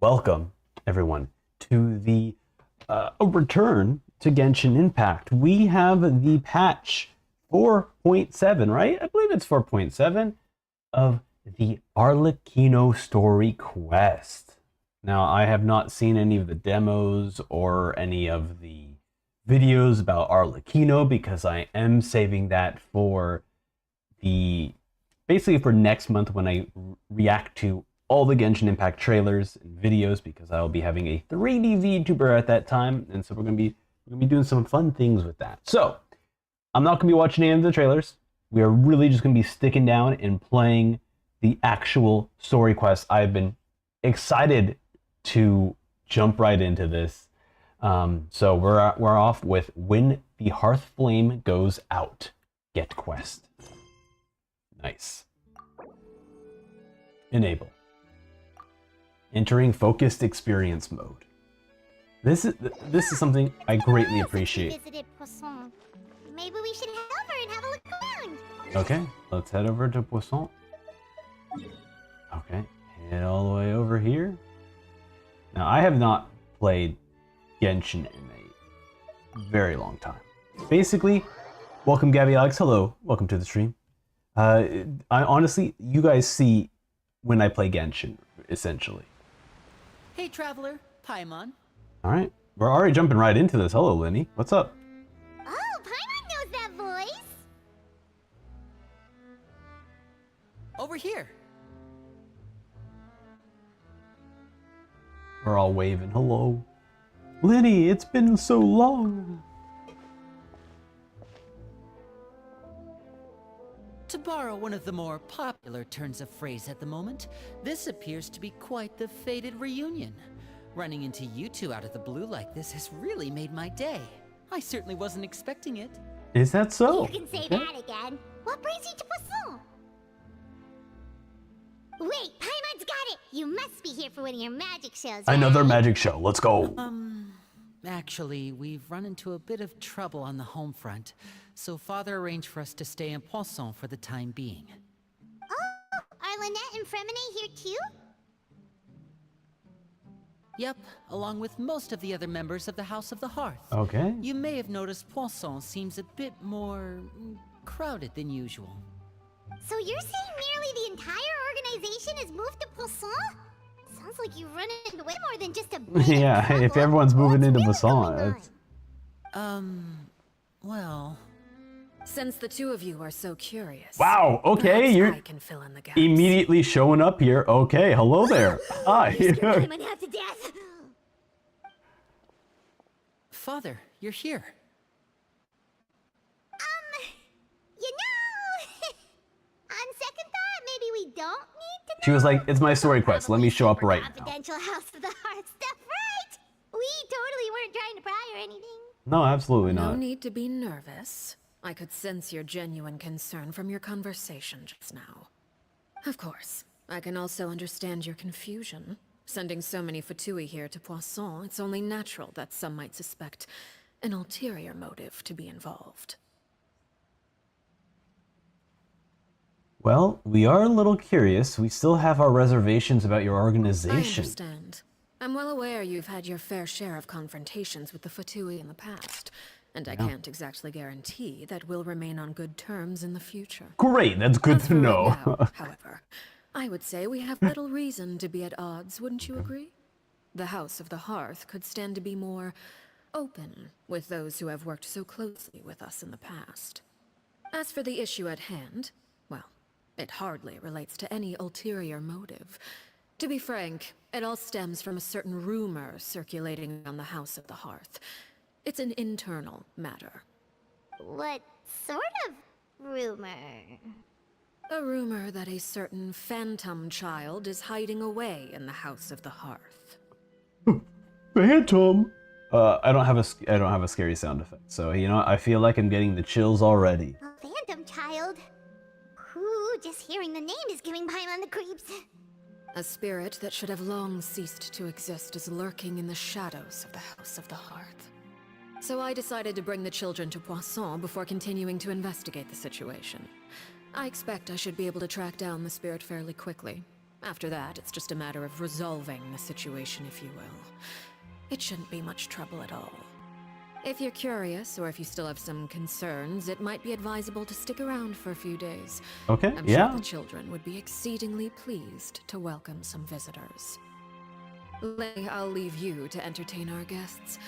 Welcome, everyone, to the a return to Genshin Impact. We have the patch 4.7, right? I believe it's 4.7 of the Arlecchino story quest. Now, I have not seen any of the demos or any of the videos about Arlecchino because I am saving that for basically for next month when I react to all the Genshin Impact trailers and videos, because I will be having a 3D VTuber at that time, and so we're gonna be doing some fun things with that. So I'm not gonna be watching any of the trailers. We are really just gonna be sticking down and playing the actual story quest. I've been excited to jump right into this. So we're off with When the Hearth Flame Goes Out. Get quest. Nice. Enable. Entering focused experience mode. This is something I greatly appreciate. Maybe we should head over and have a look around. Okay, let's head over to Poisson. Okay, head all the way over here. Now, I have not played Genshin in a very long time. Basically, welcome Gabby Alex. Hello, welcome to the stream. I honestly, you guys see when I play Genshin, essentially. Hey, traveler, Paimon. All right, we're already jumping right into this. Hello, Lenny. What's up? Oh, Paimon knows that voice. Over here. We're all waving. Hello. Lenny, it's been so long. To borrow one of the more popular turns of phrase at the moment, this appears to be quite the fated reunion. Running into you two out of the blue like this has really made my day. I certainly wasn't expecting it. Is that so? You can say that again. What brings you to Poisson? Wait, Paimon's got it. You must be here for one of your magic shows, right? Another magic show. Let's go. Actually, we've run into a bit of trouble on the home front, so Father arranged for us to stay in Poisson for the time being. Oh, are Lynette and Fremine here too? Yep, along with most of the other members of the House of the Hearth. Okay. You may have noticed Poisson seems a bit more crowded than usual. So you're saying nearly the entire organization has moved to Poisson? Sounds like you run into way more than just a bit Yeah, of if trouble. everyone's moving What's into really Poisson, going it's... on? Well... Since the two of you are so curious. Wow, okay, perhaps you're I can fill in the gaps. immediately showing up here. Okay, hello there. Hi. Paimon half to death. Father, you're here. You know, on second thought, maybe we don't need to know. She was like, it's my story quest. Let me show up right now. Confidential House of the Heart stuff, right? We totally weren't trying to pry or anything. No, absolutely No not. need to be nervous. I could sense your genuine concern from your conversation just now. Of course, I can also understand your confusion. Sending so many Fatui here to Poisson, it's only natural that some might suspect an ulterior motive to be involved. Well, we are a little curious. We still have our reservations about your I organization. understand. I'm well aware you've had your fair share of confrontations with the Fatui in the past, and I can't exactly guarantee that we'll remain on good terms in the future. Great, that's good As to for right know. now, however, I would say we have little reason to be at odds, wouldn't you agree? The House of the Hearth could stand to be more open with those who have worked so closely with us in the past. As for the issue at hand, well, it hardly relates to any ulterior motive. To be frank, it all stems from a certain rumor circulating on the House of the Hearth. It's an internal matter. What sort of rumor? A rumor that a certain phantom child is hiding away in the House of the Hearth. Phantom. I don't have a scary sound effect. So, you know, I feel like I'm getting the chills already. A phantom child? Ooh, just hearing the name is giving Paimon the creeps. A spirit that should have long ceased to exist is lurking in the shadows of the House of the Hearth. So I decided to bring the children to Poisson before continuing to investigate the situation. I expect I should be able to track down the spirit fairly quickly. After that, it's just a matter of resolving the situation, if you will. It shouldn't be much trouble at all. If you're curious, or if you still have some concerns, it might be advisable to stick around for a few days. Okay, I'm yeah. sure the children would be exceedingly pleased to welcome some visitors. Lei, I'll leave you to entertain our guests.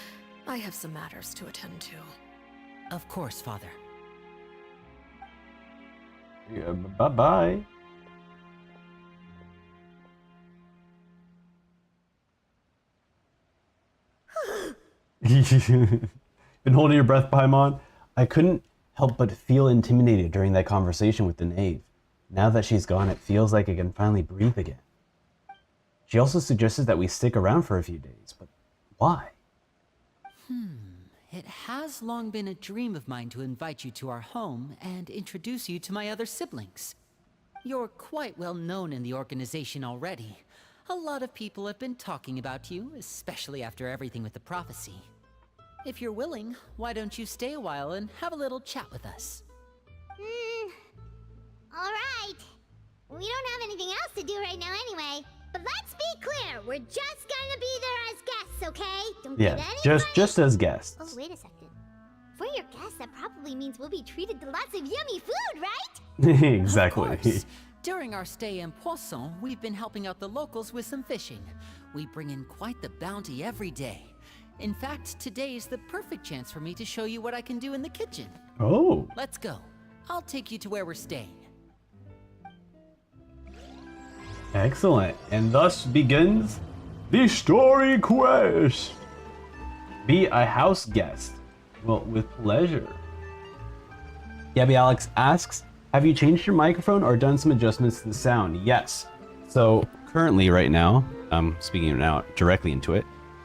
I have some matters to attend to. Of course, Father. Yeah, bye-bye. Been holding your breath, Paimon? I couldn't help but feel intimidated during that conversation with the knave. Now that she's gone, it feels like I can finally breathe again. She also suggested that we stick around for a few days, but why? It has long been a dream of mine to invite you to our home and introduce you to my other siblings. You're quite well known in the organization already. A lot of people have been talking about you, especially after everything with the prophecy. If you're willing, why don't you stay a while and have a little chat with us? Alright. We don't have anything else to do right now anyway. But let's be clear, we're just gonna be there as guests, okay? Don't Yeah, get any just as guests. Oh, wait a second. For your guests, that probably means we'll be treated to lots of yummy food, right? Exactly. Of course. During our stay in Poisson, we've been helping out the locals with some fishing. We bring in quite the bounty every day. In fact, today's the perfect chance for me to show you what I can do in the kitchen. Oh. Let's go. I'll take you to where we're staying. Excellent. And thus begins the story quest. Be a house guest. Well, with pleasure. Gabby Alex asks, have you changed your microphone or done some adjustments to the sound? Yes. So currently right now, speaking now directly into it,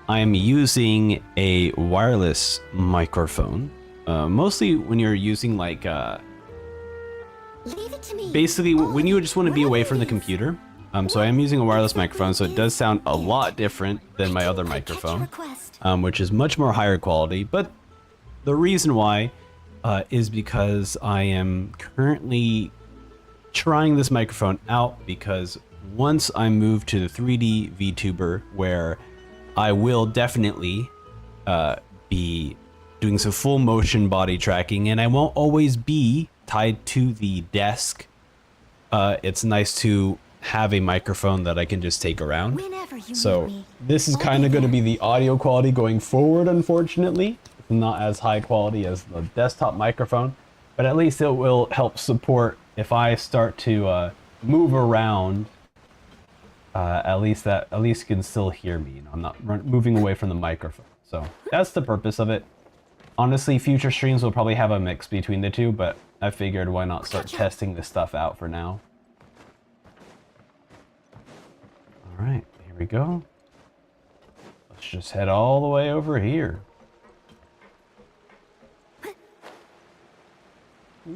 I am using a wireless microphone. Mostly when you're using like, Leave it to me. basically when you just want to be away from the computer. So I am using a wireless microphone, so it does sound a lot different than my other microphone, which is much more higher quality. But the reason why is because I am currently trying this microphone out, because once I move to the 3D VTuber, where I will definitely be doing some full motion body tracking, and I won't always be tied to the desk, it's nice to have a microphone that I can just take around. So this is kind of going to be the audio quality going forward, unfortunately. It's not as high quality as the desktop microphone, but at least it will help support if I start to move around. At least you can still hear me. You know, I'm not moving away from the microphone. So that's the purpose of it. Honestly, future streams will probably have a mix between the two, but I figured why not start testing this stuff out for now. All right, here we go. Let's just head all the way over here.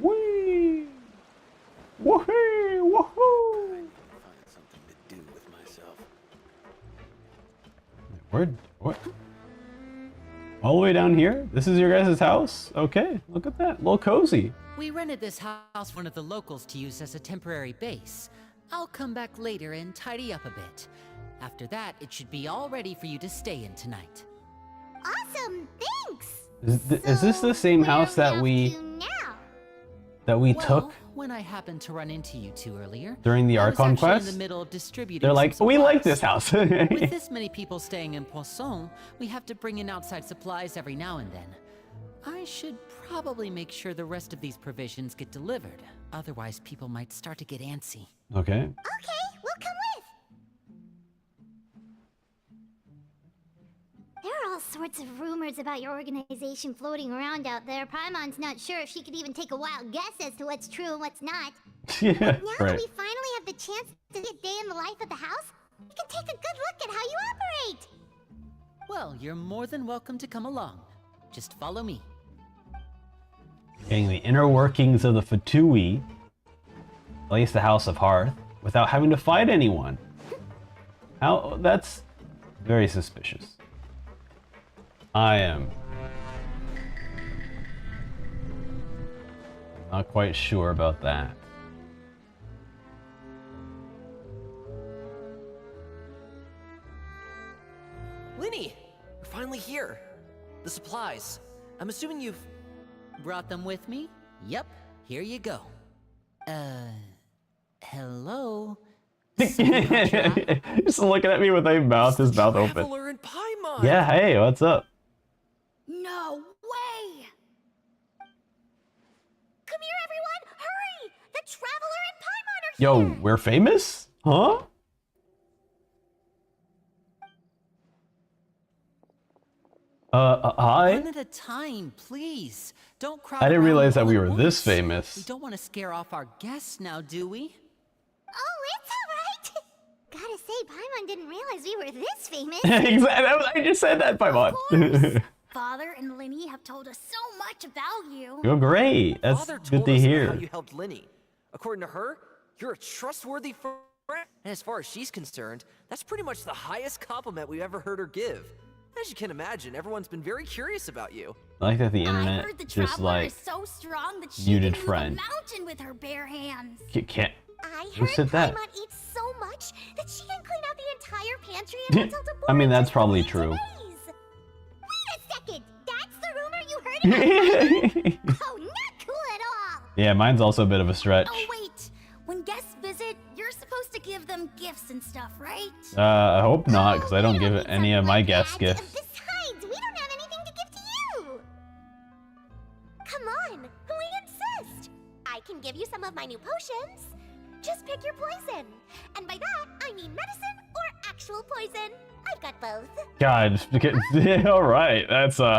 Whee! Woohoo! Woohoo! Find something to do with myself. What? All the way down here? This is your guys' house? Okay, look at that. A little cozy. We rented this house for one of the locals to use as a temporary base. I'll come back later and tidy up a bit. After that, it should be all ready for you to stay in tonight. Awesome, thanks. Is this the same house that we took when I happened to run into you two earlier during the I was Archon actually quest? in the middle of distributing They're like, some we like supplies. this house. With this many people staying in Poisson, we have to bring in outside supplies every now and then. I should probably make sure the rest of these provisions get delivered. Otherwise, people might start to get antsy. Okay. Okay, we'll come with. There are all sorts of rumors about your organization floating around out there. Paimon's not sure if she could even take a wild guess as to what's true and what's not. Yeah, Now that right. we finally have the chance to see a day in the life of the house, we can take a good look at how you operate. Well, you're more than welcome to come along. Just follow me. Getting the inner workings of the Fatui, at least the House of Hearth, without having to fight anyone. How? That's very suspicious. I am not quite sure about that. Linny, you're finally here. The supplies. I'm assuming you've... Brought them with me? Yep, here you go. Hello? Just looking at me with his mouth open. Traveler in Paimon. Yeah, hey, what's up? No way! Come here, everyone! Hurry! The Traveler and Paimon are Yo, here! we're famous? Huh? Hi? One at a time, please. Don't crowd I didn't around realize that all we at were this once. We famous. don't want to scare off our guests now, do we? Oh, it's alright! Gotta say, Paimon didn't realize we were this famous. Exactly. I just said that, Paimon. course. Father and Linny have told us so much about you. You're great. That's Father good told to us about hear. how you helped Linny. According to her, you're a trustworthy friend. And as far as she's concerned, that's pretty much the highest compliment we've ever heard her give. As you can imagine, everyone's been very curious about you. I like that the I internet heard the just Traveler like is so strong that she muted can move friend. a mountain with her bare hands. can't. I Who heard said that? Paimon eats so much that she can clean out the entire pantry and hotel to I mean, board that's just probably in true. days. Wait a second, that's the rumor you heard about? Oh, not cool at all. Yeah, mine's also a bit of a stretch. Oh wait, when guests visit, you're supposed to give them gifts and stuff, right? I hope not, because I don't we give need any of something my like guests that. gifts. Besides, we don't have anything to give to you. Come on, we insist. I can give you some of my new potions. Just pick your poison. And by that, I mean medicine or actual poison. I've got both. God, all right, that's Or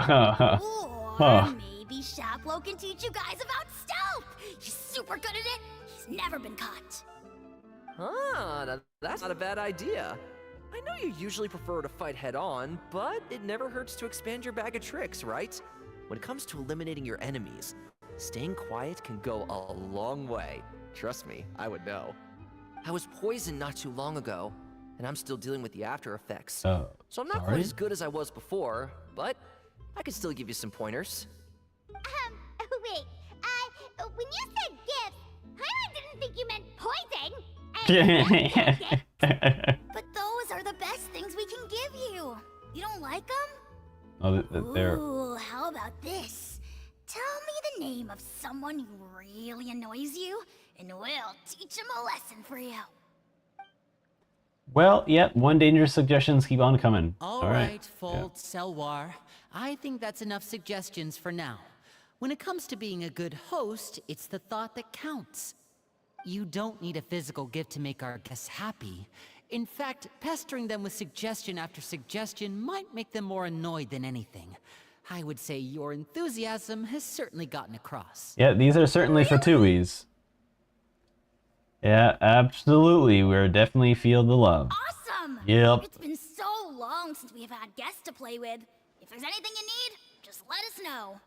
Huh. maybe Shaplo can teach you guys about stealth. He's super good at it. He's never been caught. Ah, that's not a bad idea. I know you usually prefer to fight head-on, but it never hurts to expand your bag of tricks, right? When it comes to eliminating your enemies, staying quiet can go a long way. Trust me, I would know. I was poisoned not too long ago, and I'm still dealing with the after effects. So I'm not sorry? quite as good as I was before, but I can still give you some pointers. Wait, when you said gift, I didn't think you meant poison. But those are the best things we can give you. You don't like them? Oh, they're. Ooh, how about this? Tell me the name of someone who really annoys you, and we'll teach him a lesson for you. Well, yeah, one dangerous suggestions keep on coming. All right, Fold, Selwar. I think that's enough suggestions for now. When it comes to being a good host, it's the thought that counts. You don't need a physical gift to make our guests happy. In fact, pestering them with suggestion after suggestion might make them more annoyed than anything. I would say your enthusiasm has certainly gotten across. Yeah, these are certainly Fatuis. Yeah, absolutely. We're definitely feel the love. Awesome! Yep. It's been so long since we've had guests to play with. If there's anything you need, just let us know.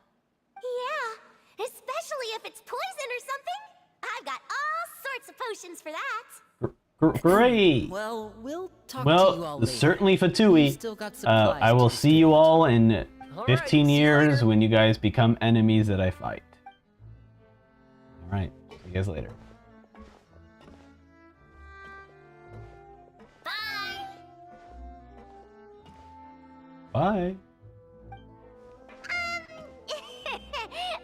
Yeah, especially if it's poison or something. I've got all sorts of potions for that. Great. Well, we'll talk to you all Well, later. certainly We've Fatui. still got supplies I to will see you all in All 15 right, see you years later. when you guys become enemies that I fight. All right, see you guys later. Bye! Bye.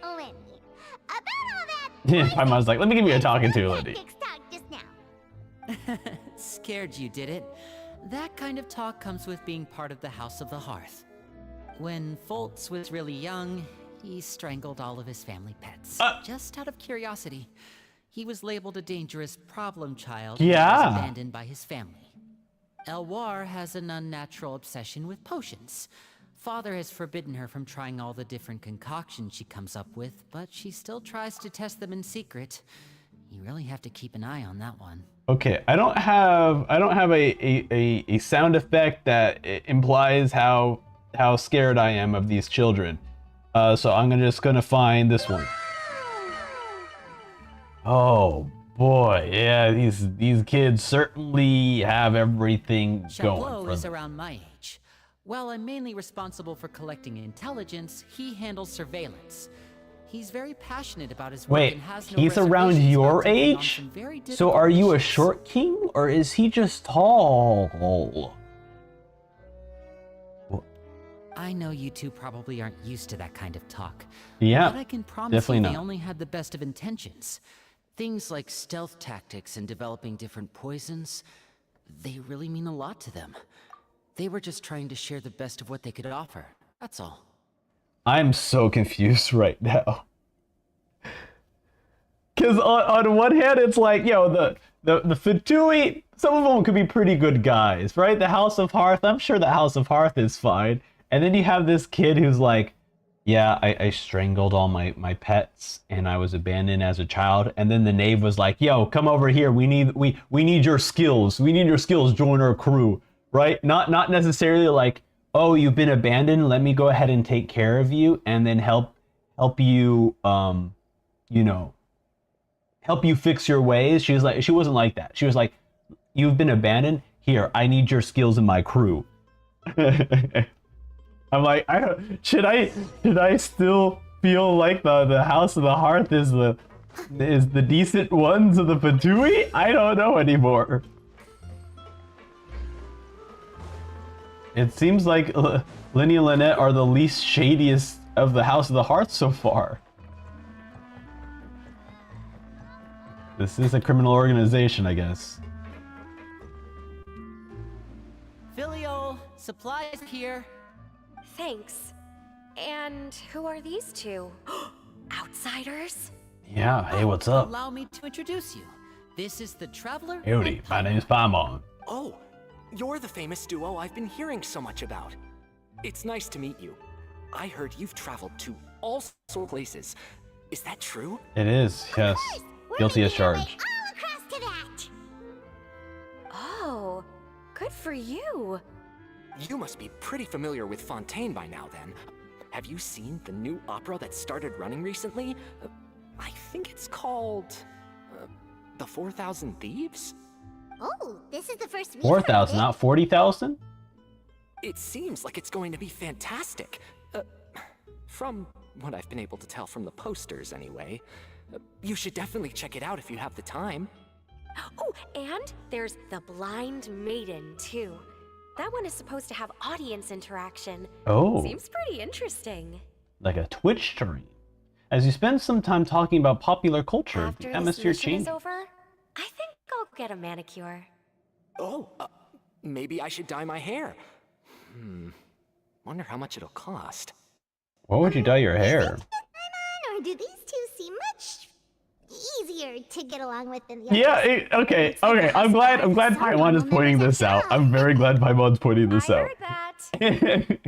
Lenny, about all that My mom's like, let me give you a talking to, Lindy. tactics talk just now. Scared you, did it? That kind of talk comes with being part of the House of the Hearth. When Foltz was really young, he strangled all of his family pets. Just out of curiosity. He was labeled a dangerous problem child and Yeah. was abandoned by his family. Elwar has an unnatural obsession with potions. Father has forbidden her from trying all the different concoctions she comes up with, but she still tries to test them in secret. You really have to keep an eye on that one. Okay, I don't have a sound effect that implies how scared I am of these children. So I'm just gonna find this one. Oh boy, yeah, these kids certainly have everything going Chablot for is them. around my age. While I'm mainly responsible for collecting intelligence, he handles surveillance. He's very passionate about his work Wait, and has no he's around reservations your about taking on age? some very So difficult are you a missions. short king or is he just tall? I know you two probably aren't used to that kind of talk. Yeah, But I can promise definitely you not. they only had the best of intentions. Things like stealth tactics and developing different poisons, they really mean a lot to them. They were just trying to share the best of what they could offer. That's all. I'm so confused right now. Because on one hand, it's like, the Fatui, some of them could be pretty good guys, right? The House of Hearth, I'm sure the House of Hearth is fine. And then you have this kid who's like, yeah, I strangled all my pets and I was abandoned as a child. And then the knave was like, yo, come over here. We need your skills. We need your skills. Join our crew, right? Not necessarily like, oh, you've been abandoned. Let me go ahead and take care of you and then help you, help you fix your ways. She wasn't like that. She was like, you've been abandoned. Here, I need your skills in my crew. I'm like, should I still feel like the House of the Hearth is the decent ones of the Fatui? I don't know anymore. It seems like Lenny and Lynette are the least shadiest of the House of the Hearth so far. This is a criminal organization, I guess. Filial, supplies here. Thanks. And who are these two? Outsiders? Yeah, hey, what's up? Allow me to introduce you. This is the Traveler. Howdy, my name's Paimon. Oh, you're the famous duo I've been hearing so much about. It's nice to meet you. I heard you've traveled to all sorts of places. Is that true? It is, yes. Guilty as charged. All across to that. Oh, good for you. You must be pretty familiar with Fontaine by now, then. Have you seen the new opera that started running recently? I think it's called... The 4,000 Thieves? Oh, this is the first we've 4,000, heard of not 40,000? It seems like it's going to be fantastic. From what I've been able to tell from the posters, anyway. You should definitely check it out if you have the time. Oh, and there's The Blind Maiden, too. That one is supposed to have audience interaction. Oh. Seems pretty interesting. Like a Twitch stream. As you spend some time talking about popular culture, After the this atmosphere mission changes. is over, I think I'll get a manicure. Oh, maybe I should dye my hair. Wonder how much it'll cost. What would you dye your hair? Or do these two seem much easier to get along with than the others? Yeah, okay. I'm glad Paimon is pointing this out. I'm very glad Paimon's pointing this I out. heard that.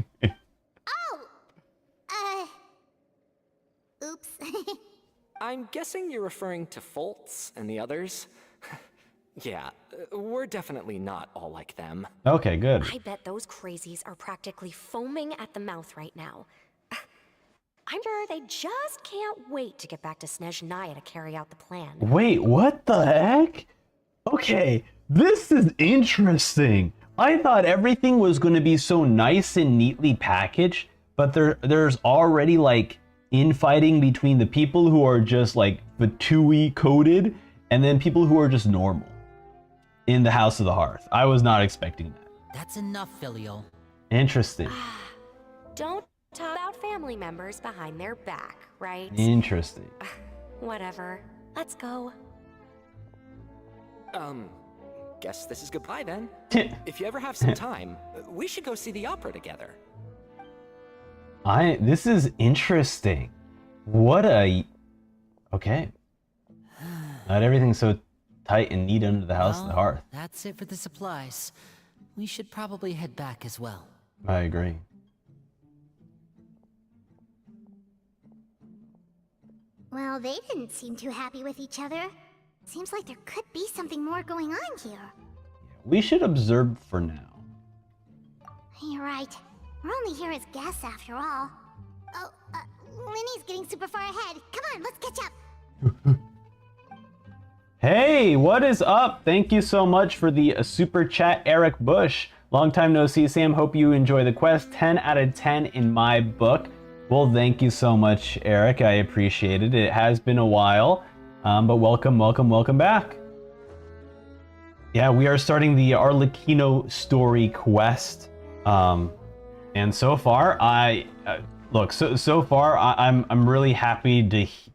Oops. I'm guessing you're referring to Foltz and the others? Yeah, we're definitely not all like them. Okay, good. I bet those crazies are practically foaming at the mouth right now. I'm sure they just can't wait to get back to Snezhnaya to carry out the plan. Wait, what the heck? Okay, this is interesting. I thought everything was going to be so nice and neatly packaged, but there's already like infighting between the people who are just like Fatui coded and then people who are just normal in the House of the Hearth. I was not expecting that. That's enough, Filial. Interesting. Don't talk about family members behind their back, right? Interesting. Whatever. Let's go. Guess this is goodbye then. If you ever have some time, we should go see the opera together. This is interesting. Okay. Not everything's so tight and neat under the House of the Hearth. That's it for the supplies. We should probably head back as well. I agree. Well, they didn't seem too happy with each other. Seems like there could be something more going on here. We should observe for now. You're right. We're only here as guests after all. Oh, Linny's getting super far ahead. Come on, let's catch up. Hey, what is up? Thank you so much for the super chat, Eric Bush. Long time no see, Sam. Hope you enjoy the quest. 10 out of 10 in my book. Well, thank you so much, Eric. I appreciate it. It has been a while, but welcome back. Yeah, we are starting the Arlecchino story quest, and And so far, look. So far, I'm really happy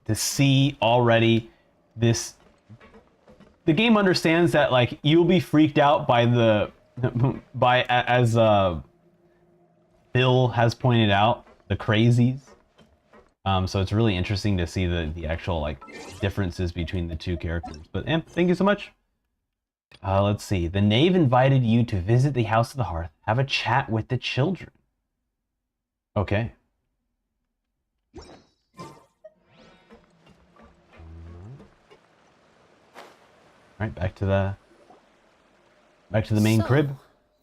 to see already this. The game understands that like you'll be freaked out by as Bill has pointed out, the crazies. So it's really interesting to see the actual like differences between the two characters. But thank you so much. Let's see. The knave invited you to visit the House of the Hearth, have a chat with the children. Okay. Alright, back to the main crib.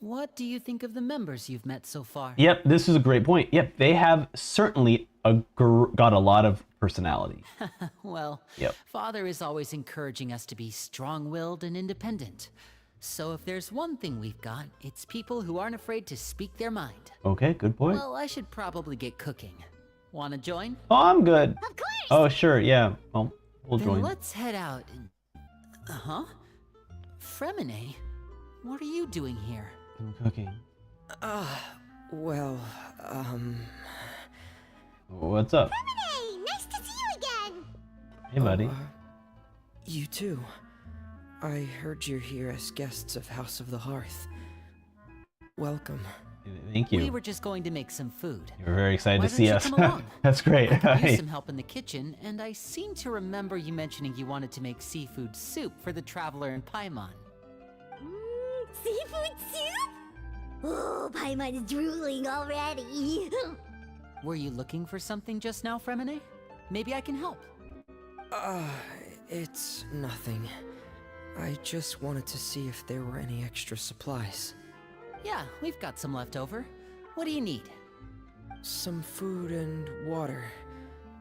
What do you think of the members you've met so far? Yep, this is a great point. Yep, they have certainly got a lot of personality. Well, Yep. Father is always encouraging us to be strong-willed and independent. So if there's one thing we've got, it's people who aren't afraid to speak their mind. Okay, good point. Well, I should probably get cooking. Wanna join? Oh, I'm good. Of course! Oh, sure, yeah. Well, we'll Then join. let's head out and... Uh-huh. Fremine, what are you doing here? I'm cooking. Well, What's up? Hey, nice to see you again! Hey, buddy. You too. I heard you're here as guests of House of the Hearth. Welcome. Thank you. We were just going to make some food. You're very excited Why to see don't you us. come along? That's great. I could Hey. use some help in the kitchen, and I seem to remember you mentioning you wanted to make seafood soup for the traveler in Paimon. Seafood soup? Oh, Paimon's drooling already. Were you looking for something just now, Fremine? Maybe I can help. It's nothing. I just wanted to see if there were any extra supplies. Yeah, we've got some left over. What do you need? Some food and water.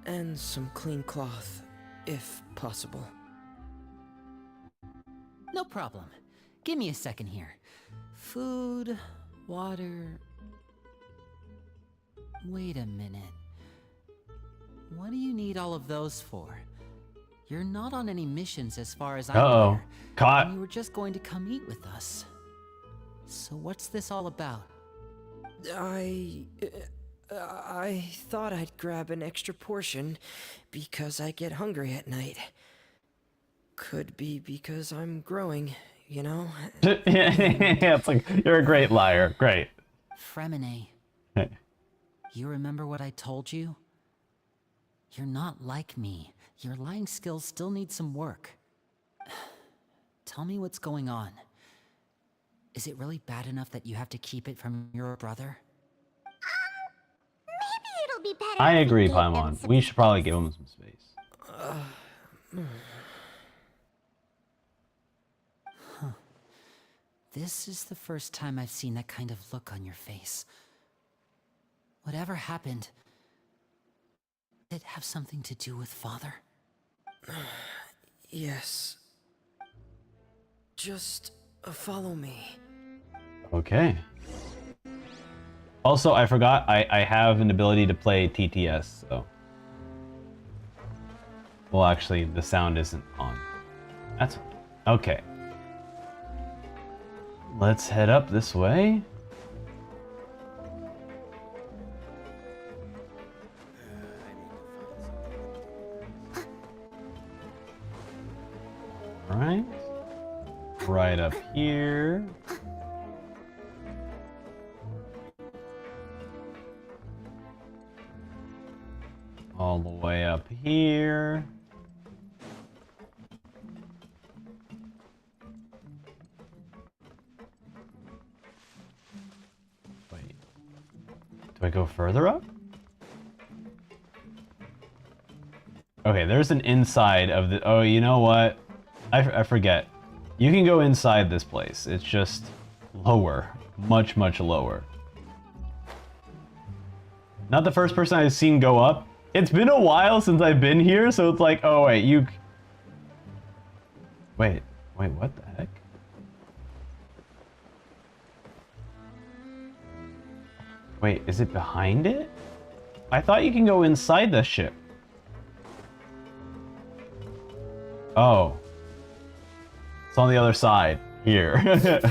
And some clean cloth, if possible. No problem. Give me a second here. Food, water... Wait a minute. What do you need all of those for? You're not on any missions as far as I'm aware. Caught. And you were just going to come eat with us. So what's this all about? I thought I'd grab an extra portion because I get hungry at night. Could be because I'm growing, you know? Yeah, it's like, you're a great liar. Great. Fremine, you remember what I told you? You're not like me. Your lying skills still need some work. Tell me what's going on. Is it really bad enough that you have to keep it from your brother? Maybe it'll be better. I if we agree, gave them Paimon. some We should probably give him some space. This is the first time I've seen that kind of look on your face. Whatever happened, did it have something to do with Father? Yes. Just follow me. Okay. Also, I forgot I have an ability to play TTS, so... Well, actually, the sound isn't on. That's... Okay. Let's head up this way. Alright. Right up here. All the way up here. Wait. Do I go further up? Okay, there's an inside of the... Oh, you know what? I forget. You can go inside this place. It's just lower. Much, much lower. Not the first person I've seen go up. It's been a while since I've been here, so it's like, oh wait, you... Wait, what the heck? Wait, is it behind it? I thought you can go inside the ship. Oh. It's on the other side. Here. back.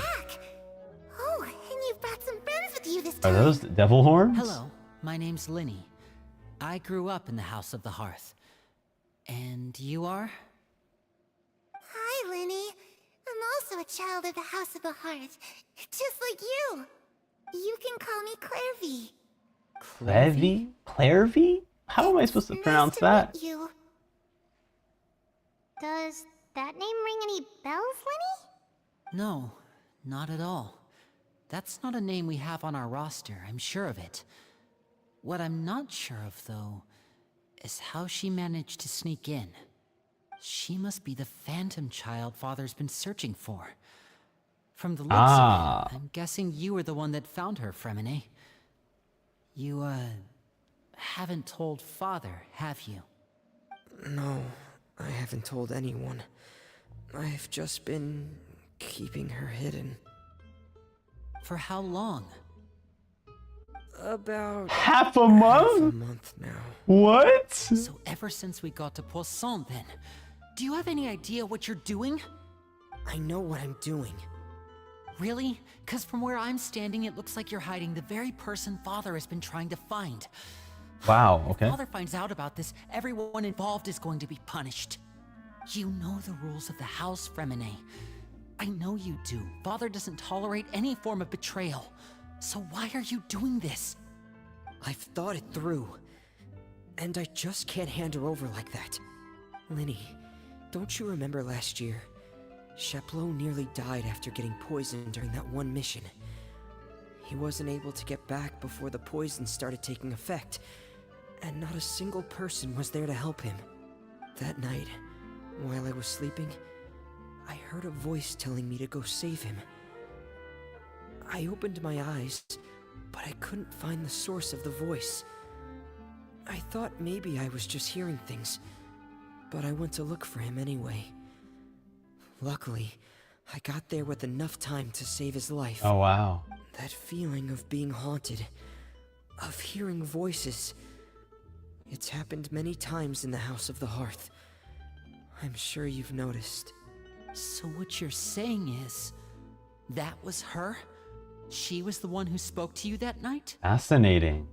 Oh, and you've brought some friends with you this Are time. those the devil horns? Hello, my name's Linny. I grew up in the House of the Hearth. And you are? Hi, Linny. I'm also a child of the House of the Hearth, just like you. You can call me Clairvy. Clevy? Clairvy? How am I supposed to pronounce nice that? to meet you. Does that name ring any bells, Linny? No, not at all. That's not a name we have on our roster, I'm sure of it. What I'm not sure of, though, is how she managed to sneak in. She must be the phantom child Father's been searching for. From the looks of it, I'm guessing you were the one that found her, Fremine. You, haven't told Father, have you? No, I haven't told anyone. I've just been keeping her hidden. For how long? About Half a half a month? month now. What? So ever since we got to Poisson, then. Do you have any idea what you're doing? I know what I'm doing. Really? Because from where I'm standing, it looks like you're hiding the very person Father has been trying to find. Wow, okay. If Father finds out about this, everyone involved is going to be punished. You know the rules of the house, Fremine. I know you do. Father doesn't tolerate any form of betrayal. So why are you doing this? I've thought it through. And I just can't hand her over like that. Linny, don't you remember last year? Chaplot nearly died after getting poisoned during that one mission. He wasn't able to get back before the poison started taking effect, and not a single person was there to help him. That night, while I was sleeping, I heard a voice telling me to go save him. I opened my eyes, but I couldn't find the source of the voice. I thought maybe I was just hearing things, but I went to look for him anyway. Luckily, I got there with enough time to save his life. Oh, wow. That feeling of being haunted, of hearing voices, it's happened many times in the House of the Hearth. I'm sure you've noticed. So what you're saying is, that was her? She was the one who spoke to you that night? Fascinating.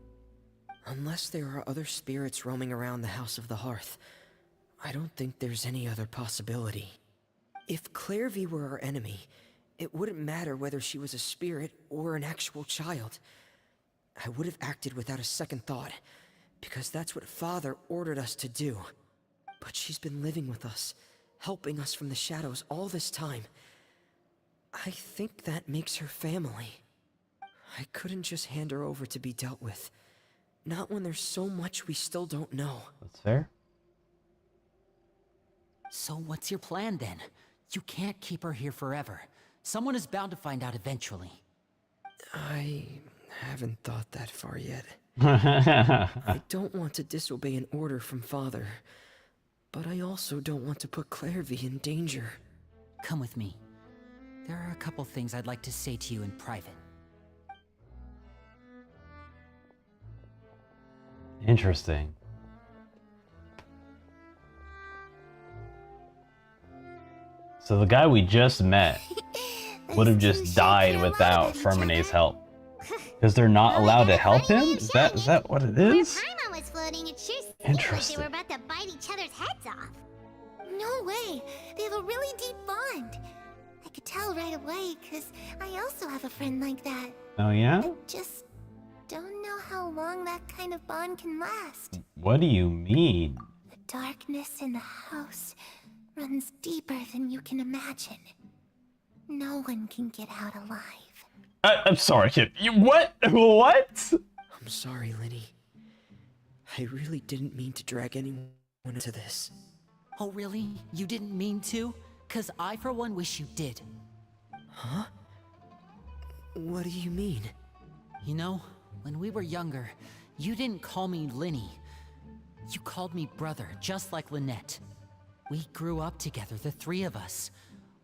Unless there are other spirits roaming around the House of the Hearth, I don't think there's any other possibility. If Clairvy were our enemy, it wouldn't matter whether she was a spirit or an actual child. I would have acted without a second thought, because that's what Father ordered us to do. But she's been living with us, helping us from the shadows all this time. I think that makes her family. I couldn't just hand her over to be dealt with. Not when there's so much we still don't know. That's fair. So what's your plan then? You can't keep her here forever. Someone is bound to find out eventually. I haven't thought that far yet. I don't want to disobey an order from Father, but I also don't want to put Clairvy in danger. Come with me. There are a couple things I'd like to say to you in private. Interesting. So the guy we just met would have just died without Fermine's help. Because they're not allowed to help him? Is that what it is? Where Paimon was floating, it sure seemed like Interesting. they were about to bite each other's heads off. No way. They have a really deep bond. I could tell right away, because I also have a friend like that. Oh yeah? I just don't know how long that kind of bond can last. What do you mean? The darkness in the house runs deeper than you can imagine. No one can get out alive. I'm sorry, kid. You what? What? I'm sorry, Linny. I really didn't mean to drag anyone into this. Oh really? You didn't mean to? 'Cause I for one wish you did. Huh? What do you mean? You know, when we were younger, you didn't call me Linny. You called me brother, just like Lynette. We grew up together, the three of us.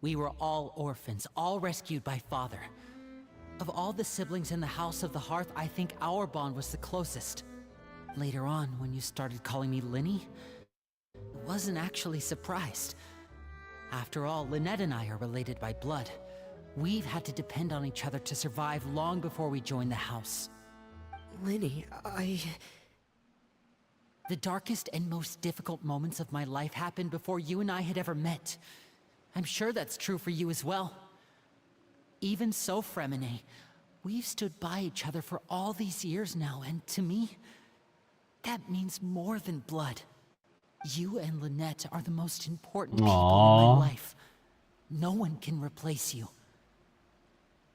We were all orphans, all rescued by Father. Of all the siblings in the House of the Hearth, I think our bond was the closest. Later on, when you started calling me Linny, I wasn't actually surprised. After all, Lynette and I are related by blood. We've had to depend on each other to survive long before we joined the house. Lenny, The darkest and most difficult moments of my life happened before you and I had ever met. I'm sure that's true for you as well. Even so, Fremine, we've stood by each other for all these years now, and to me, that means more than blood. You and Lynette are the most important people in my life. No one can replace you.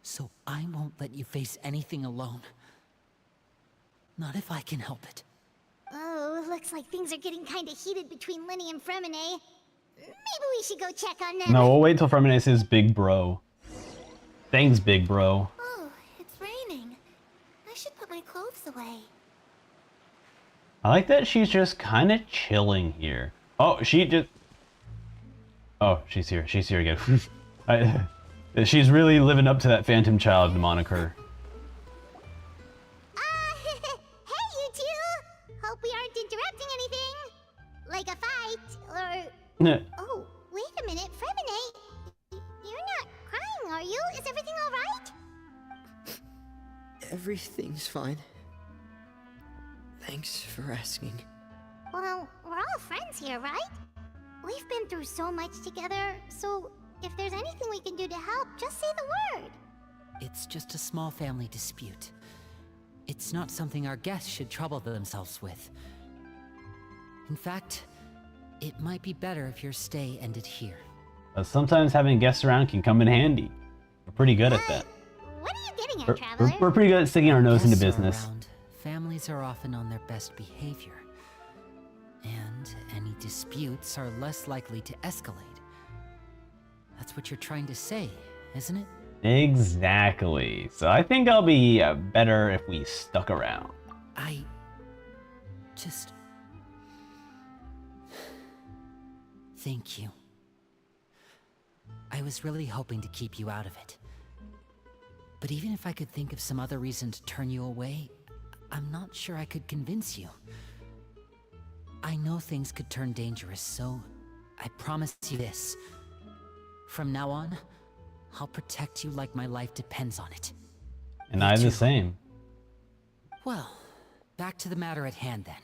So I won't let you face anything alone. Not if I can help it. Oh, looks like things are getting kind of heated between Lenny and Fremine. Maybe we should go check on them. No, we'll wait till Fremine says big bro. Thanks, big bro. Oh, it's raining. I should put my clothes away. I like that she's just kind of chilling here. Oh, she just... Oh, she's here. She's here again. She's really living up to that Phantom Child moniker. Hey, you two! Hope we aren't interrupting anything. Like a fight, or... Oh, wait a minute, Fremine. You're not crying, are you? Is everything alright? everything's fine. Thanks for asking. Well, we're all friends here, right? We've been through so much together, so if there's anything we can do to help, just say the word. It's just a small family dispute. It's not something our guests should trouble themselves with. In fact, it might be better if your stay ended here. Sometimes having guests around can come in handy. We're pretty good at that. What are you getting at, Traveler? We're pretty good at sticking our nose into Guests are business. around, families are often on their best behavior. And any disputes are less likely to escalate. That's what you're trying to say, isn't it? Exactly. So I think I'll be better if we stuck around. I just... Thank you. I was really hoping to keep you out of it. But even if I could think of some other reason to turn you away, I'm not sure I could convince you. I know things could turn dangerous, so I promise you this. From now on, I'll protect you like my life depends on it. And I the same. Well, back to the matter at hand then.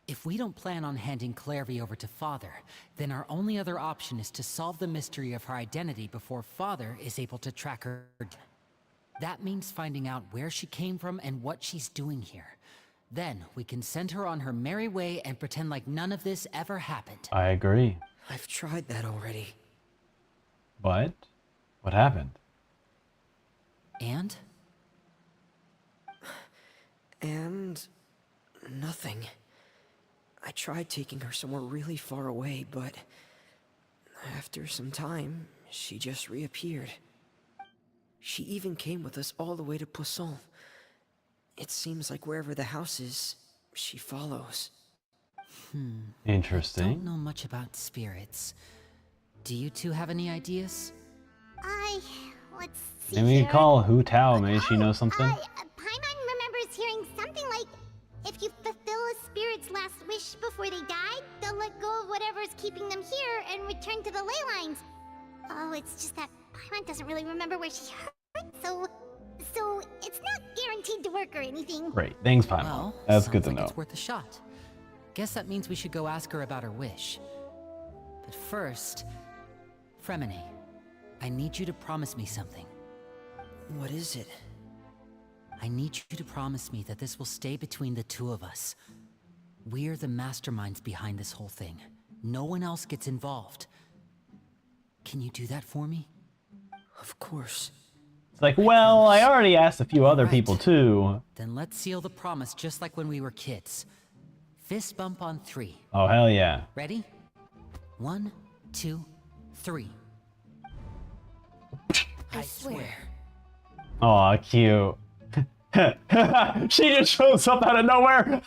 If we don't plan on handing Clairvy over to Father, then our only other option is to solve the mystery of her identity before Father is able to track her down. That means finding out where she came from and what she's doing here. Then we can send her on her merry way and pretend like none of this ever happened. I agree. I've tried that already. But what happened? And? And nothing. I tried taking her somewhere really far away, but after some time, she just reappeared. She even came with us all the way to Poisson. It seems like wherever the house is, she follows. Interesting. I don't know much about spirits. Do you two have any ideas? Let's see Maybe we here. could call Hu Tao. Maybe she knows something. Paimon remembers hearing something like, if you fulfill a spirit's last wish before they die, they'll let go of whatever's keeping them here and return to the ley lines. Oh, it's just that Paimon doesn't really remember where she heard, so it's not guaranteed to work or anything. Great. Thanks, Paimon. Well, That's good to sounds like know. it's worth a shot. Guess that means we should go ask her about her wish. But first, Fremine, I need you to promise me something. What is it? I need you to promise me that this will stay between the two of us. We're the masterminds behind this whole thing. No one else gets involved. Can you do that for me? Of course. It's like, well, I already asked a few other Right. people too. Then let's seal the promise just like when we were kids. Fist bump on 3. Oh, hell yeah. Ready? 1, 2, 3. I swear. Aw, cute. She just shows up out of nowhere.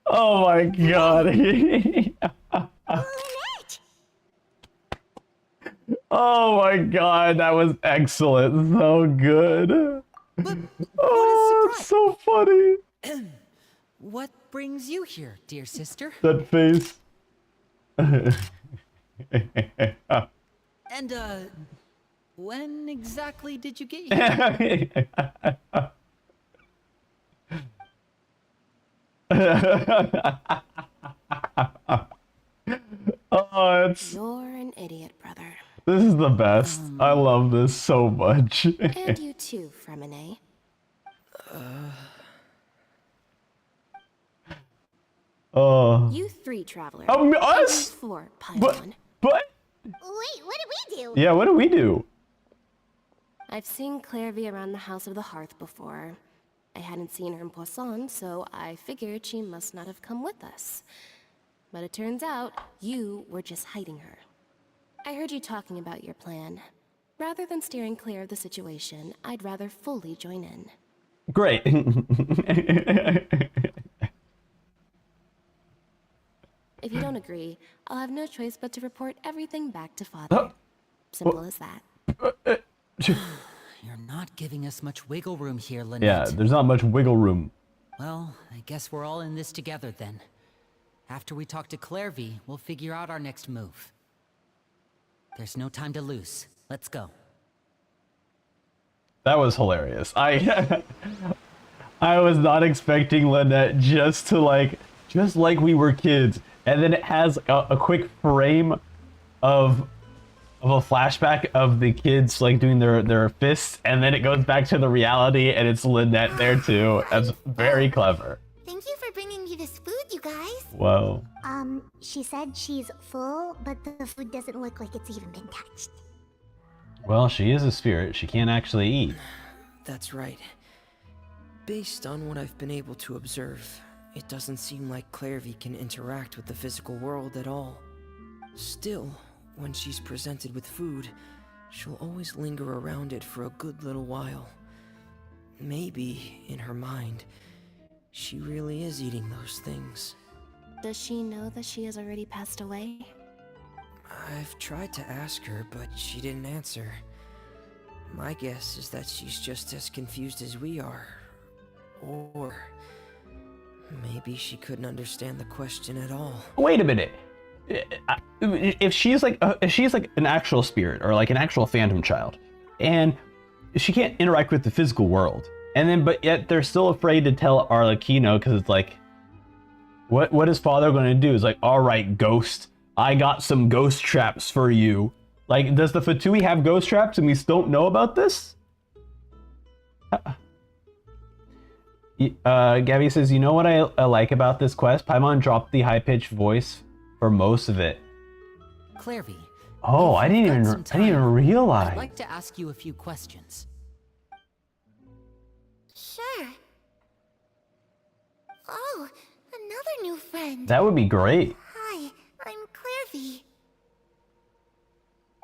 Oh my god. Lynette! Oh my god, that was excellent. So good. Oh, it's so funny. What brings you here, dear sister? That face. And, when exactly did you get here? Oh, it's You're an idiot, brother. this is the best. I love this so much. And you too, Fremine. Oh, You three, traveler. us? And you four, But Paimon. Wait, what did we do? yeah, what do we do? I've seen Clairvy around the House of the Hearth before. I hadn't seen her in Poisson, so I figured she must not have come with us. But it turns out, you were just hiding her. I heard you talking about your plan. Rather than steering clear of the situation, I'd rather fully join in. Great. If you don't agree, I'll have no choice but to report everything back to Father. Simple as that. You're not giving us much wiggle room here, Yeah, Lynette. there's not much wiggle room. Well, I guess we're all in this together then. After we talk to Clairvy, we'll figure out our next move. There's no time to lose. Let's go. That was hilarious. I was not expecting Lynette just like we were kids. And then it has a quick frame of a flashback of the kids like doing their fists, and then it goes back to the reality, and it's Lynette there too. That's very clever. Thank you for bringing me this food, you guys. Whoa. She said she's full, but the food doesn't look like it's even been touched. Well, she is a spirit. She can't actually eat. That's right. Based on what I've been able to observe, it doesn't seem like Clairvy can interact with the physical world at all. Still, when she's presented with food, she'll always linger around it for a good little while. Maybe, in her mind, she really is eating those things. Does she know that she has already passed away? I've tried to ask her, but she didn't answer. My guess is that she's just as confused as we are. Or maybe she couldn't understand the question at all. Wait a minute. If she's like an actual spirit or like an actual phantom child, and she can't interact with the physical world, and then but yet they're still afraid to tell Arlecchino because it's like, what is Father going to do? It's like, all right, ghost, I got some ghost traps for you. Like, does the Fatui have ghost traps and we still don't know about this? Gabby says, you know what I like about this quest? Paimon dropped the high-pitched voice for most of it. Clairvy. Oh, I didn't even realize. I'd like to ask you a few questions. Sure. Oh, another new friend. That would be great. Hi, I'm Clairvy.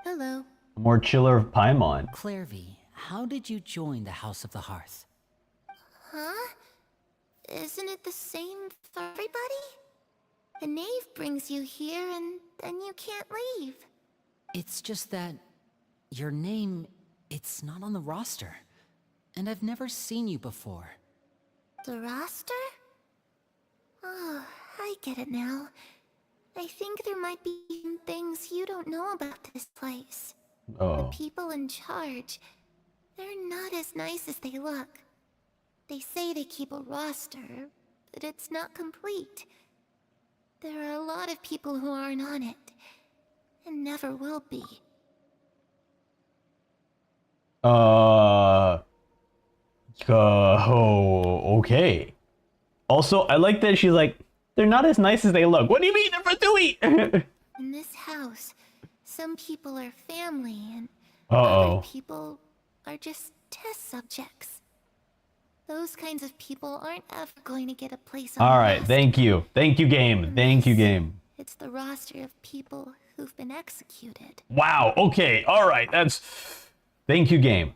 Hello. A more chiller Paimon. Clairvy, how did you join the House of the Hearth? Huh? Isn't it the same for everybody? A knave brings you here and then you can't leave. It's just that your name, it's not on the roster. And I've never seen you before. The roster? Oh, I get it now. I think there might be some things you don't know about this place. The Oh. people in charge, they're not as nice as they look. They say they keep a roster, but it's not complete. There are a lot of people who aren't on it, and never will be. Oh, okay. Also, I like that she's like, they're not as nice as they look. What do you mean they're Fatui? In this house, some people are family, and Uh-oh. other people are just test subjects. Those kinds of people aren't ever going to get a place on All the right, roster. thank you. Thank you, game. Thank you, game. It's the roster of people who've been executed. Wow, okay, all right, that's... Thank you, game.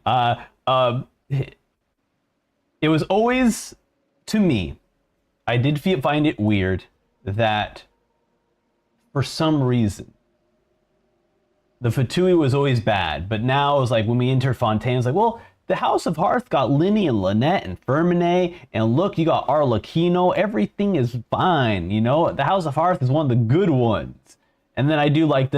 It was always, to me, I did find it weird that, for some reason, the Fatui was always bad, but now it's like when we enter Fontaine, it's like, well, the House of Hearth got Linny and Lynette and Fermine, and look, you got Arlecchino, everything is fine, you know? The House of Hearth is one of the good ones. And then I do like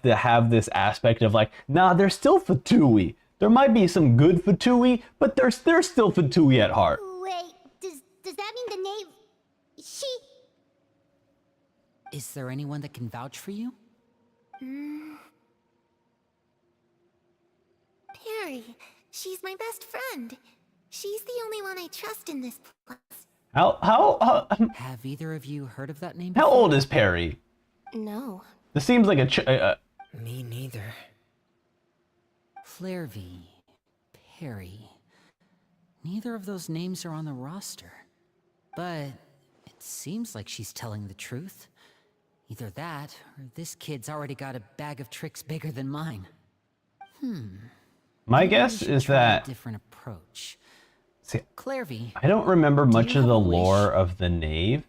to have this aspect of like, nah, they're still Fatui. There might be some good Fatui, but they're still Fatui at heart. Wait, does that mean the knave... She... Is there anyone that can vouch for you? Perry. She's my best friend. She's the only one I trust in this place. How Have either of you heard of that name how before? old is Perry? No. This seems like a Me neither. Flairvy, Perry. Neither of those names are on the roster. But it seems like she's telling the truth. Either that, or this kid's already got a bag of tricks bigger than mine. My Maybe we guess should is try that a different approach. see, Clairvy, I don't remember much you of have the a wish? lore of the Knave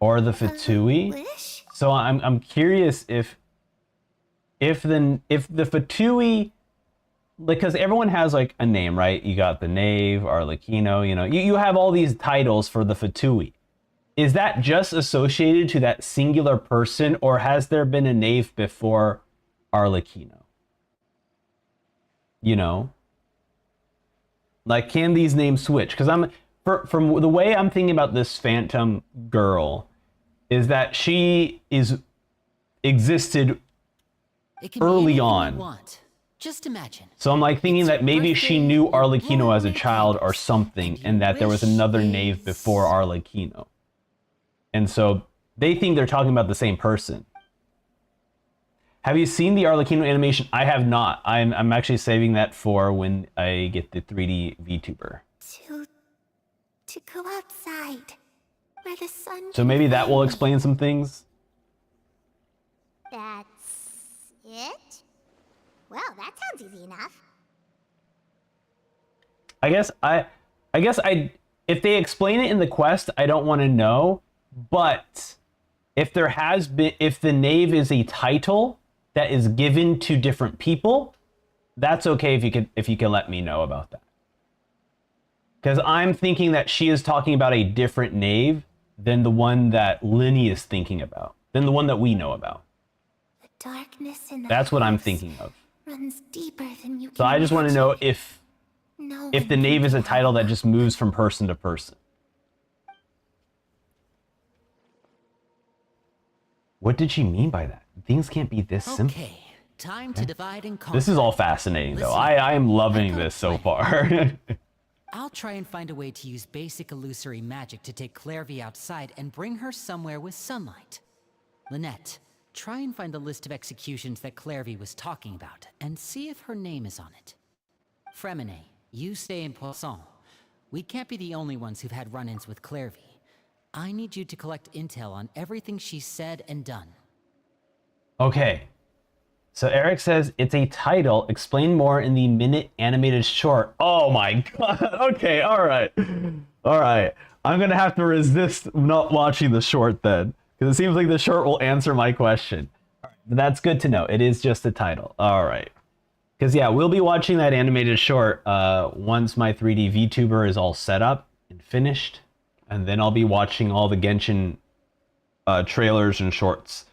or the Fatui. Wish? So I'm curious if the Fatui, because everyone has like a name, right? You got the Knave, Arlecchino, you know, you have all these titles for the Fatui. Is that just associated to that singular person, or has there been a Knave before Arlecchino? You know? Like, can these names switch? Because from the way I'm thinking about this Phantom girl, is that she existed it can be early anything on. You want. Just imagine. So I'm like thinking It's that your maybe birthday, she knew you're Arlecchino blowing as a your child or candles, something, and and your that there was wish another Knave is- before Arlecchino. And so they think they're talking about the same person. Have you seen the Arlecchino animation? I have not. I'm actually saving that for when I get the 3D VTuber. To go outside, where the sun... So maybe that will can explain some things. That's it? Well, that sounds easy enough. I guess if they explain it in the quest, I don't want to know. But if the Knave is a title that is given to different people, that's okay if you can let me know about that. Because I'm thinking that she is talking about a different Knave than the one that Linny is thinking about, than the one that we know about. The darkness in the That's what I'm house thinking of. runs deeper than you can So I just want to know imagine. if No the one can Knave is a tell. title that just moves from person to person. What did she mean by that? Things can't be this simple. Okay, time to divide and conquer. This is all fascinating, though. Listen, I am loving I've got a this so plan. far. I'll try and find a way to use basic illusory magic to take Clairvy outside and bring her somewhere with sunlight. Lynette, try and find the list of executions that Clairvy was talking about, and see if her name is on it. Fremine, you stay in Poisson. We can't be the only ones who've had run-ins with Clairvy. I need you to collect intel on everything she's said and done. Okay. So Eric says it's a title. Explain more in the minute animated short. Oh my god. Okay, all right. All right. I'm going to have to resist not watching the short then, because it seems like the short will answer my question. That's good to know. It is just a title. All right. Because yeah, we'll be watching that animated short once my 3D VTuber is all set up and finished. And then I'll be watching all the Genshin trailers and shorts,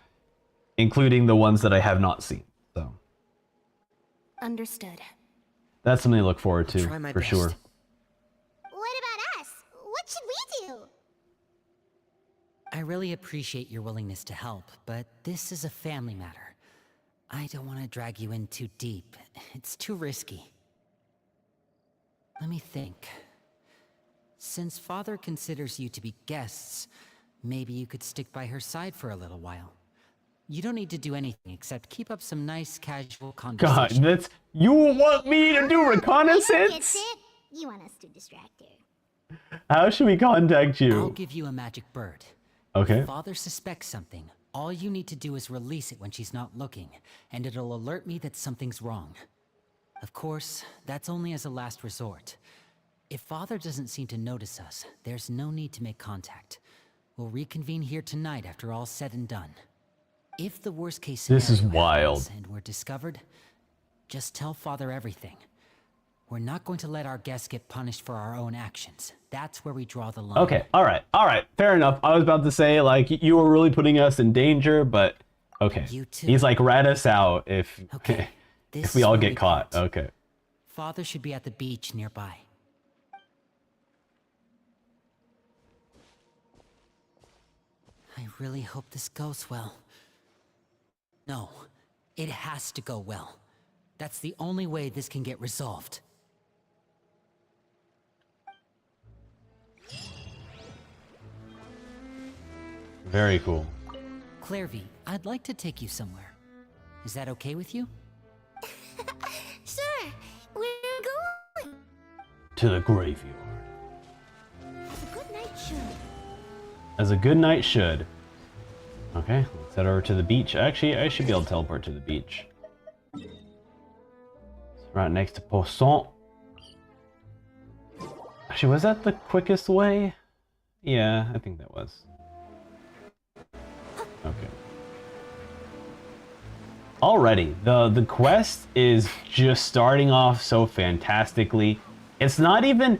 including the ones that I have not seen. So Understood. that's something to look forward to, try my for best. sure. What about us? What should we do? I really appreciate your willingness to help, but this is a family matter. I don't want to drag you in too deep. It's too risky. Let me think. Since Father considers you to be guests, maybe you could stick by her side for a little while. You don't need to do anything except keep up some nice casual God, conversation. that's... You want me to do Gets reconnaissance? it? You want us to distract her. How should we contact I'll you? give you a magic bird. Okay. If Father suspects something, all you need to do is release it when she's not looking, and it'll alert me that something's wrong. Of course, that's only as a last resort. If Father doesn't seem to notice us, there's no need to make contact. We'll reconvene here tonight after all's said and done. If the worst case scenario This is wild. happens and we're discovered, just tell Father everything. We're not going to let our guests get punished for our own actions. That's where we draw the line. Okay, all right, fair enough. I was about to say, like, you were really putting us in danger, but Okay. You too. He's like, rat us out if Okay, if this we is all where get we caught. part. Okay. Father should be at the beach nearby. I really hope this goes well. No, it has to go well. That's the only way this can get resolved. Very cool. Clairvy, I'd like to take you somewhere. Is that okay with you? Sure, where are we going? To the graveyard. It's a good night show. As a good night should. Okay, let's head over to the beach. Actually, I should be able to teleport to the beach. It's right next to Poisson. Actually, was that the quickest way? Yeah, I think that was. Okay. Already, the quest is just starting off so fantastically. It's not even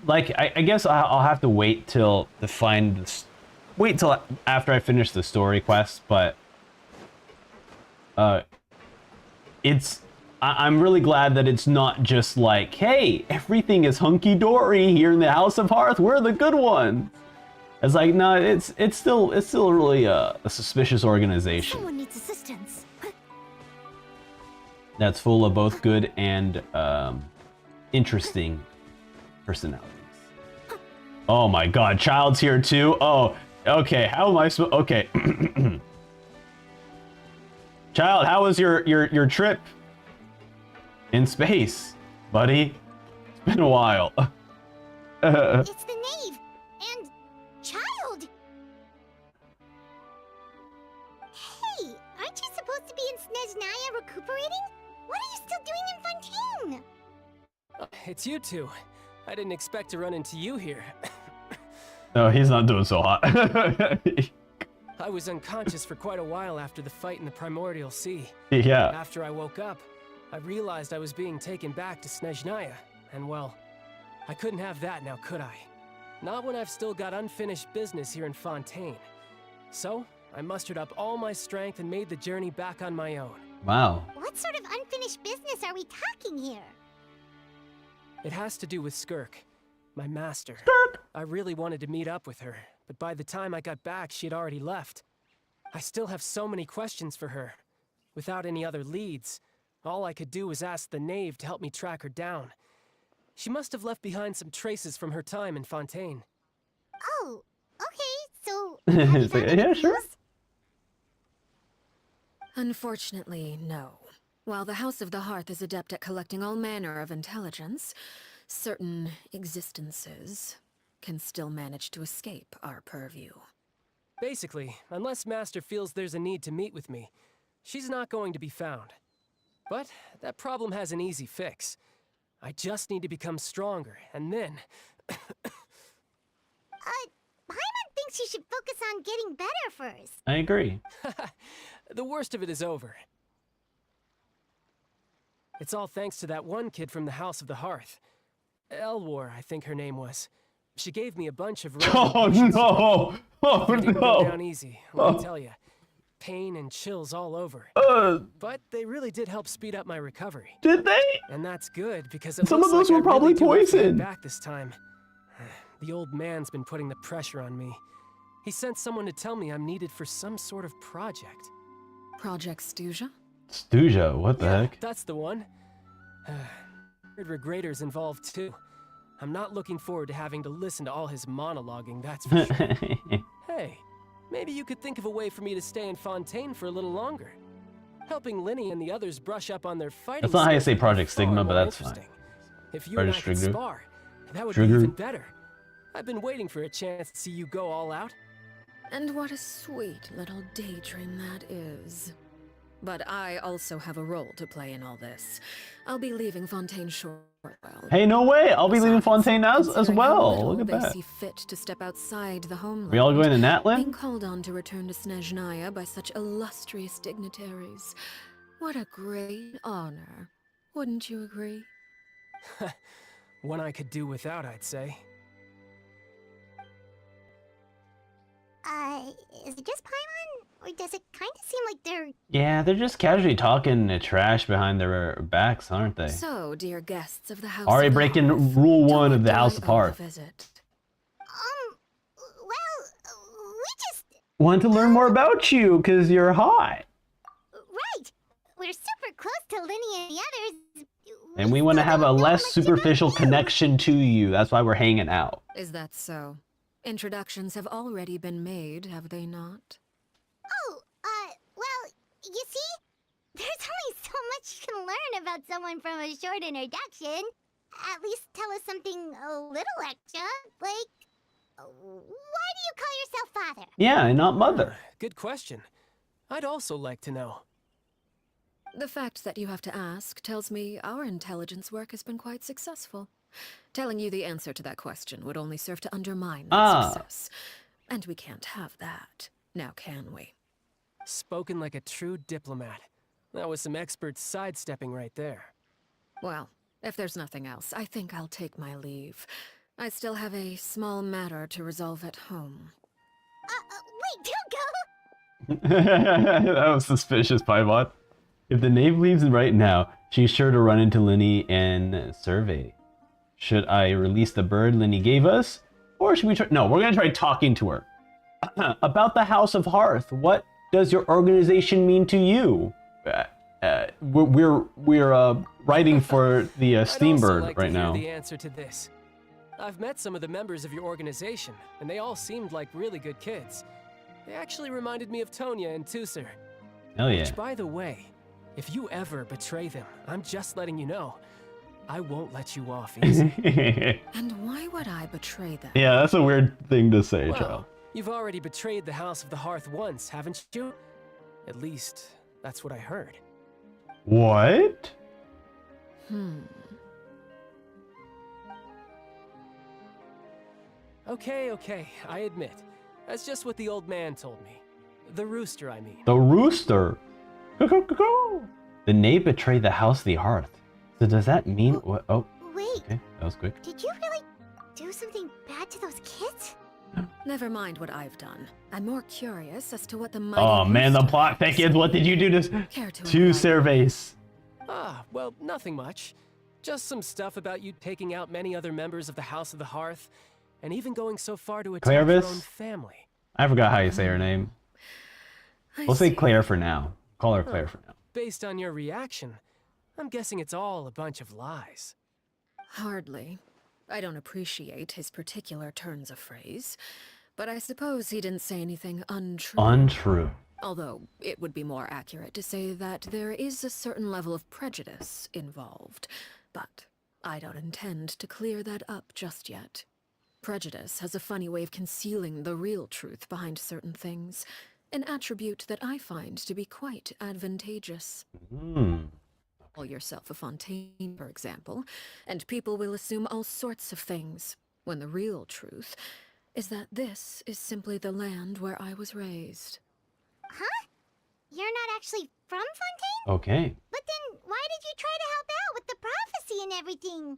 like I guess I'll have to wait till to find this. Wait till after I finish the story quest, but I'm really glad that it's not just like, hey, everything is hunky dory here in the House of Hearth. We're the good ones. It's like, no, it's still really a suspicious organization. Someone needs assistance. That's full of both good and interesting personalities. Oh my God, Child's here too. Oh, okay. How am I supposed? Okay, Child, how was your trip in space, buddy? It's been a while. It's the knave and Child. Hey, aren't you supposed to be in Snezhnaya recuperating? What are you still doing in Fontaine? It's you two. I didn't expect to run into you here. No, he's not doing so hot. I was unconscious for quite a while after the fight in the Primordial Sea. Yeah. After I woke up, I realized I was being taken back to Snezhnaya, and well, I couldn't have that now, could I? Not when I've still got unfinished business here in Fontaine. So, I mustered up all my strength and made the journey back on my own. Wow. What sort of unfinished business are we talking here? It has to do with Skirk, my master. I really wanted to meet up with her, but by the time I got back, she had already left. I still have so many questions for her. Without any other leads, all I could do was ask the knave to help me track her down. She must have left behind some traces from her time in Fontaine. Oh, okay, so have you It's like, found any yeah, sure. clues? Unfortunately, no. While the House of the Hearth is adept at collecting all manner of intelligence, certain existences can still manage to escape our purview. Basically, unless Master feels there's a need to meet with me, she's not going to be found. But that problem has an easy fix. I just need to become stronger, and then... Paimon thinks you should focus on getting better first. I agree. the worst of it is over. It's all thanks to that one kid from the House of the Hearth. Elwar, I think her name was. She gave me a bunch of... Oh no! Oh They didn't go no! down easy, let me tell you. Pain and chills all over. But they really did help speed up my recovery. Did they? And that's good, because it Some looks of those like were I really probably do have to get poison. back this time. The old man's been putting the pressure on me. He sent someone to tell me I'm needed for some sort of project. Project Stuja? Stuja, what the heck? That's the one. Regraders involved too. I'm not looking forward to having to listen to all his monologuing, that's for sure. Hey, maybe you could think of a way for me to stay in Fontaine for a little longer. Helping Linny and the others brush up on their fighting That's not how you skills say would be Project far Stigma, but more that's fine. interesting. If you and I Project could Strigru. spar, that would be Strigru. even better. I've been waiting for a chance to see you go all out. And what a sweet little daydream that is. But I also have a role to play in all this. I'll be leaving Fontaine shortly. Hey, no way! I'll be leaving Besides, Fontaine as considering how well. little Look at they that. see fit to step outside the homeland. We all going to Being Natlin? called on to return to Snezhnaya by such illustrious dignitaries. What a great honor. Wouldn't you agree? One I could do without, I'd say. Is it just Paimon? Or does it kind of seem like they're... Yeah, they're just casually talking trash behind their backs, aren't they? So, dear guests of the House Already of the breaking Hearth, rule to 1 what of the do House I of owe the Hearth. visit? Well, we just... Want to learn more about you, because you're hot. Right! We're super close to Linny and the others. And we want to still have a don't know less much about superficial you. connection to you. That's why we're hanging out. Is that so? Introductions have already been made, have they not? Oh, well, you see, there's only so much you can learn about someone from a short introduction. At least tell us something a little extra, like, why do you call yourself father? Yeah, and not mother. Good question. I'd also like to know. The fact that you have to ask tells me our intelligence work has been quite successful. Telling you the answer to that question would only serve to undermine that success. And we can't have that, now can we? Spoken like a true diplomat. That was some expert sidestepping right there. Well, if there's nothing else, I think I'll take my leave. I still have a small matter to resolve at home. Wait, don't go! That was suspicious, Paimon. If the knave leaves right now, she's sure to run into Linny and Survey. Should I release the bird Linny gave us? Or should we try... No, we're going to try talking to her. About the House of Hearth, what does your organization mean to you? We're writing for the Steambird like right to hear now. the answer to this. I've met some of the members of your organization, and they all seemed like really good kids. They actually reminded me of Tonya and Tusser. Hell yeah. Which, by the way, if you ever betray them, I'm just letting you know, I won't let you off easy. And why would I betray them? Yeah, that's a weird thing to say, Well, child. you've already betrayed the House of the Hearth once, haven't you? At least, that's what I heard. What? Okay, I admit. That's just what the old man told me. The rooster, I mean. The rooster. The knave betrayed the House of the Hearth. So does that mean what? Oh, Wait, okay, that was quick. did you really do something bad to those kids? Never mind what I've done. I'm more curious as to what the mighty Oh man, the rooster plot thickens. What did you do care to to enlighten? Surveys? Well, nothing much. Just some stuff about you taking out many other members of the House of the Hearth, and even going so far to attack your Clairvis? own family. I forgot how you say her name. I We'll say see. Claire for now. Call her Claire for now. Based on your reaction, I'm guessing it's all a bunch of lies. Hardly. I don't appreciate his particular turns of phrase, but I suppose he didn't say anything untrue. Untrue. Although it would be more accurate to say that there is a certain level of prejudice involved, but I don't intend to clear that up just yet. Prejudice has a funny way of concealing the real truth behind certain things, an attribute that I find to be quite advantageous. Call yourself a Fontaine, for example, and people will assume all sorts of things, when the real truth is that this is simply the land where I was raised. Huh? You're not actually from Fontaine? Okay. But then why did you try to help out with the prophecy and everything?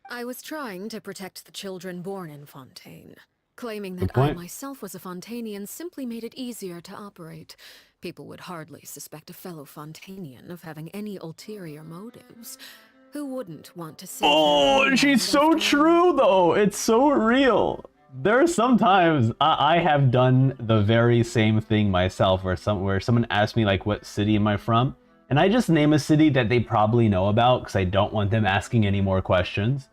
I was trying to protect the children born in Fontaine. Claiming Good that I point. myself was a Fontainian simply made it easier to operate. People would hardly suspect a fellow Fontainian of having any ulterior motives. Who wouldn't want to save Oh, their she's so homeland after all? true though. It's so real. There are some times I have done the very same thing myself, where someone asks me like, what city am I from? And I just name a city that they probably know about because I don't want them asking any more questions.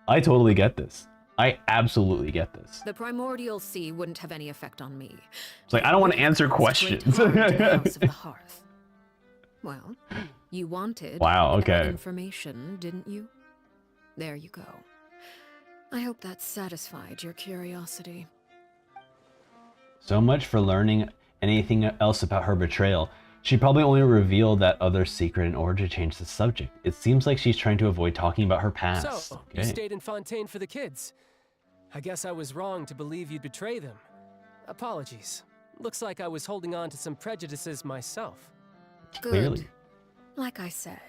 I totally get this. I absolutely get this. The primordial sea wouldn't have any effect on me. It's like, I don't want to answer Great questions. harm to the House of the Hearth. Well, you wanted Wow, that okay. information, didn't you? There you go. I hope that satisfied your curiosity. So much for learning anything else about her betrayal. She probably only revealed that other secret in order to change the subject. It seems like she's trying to avoid talking about her past. So, you stayed in Fontaine for the kids. I guess I was wrong to believe you'd betray them. Apologies. Looks like I was holding on to some prejudices myself. Good. Clearly. Like I said,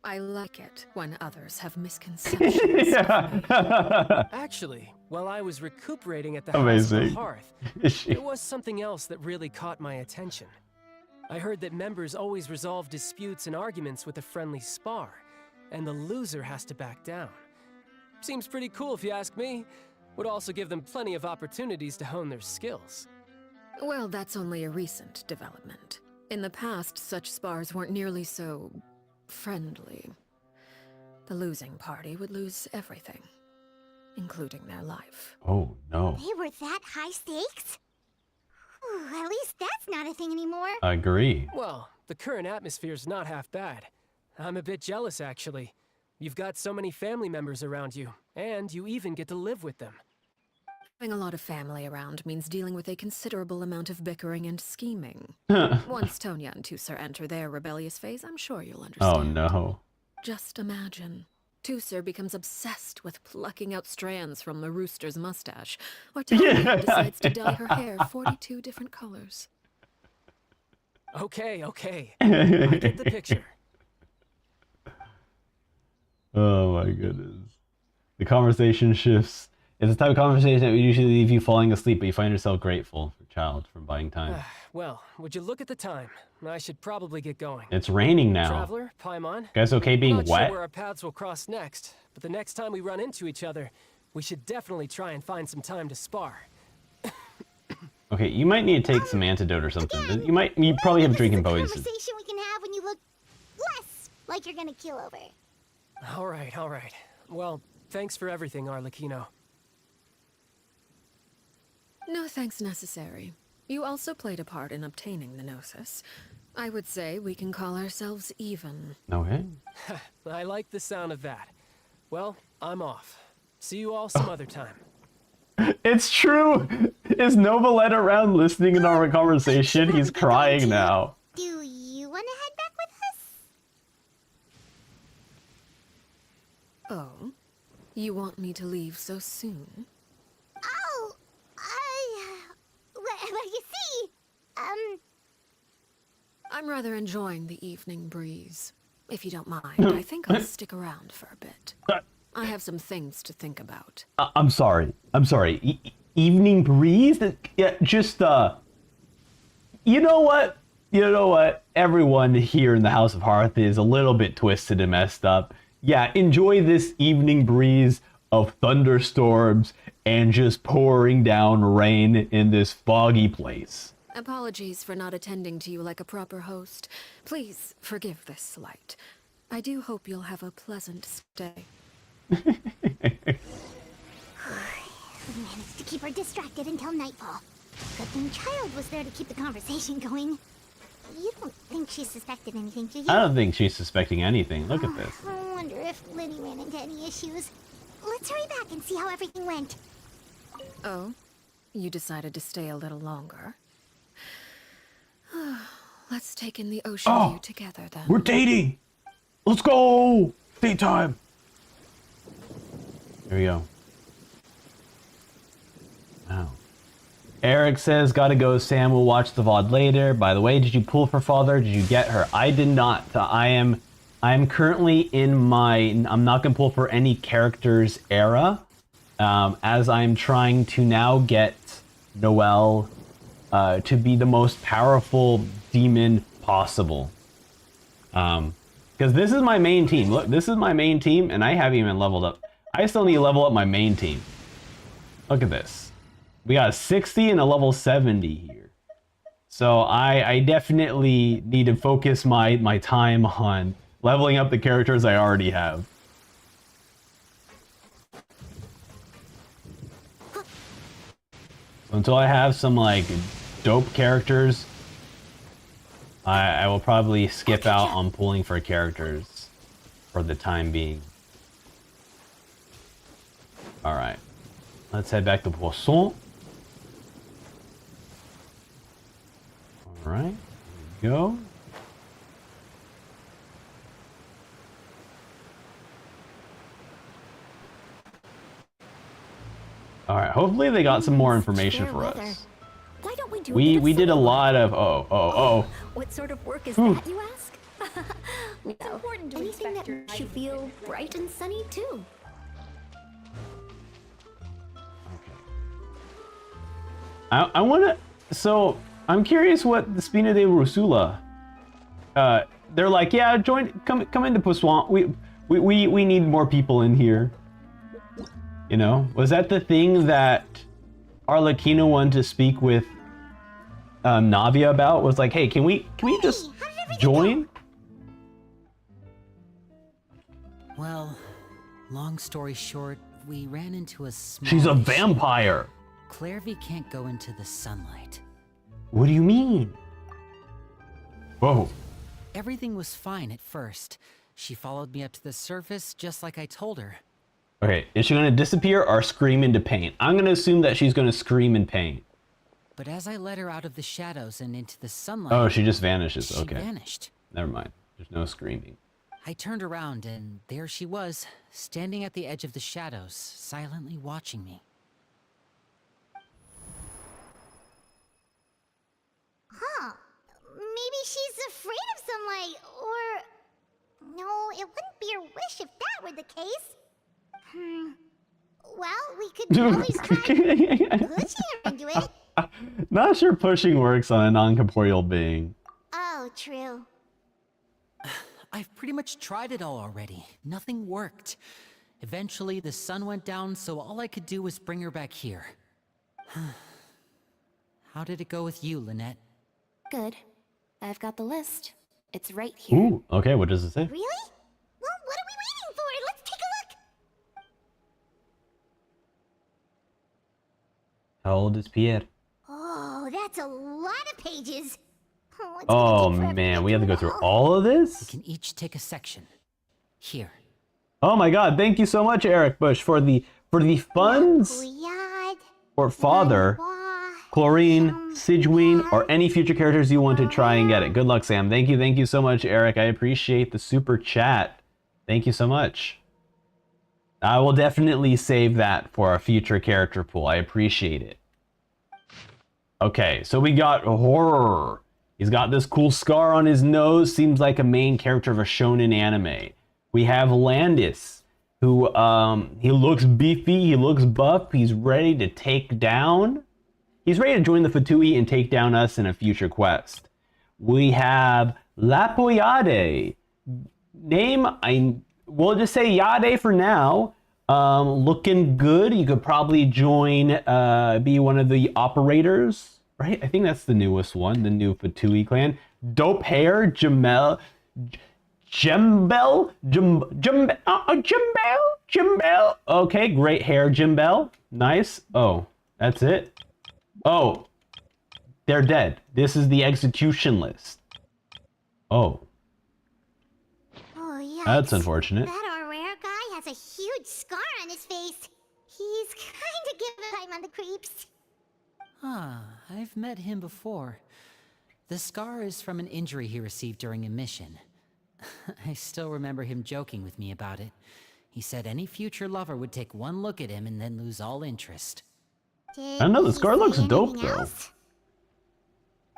I like it when others have misconceptions. Yeah. Actually, while I was recuperating at the House of Amazing. the Hearth, Is she? there was something else that really caught my attention. I heard that members always resolve disputes and arguments with a friendly spar, and the loser has to back down. Seems pretty cool if you ask me. Would also give them plenty of opportunities to hone their skills. Well, that's only a recent development. In the past, such spars weren't nearly so friendly. The losing party would lose everything, including their life. Oh no. They were that high stakes? Whew, at least that's not a thing anymore. Agree. Well, the current atmosphere's not half bad. I'm a bit jealous, actually. You've got so many family members around you, and you even get to live with them. Having a lot of family around means dealing with a considerable amount of bickering and scheming. Once Tonya and Tusser enter their rebellious phase, I'm sure you'll understand. Oh no. Just imagine. Tusser becomes obsessed with plucking out strands from the rooster's mustache, or Tonya decides to dye her hair 42 different colors. Okay. I get the picture. Oh my goodness. The conversation shifts. It's the type of conversation that would usually leave you falling asleep, but you find yourself grateful for child for buying time. Well, would you look at the time? I should probably get going. It's raining now. Traveler, Paimon. Guys okay being Not wet? sure where our paths will cross next, but the next time we run into each other, we should definitely try and find some time to spar. Okay, you might need to take some antidote or something. You probably have drinking poison. Conversation we can have when you look less like you're gonna keel over. All right. Well, thanks for everything, Arlecchino. No thanks necessary. You also played a part in obtaining the Gnosis. I would say we can call ourselves even. Okay. I like the sound of that. Well, I'm off. See you all some other time. It's true! Is Novalette around listening in our conversation? He's crying now. Do you want to head back with us? Oh? You want me to leave so soon? Oh, well, you see, I'm rather enjoying the evening breeze. If you don't mind, I think I'll stick around for a bit. I have some things to think about. I'm sorry. Evening breeze? Yeah, just, you know what? Everyone here in the House of Hearth is a little bit twisted and messed up. Yeah, enjoy this evening breeze of thunderstorms and just pouring down rain in this foggy place. Apologies for not attending to you like a proper host. Please forgive this slight. I do hope you'll have a pleasant stay. we managed to keep her distracted until nightfall. Good thing Child was there to keep the conversation going. You don't think she suspected anything, do you? I don't think she's suspecting anything. Look at this. I wonder if Linny ran into any issues. Let's hurry back and see how everything went. Oh? You decided to stay a little longer? Let's take in the ocean view together then. We're dating! Let's go! Date time! Here we go. Wow. Eric says, gotta go, Sam will watch the VOD later. By the way, did you pull for father? Did you get her? I did not. I am currently in my, I'm not gonna pull for any characters era, as I'm trying to now get Noelle to be the most powerful demon possible. Because this is my main team. Look, this is my main team, and I haven't even leveled up. I still need to level up my main team. Look at this. We got a 60 and a level 70 here. So I definitely need to focus my time on leveling up the characters I already have. So until I have some like dope characters, I will probably skip out on pulling for characters for the time being. Alright. Let's head back to Poisson. Alright. Here we go. Alright, hopefully they got some more information for us. Why don't we do We did a lot of What sort of work is that, you ask? It's important to anything that makes you feel bright and sunny too. I want to. So I'm curious what the Spina de Rusula. They're like, yeah, come into Puswan. We need more people in here. You know, was that the thing that Arlecchino wanted to speak with Navia about? Was like, hey, can we just join? Well, long story short, we ran into a small She's a issue. vampire. Clairvy can't go into the sunlight. What do you mean? Whoa. Everything was fine at first. She followed me up to the surface just like I told her. Okay, is she gonna disappear or scream into pain? I'm gonna assume that she's gonna scream in pain. But as I led her out of the shadows and into the sunlight, Oh, she just vanishes. she Okay. vanished. Never mind. There's no screaming. I turned around and there she was, standing at the edge of the shadows, silently watching me. Huh. Maybe she's afraid of sunlight, or... No, it wouldn't be her wish if that were the case. Well, we could always try pushing her into it. Not sure pushing works on a non-corporeal being. Oh, true. I've pretty much tried it all already. Nothing worked. Eventually, the sun went down, so all I could do was bring her back here. How did it go with you, Lynette? Good. I've got the list. It's right here. Ooh, okay, what does it say? Really? Well, what are we waiting for? Let's take a look. How old is Pierre? Oh, that's a lot of pages. It's Oh gonna take forever man, to we get have to go through through it all. all of We this? can each take a section. Here. Oh my god, thank you so much, Eric Bush, for the funds Kuyad, or father, Manwa, Chlorine, Sigeween, or any future characters you want to try and get it. Good luck, Sam. Thank you so much, Eric. I appreciate the super chat. Thank you so much. I will definitely save that for a future character pool. I appreciate it. Okay, so we got horror. He's got this cool scar on his nose. Seems like a main character of a shonen anime. We have Landis, who he looks beefy, he looks buff, he's ready to take down. He's ready to join the Fatui and take down us in a future quest. We have Lapoyade. We'll just say Yade for now. Looking good. You could probably join, be one of the operators, right? I think that's the newest one, the new Fatui clan. Dope hair, Jembel. Okay, great hair, Jembel. Nice. Oh, that's it. Oh, they're dead. This is the execution list. Oh, Oh, yeah. that's unfortunate. That rare guy has a huge scar on his face. He's kind of giving time on the creeps. Ah, I've met him before. The scar is from an injury he received during a mission. I still remember him joking with me about it. He said any future lover would take one look at him and then lose all interest. I don't know, the scar looks dope though.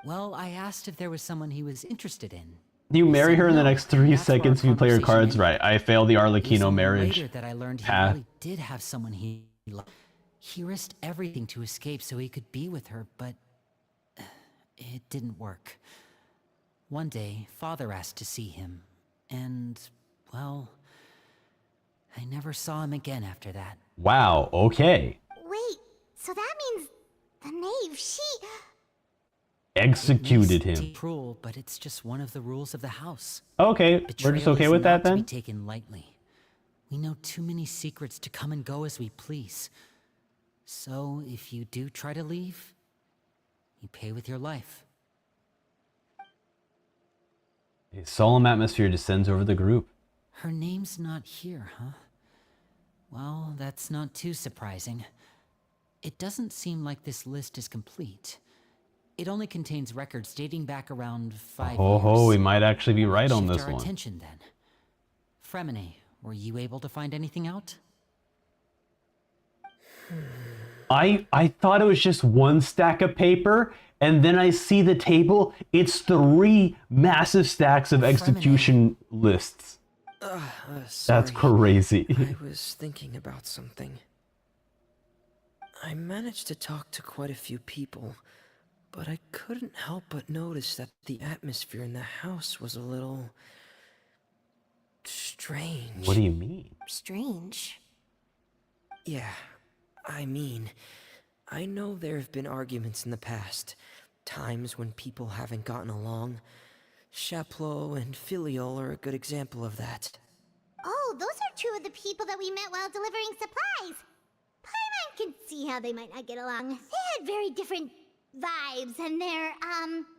Well, I asked if there was someone he was interested in. You marry her in the No, next 3 that's where our seconds if you play your conversation cards right. I failed the It was Arlecchino only marriage later that I learned he path. really did have someone he loved. He risked everything to escape so he could be with her, but it didn't work. One day, Father asked to see him, and, well, I never saw him again after that. Wow, okay. Wait, so that means the knave, she... Executed It may him. seem cruel, but it's just one of the rules of the house. Okay, we're Betrayal just okay is with that not to be then? taken lightly. We know too many secrets to come and go as we please. So, if you do try to leave, you pay with your life. A solemn atmosphere descends over the group. Her name's not here, huh? Well, that's not too surprising. It doesn't seem like this list is complete. It only contains records dating back around 5 years. We might actually be right on Shift this our one. attention then. Fremine, were you able to find anything out? I thought it was just one stack of paper, and then I see the table. It's 3 massive stacks of execution lists. Sorry. That's crazy. I was thinking about something. I managed to talk to quite a few people, but I couldn't help but notice that the atmosphere in the house was a little strange. What do you mean? Strange. Yeah, I mean, I know there have been arguments in the past, times when people haven't gotten along. Chaplot and Filiol are a good example of that. Oh, those are 2 of the people that we met while delivering supplies. Paimon can see how they might not get along. They had very different vibes, and their,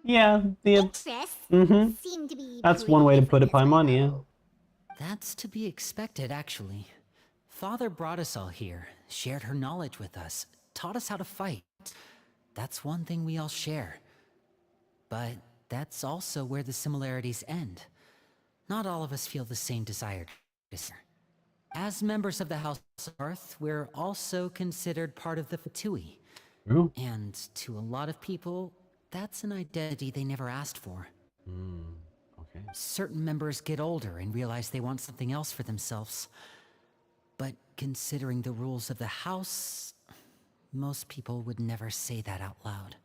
Yeah, interests seem to be that's pretty one way to put different it, as Paimon, well. yeah. That's to be expected, actually. Father brought us all here, shared her knowledge with us, taught us how to fight. That's one thing we all share. But that's also where the similarities end. Not all of us feel the same desire to share. As members of the House of Earth, we're also considered part of the Fatui. Ooh. And to a lot of people, that's an identity they never asked for. Okay. Certain members get older and realize they want something else for themselves. But considering the rules of the house, most people would never say that out loud.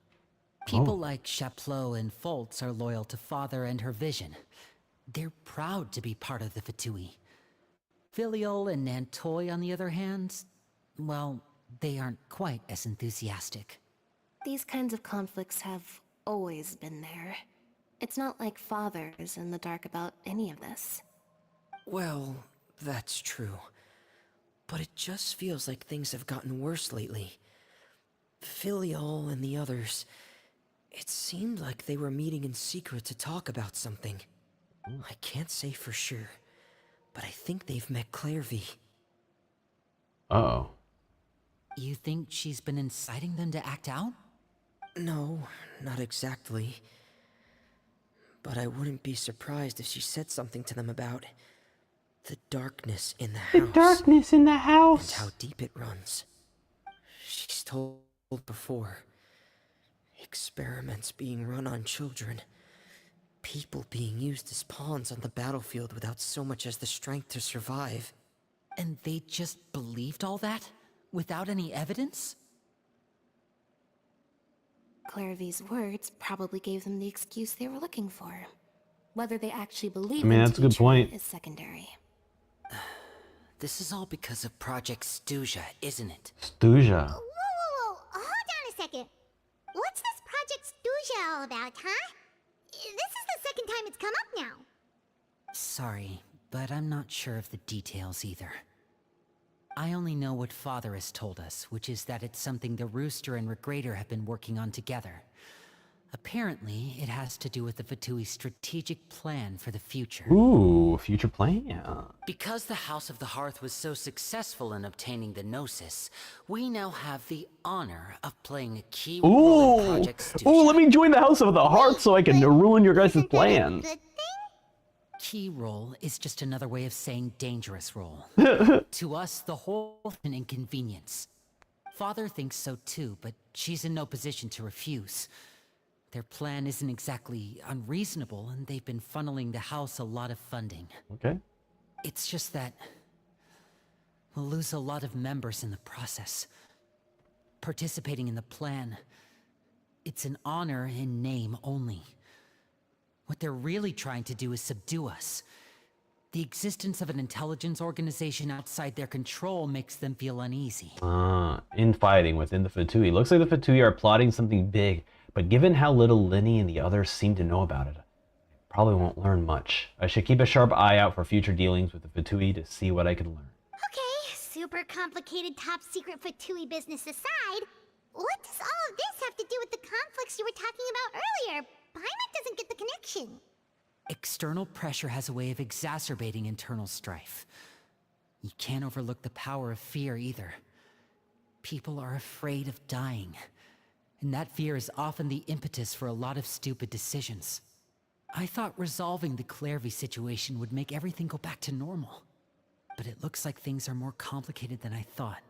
People like Chaplot and Foltz are loyal to Father and her vision. They're proud to be part of the Fatui. Filiol and Nantoy, on the other hand, well, they aren't quite as enthusiastic. These kinds of conflicts have always been there. It's not like Father is in the dark about any of this. Well, that's true. But it just feels like things have gotten worse lately. Filiol and the others, it seemed like they were meeting in secret to talk about something. I can't say for sure, but I think they've met Clairvy. Uh-oh. You think she's been inciting them to act out? No, not exactly. But I wouldn't be surprised if she said something to them about the darkness in the house. The darkness in the house. And how deep it runs. She's told before. Experiments being run on children. People being used as pawns on the battlefield without so much as the strength to survive. And they just believed all that? Without any evidence? Clairvy's words probably gave them the excuse they were looking for. Whether they actually believe I mean, them that's to a be good true point. is secondary. This is all because of Project Stuja, isn't it? Stuja. Whoa, hold on a second. What's this Project Stuja all about, huh? This is the second time it's come up now. Sorry, but I'm not sure of the details either. I only know what Father has told us, which is that it's something the Rooster and Regrader have been working on together. Apparently, it has to do with the Fatui's strategic plan for the future. Ooh, future plan. Because the House of the Hearth was so successful in obtaining the Gnosis, we now have the honor of playing a key role in Ooh. Project Stuja. Ooh, let me join the House of the Heart so I can ruin your guys' Isn't that a plan. good thing? Key role is just another way of saying dangerous role. To us, the whole thing an inconvenience. Father thinks so too, but she's in no position to refuse. Their plan isn't exactly unreasonable, and they've been funneling the house a lot of funding. Okay. It's just that we'll lose a lot of members in the process. Participating in the plan, it's an honor in name only. What they're really trying to do is subdue us. The existence of an intelligence organization outside their control makes them feel uneasy. Infighting within the Fatui. Looks like the Fatui are plotting something big, but given how little Linny and the others seem to know about it, I probably won't learn much. I should keep a sharp eye out for future dealings with the Fatui to see what I can learn. Okay, super complicated top secret Fatui business aside, what does all of this have to do with the conflicts you were talking about earlier? Paimon doesn't get the connection. External pressure has a way of exacerbating internal strife. You can't overlook the power of fear either. People are afraid of dying, and that fear is often the impetus for a lot of stupid decisions. I thought resolving the Clairvy situation would make everything go back to normal, but it looks like things are more complicated than I thought.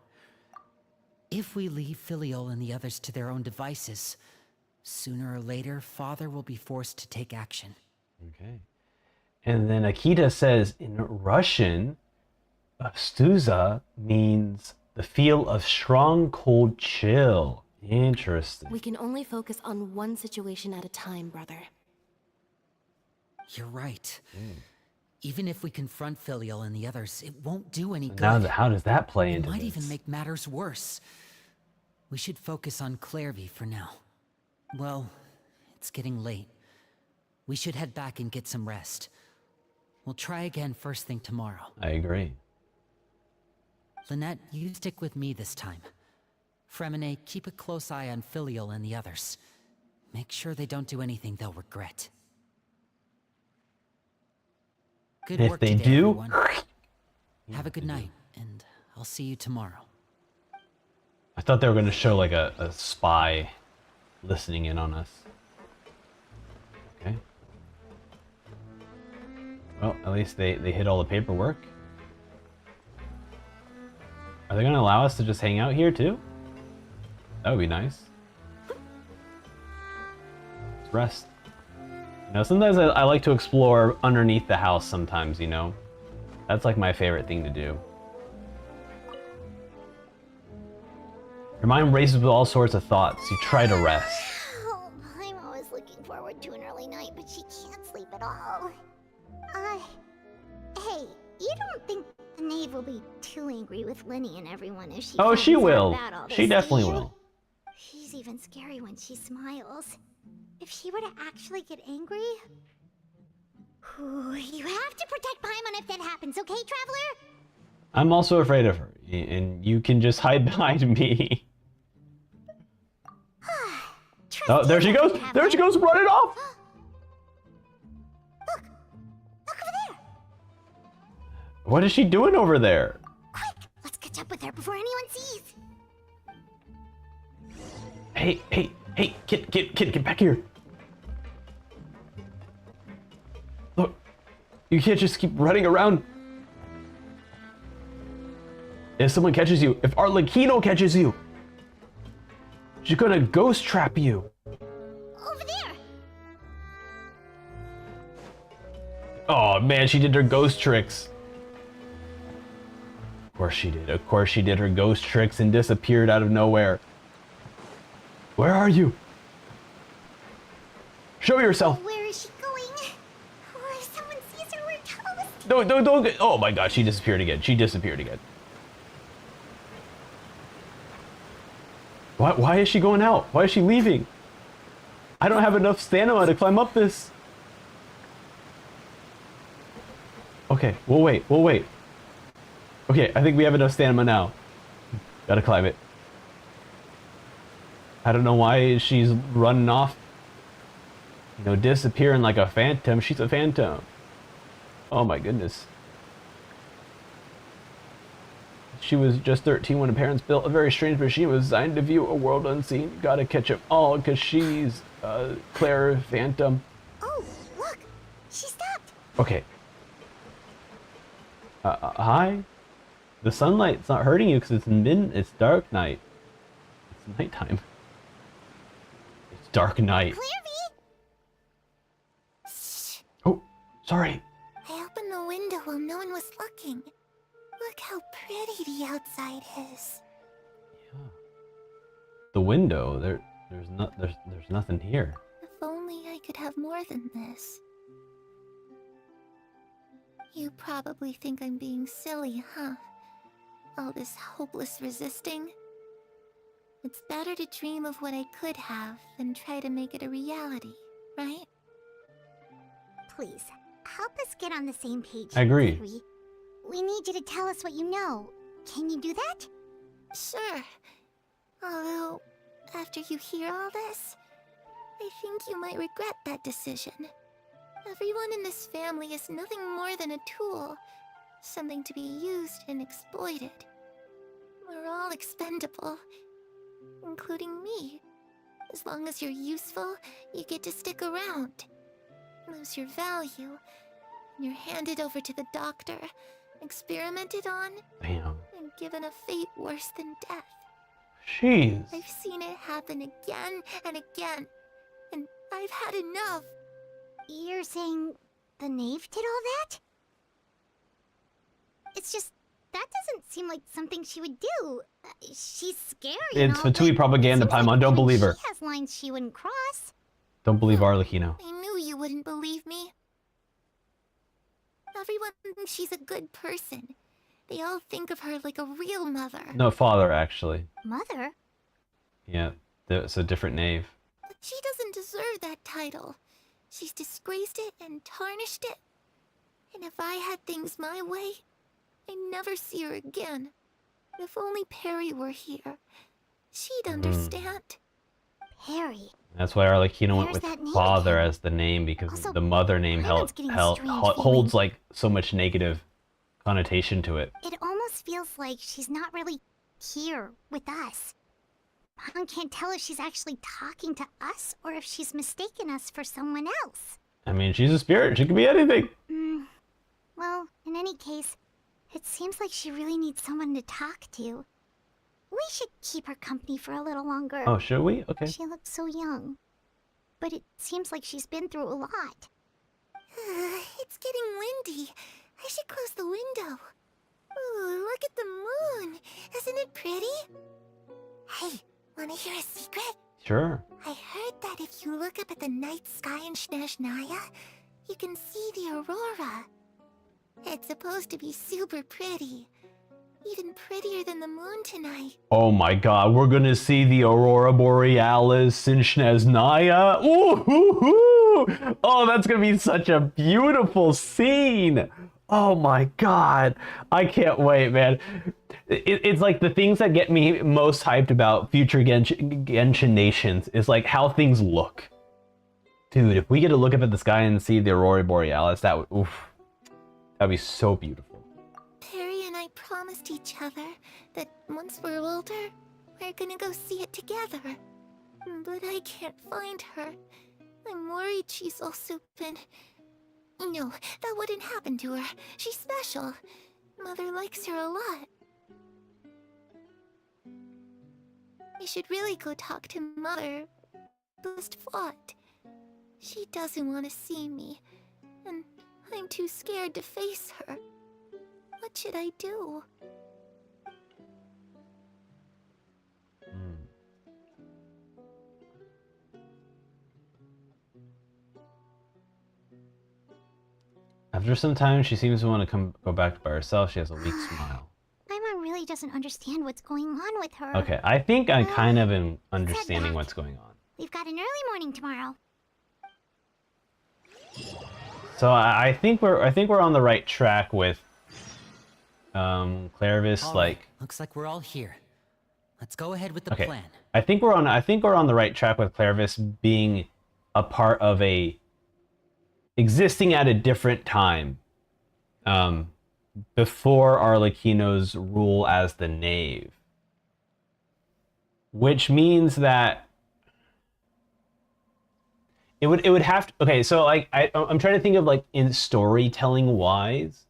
If we leave Filiol and the others to their own devices, Sooner or later, Father will be forced to take action. Okay. And then Akita says in Russian, Stuza means the feel of strong, cold chill. Interesting. We can only focus on one situation at a time, brother. You're right. Even if we confront Filial and the others, it won't do any good. Now, how does that play into It might this? even make matters worse. We should focus on Clairvy for now. Well, it's getting late. We should head back and get some rest. We'll try again first thing tomorrow. I agree. Lynette, you stick with me this time. Fremine, keep a close eye on Filial and the others. Make sure they don't do anything they'll regret. Good If work they today, do, everyone. Have a good night, and I'll see you tomorrow. I thought they were going to show like a spy listening in on us. Okay. Well, at least they hit all the paperwork. Are they going to allow us to just hang out here too? That would be nice. Let's rest. You know, sometimes I like to explore underneath the house sometimes, you know? That's like my favorite thing to do. Your mind races with all sorts of thoughts. You try to rest. Oh, I'm always looking forward to an early night, but she can't sleep at all. Hey, you don't think the knave will be too angry with Lenny and everyone if she Oh, finds she out will. about all She this, definitely do you? will. She's even scary when she smiles. If she were to actually get angry... Ooh, you have to protect Paimon if that happens, okay, Traveler? I'm also afraid of her, and you can just hide behind me. Oh, there she goes! There she goes, running off! Look over there! What is she doing over there? Quick, let's catch up with her before anyone sees. Hey, kid, get back here. Look, you can't just keep running around. If someone catches you, if Arlecchino catches you, she's gonna ghost trap you. Over there! Oh man, she did her ghost tricks. Of course she did. Of course she did her ghost tricks and disappeared out of nowhere. Where are you? Show yourself. Where is she going? Or if someone sees her, we're toast. Don't get. Oh my god, she disappeared again. She disappeared again. Why is she going out? Why is she leaving? I don't have enough stamina to climb up this. Okay, we'll wait. Okay, I think we have enough stamina now. Gotta climb it. I don't know why she's running off. You know, disappearing like a phantom. She's a phantom. Oh my goodness. She was just 13 when her parents built a very strange machine. It was designed to view a world unseen. Gotta catch them all because she's Claire Phantom. Oh, look! She stopped! Okay. Hi? The sunlight's not hurting you because it's dark night. It's nighttime. It's dark night. Clairvy! Shh! Oh, sorry. I opened the window while no one was looking. Look how pretty the outside is. Yeah. The window, there's nothing here. If only I could have more than this. You probably think I'm being silly, huh? All this hopeless resisting. It's better to dream of what I could have than try to make it a reality, right? Please, help us get on the same page. I agree. We need you to tell us what you know. Can you do that? Sure. Although, after you hear all this, I think you might regret that decision. Everyone in this family is nothing more than a tool. Something to be used and exploited. We're all expendable. Including me. As long as you're useful, you get to stick around. Lose your value, and you're handed over to the doctor, experimented on, Damn. and given a fate worse than death. Jeez. I've seen it happen again and again. I've had enough. You're saying the knave did all that? It's just, that doesn't seem like something she would do. She's scary and It's all, Fatui but propaganda, seems like Paimon. Don't even believe her. She has lines she wouldn't cross. Don't believe Arlecchino. I knew you wouldn't believe me. Everyone thinks she's a good person. They all think of her like a real mother. No, father, actually. Mother? Yeah, it's a different knave. But she doesn't deserve that title. She's disgraced it and tarnished it. And if I had things my way, I'd never see her again. If only Perry were here, she'd understand. Perry. That's why Arlecchino went There's with that name father again. as the name, because Also, the mother name Paimon's getting strange holds feelings. like so much negative connotation to it. It almost feels like she's not really here with us. Mom can't tell if she's actually talking to us or if she's mistaken us for someone else. I mean, she's a spirit. She could be anything. Well, in any case, it seems like she really needs someone to talk to. We should keep her company for a little longer. Oh, should we? Okay. She looks so young. But it seems like she's been through a lot. It's getting windy. I should close the window. Ooh, look at the moon. Isn't it pretty? Hey, wanna hear a secret? Sure. I heard that if you look up at the night sky in Snezhnaya, you can see the aurora. It's supposed to be super pretty. Even prettier than the moon tonight. Oh my god, we're gonna see the Aurora Borealis in Snezhnaya. Ooh, oh, that's gonna be such a beautiful scene. Oh my god, I can't wait, man. It's like the things that get me most hyped about future Genshin nations is like how things look. Dude, if we get to look up at the sky and see the Aurora Borealis, that'd be so beautiful. Perry and I promised each other that once we're older, we're gonna go see it together. But I can't find her. I'm worried she's also been... No, that wouldn't happen to her. She's special. Mother likes her a lot. I should really go talk to Mother. Just fought. She doesn't want to see me, and I'm too scared to face her. What should I do? After some time, she seems to want to go back by herself. She has a weak smile. My mom really doesn't understand what's going on with her. Okay, I think I kind of am understanding what's going on. We've got an early morning tomorrow. So I think we're on the right track with Clairvis. All Like, right, looks like we're all here. Let's go ahead with the okay, plan. I think we're on the right track with Clairvis being a part of existing at a different time, before Arlecchino's rule as the knave, which means that it would have to, okay, so like I'm trying to think of like in storytelling wise,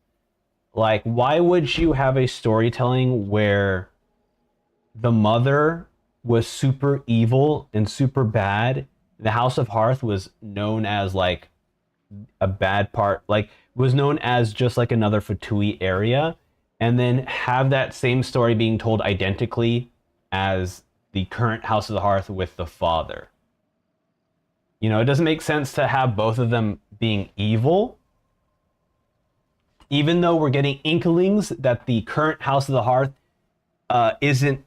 like why would you have a storytelling where the mother was super evil and super bad? The House of Hearth was known as like a bad part, like was known as just like another Fatui area, and then have that same story being told identically as the current House of the Hearth with the father. You know, it doesn't make sense to have both of them being evil, even though we're getting inklings that the current House of the Hearth isn't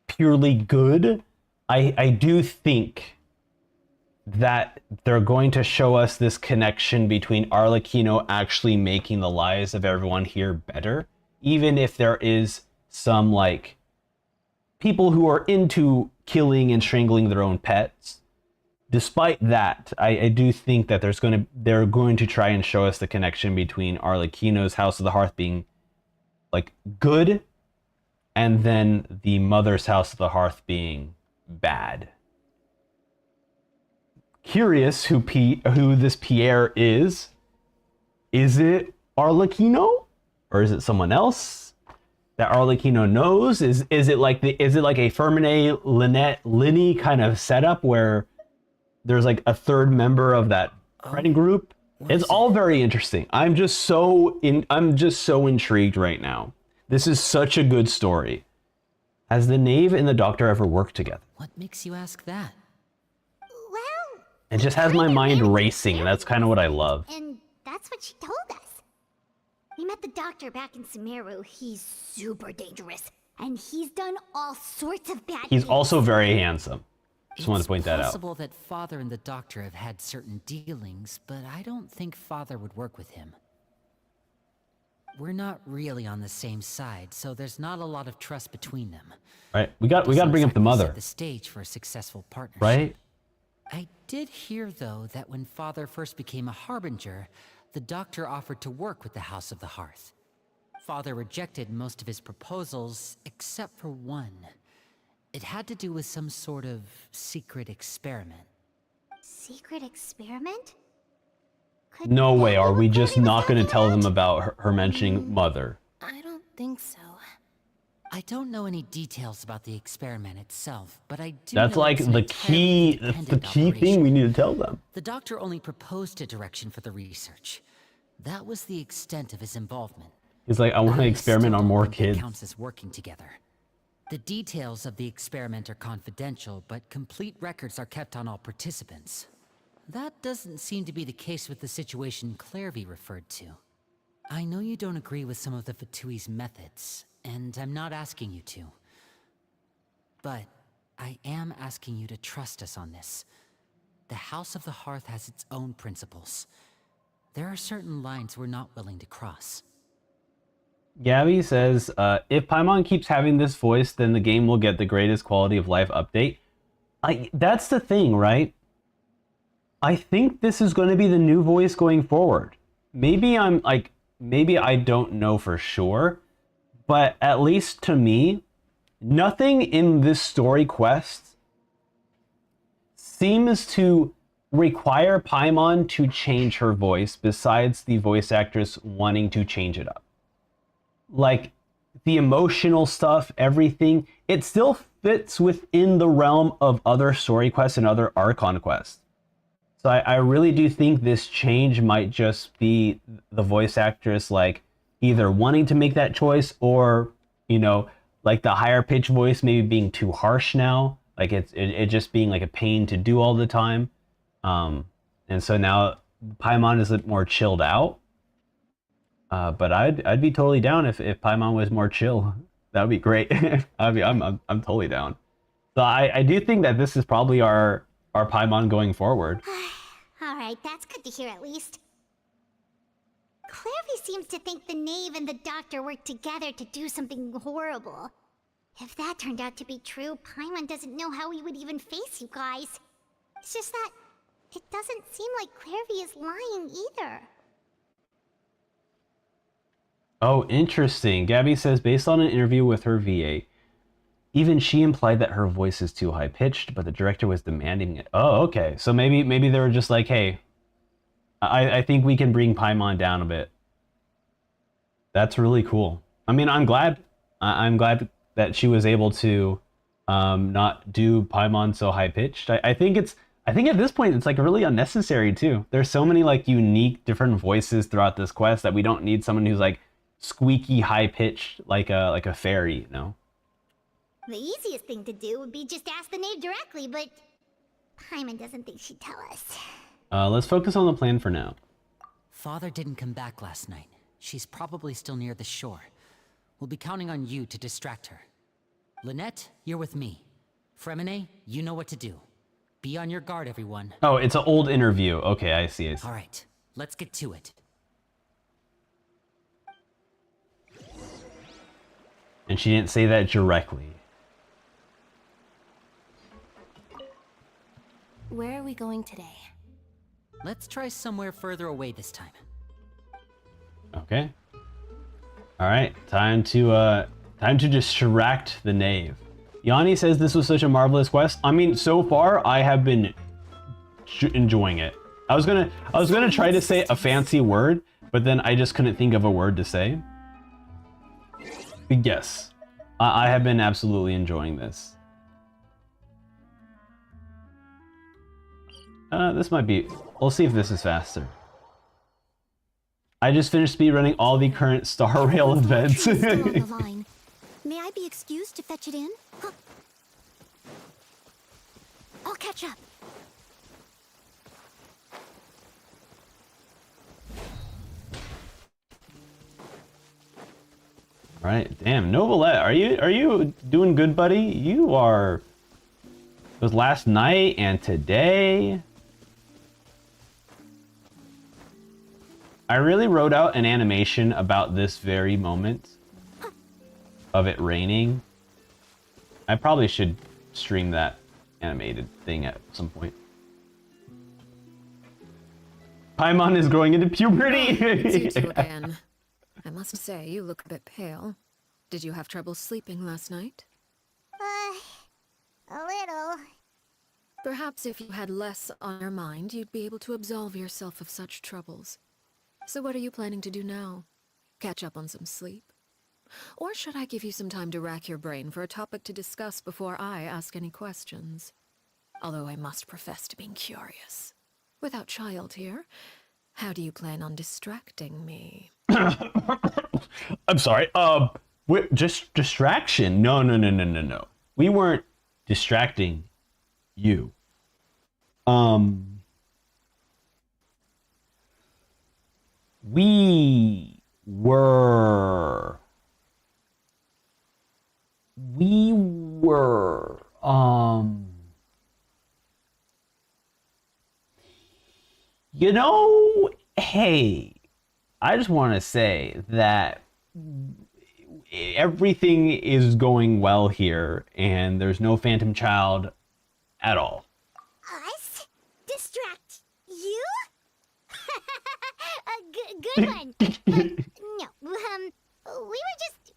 purely good. I do think that they're going to show us this connection between Arlecchino actually making the lives of everyone here better, even if there is some like people who are into killing and strangling their own pets. Despite that, I do think that they're going to try and show us the connection between Arlecchino's House of the Hearth being like good, and then the mother's House of the Hearth being bad. Curious who this Pierre is. Is it Arlecchino, or is it someone else that Arlecchino knows? Is it like a Fermine Lynette Linny kind of setup where there's like a third member of that friend group. It's all very interesting. I'm just so intrigued right now. This is such a good story. Has the knave and the doctor ever worked together? What makes you ask that? Well, It just has my mind racing, and that's kind of what I love. and that's what she told us. We met the doctor back in Sumeru. He's super dangerous, and he's done all sorts of bad He's things. also very handsome. Just wanted to point that It's out. possible that Father and the Doctor have had certain dealings, but I don't think Father would work with him. We're not really on the same side, so there's not a lot of trust between them. Right? We got to bring up the mother. Set the stage for a successful partnership. Right? I did hear, though, that when Father first became a Harbinger, the Doctor offered to work with the House of the Hearth. Father rejected most of his proposals, except for one. It had to do with some sort of secret experiment. Secret experiment? No way are we just not going to tell them about her mentioning mother. I don't think so. I don't know any details about the experiment itself, but I do That's know like it's an the entirely key, that's the independent key thing operation. we need to tell them. The Doctor only proposed a direction for the research. That was the extent of his involvement. He's like, I want to experiment still on don't more think it kids. counts as working together. The details of the experiment are confidential, but complete records are kept on all participants. That doesn't seem to be the case with the situation Clairvy referred to. I know you don't agree with some of the Fatui's methods, and I'm not asking you to. But I am asking you to trust us on this. The House of the Hearth has its own principles. There are certain lines we're not willing to cross. Gabby says, if Paimon keeps having this voice, then the game will get the greatest quality of life update. That's the thing, right? I think this is going to be the new voice going forward. Maybe maybe I don't know for sure, but at least to me, nothing in this story quest seems to require Paimon to change her voice besides the voice actress wanting to change it up. Like, the emotional stuff, everything, it still fits within the realm of other story quests and other Archon quests. So I really do think this change might just be the voice actress, like, either wanting to make that choice or, you know, like the higher pitch voice maybe being too harsh now. Like, it just being like a pain to do all the time. And so now Paimon is more chilled out. But I'd be totally down if Paimon was more chill. That would be great. I'm totally down. So I do think that this is probably our Paimon going forward. Alright, that's good to hear at least. Clairvy seems to think the knave and the doctor worked together to do something horrible. If that turned out to be true, Paimon doesn't know how he would even face you guys. It's just that it doesn't seem like Clairvy is lying either. Oh, interesting. Gabby says, based on an interview with her VA, even she implied that her voice is too high-pitched, but the director was demanding it. Oh, okay. So maybe they were just like, hey, I think we can bring Paimon down a bit. That's really cool. I mean, I'm glad that she was able to not do Paimon so high-pitched. I think at this point it's like really unnecessary too. There's so many like unique different voices throughout this quest that we don't need someone who's like squeaky high-pitched like a fairy, you know? The easiest thing to do would be just ask the knave directly, but Paimon doesn't think she'd tell us. Let's focus on the plan for now. Father didn't come back last night. She's probably still near the shore. We'll be counting on you to distract her. Lynette, you're with me. Fremine, you know what to do. Be on your guard, everyone. Oh, it's an old interview. Okay, I see. All right, let's get to it. And she didn't say that directly. Where are we going today? Let's try somewhere further away this time. Okay. All right, time to distract the knave. Yanni says this was such a marvelous quest. I mean, so far I have been enjoying it. I was gonna try to say a fancy word, but then I just couldn't think of a word to say. But yes, I have been absolutely enjoying this. This might be... We'll see if this is faster. I just finished speedrunning all the current Star Rail events. Still on the line. May I be excused to fetch it in? Huh. I'll catch up. Right, damn, Novelette, are you doing good, buddy? You are... It was last night and today. I really wrote out an animation about this very moment of it raining. I probably should stream that animated thing at some point. Paimon is growing into puberty. It's you two again. I must say, you look a bit pale. Did you have trouble sleeping last night? A little. Perhaps if you had less on your mind, you'd be able to absolve yourself of such troubles. So what are you planning to do now? Catch up on some sleep? Or should I give you some time to rack your brain for a topic to discuss before I ask any questions? Although I must profess to being curious. Without child here, how do you plan on distracting me? I'm sorry. Just distraction. No. We weren't distracting you. We were, you know, hey, I just want to say that everything is going well here, and there's no phantom child at all. Us? Distract you? A good one. No, we were just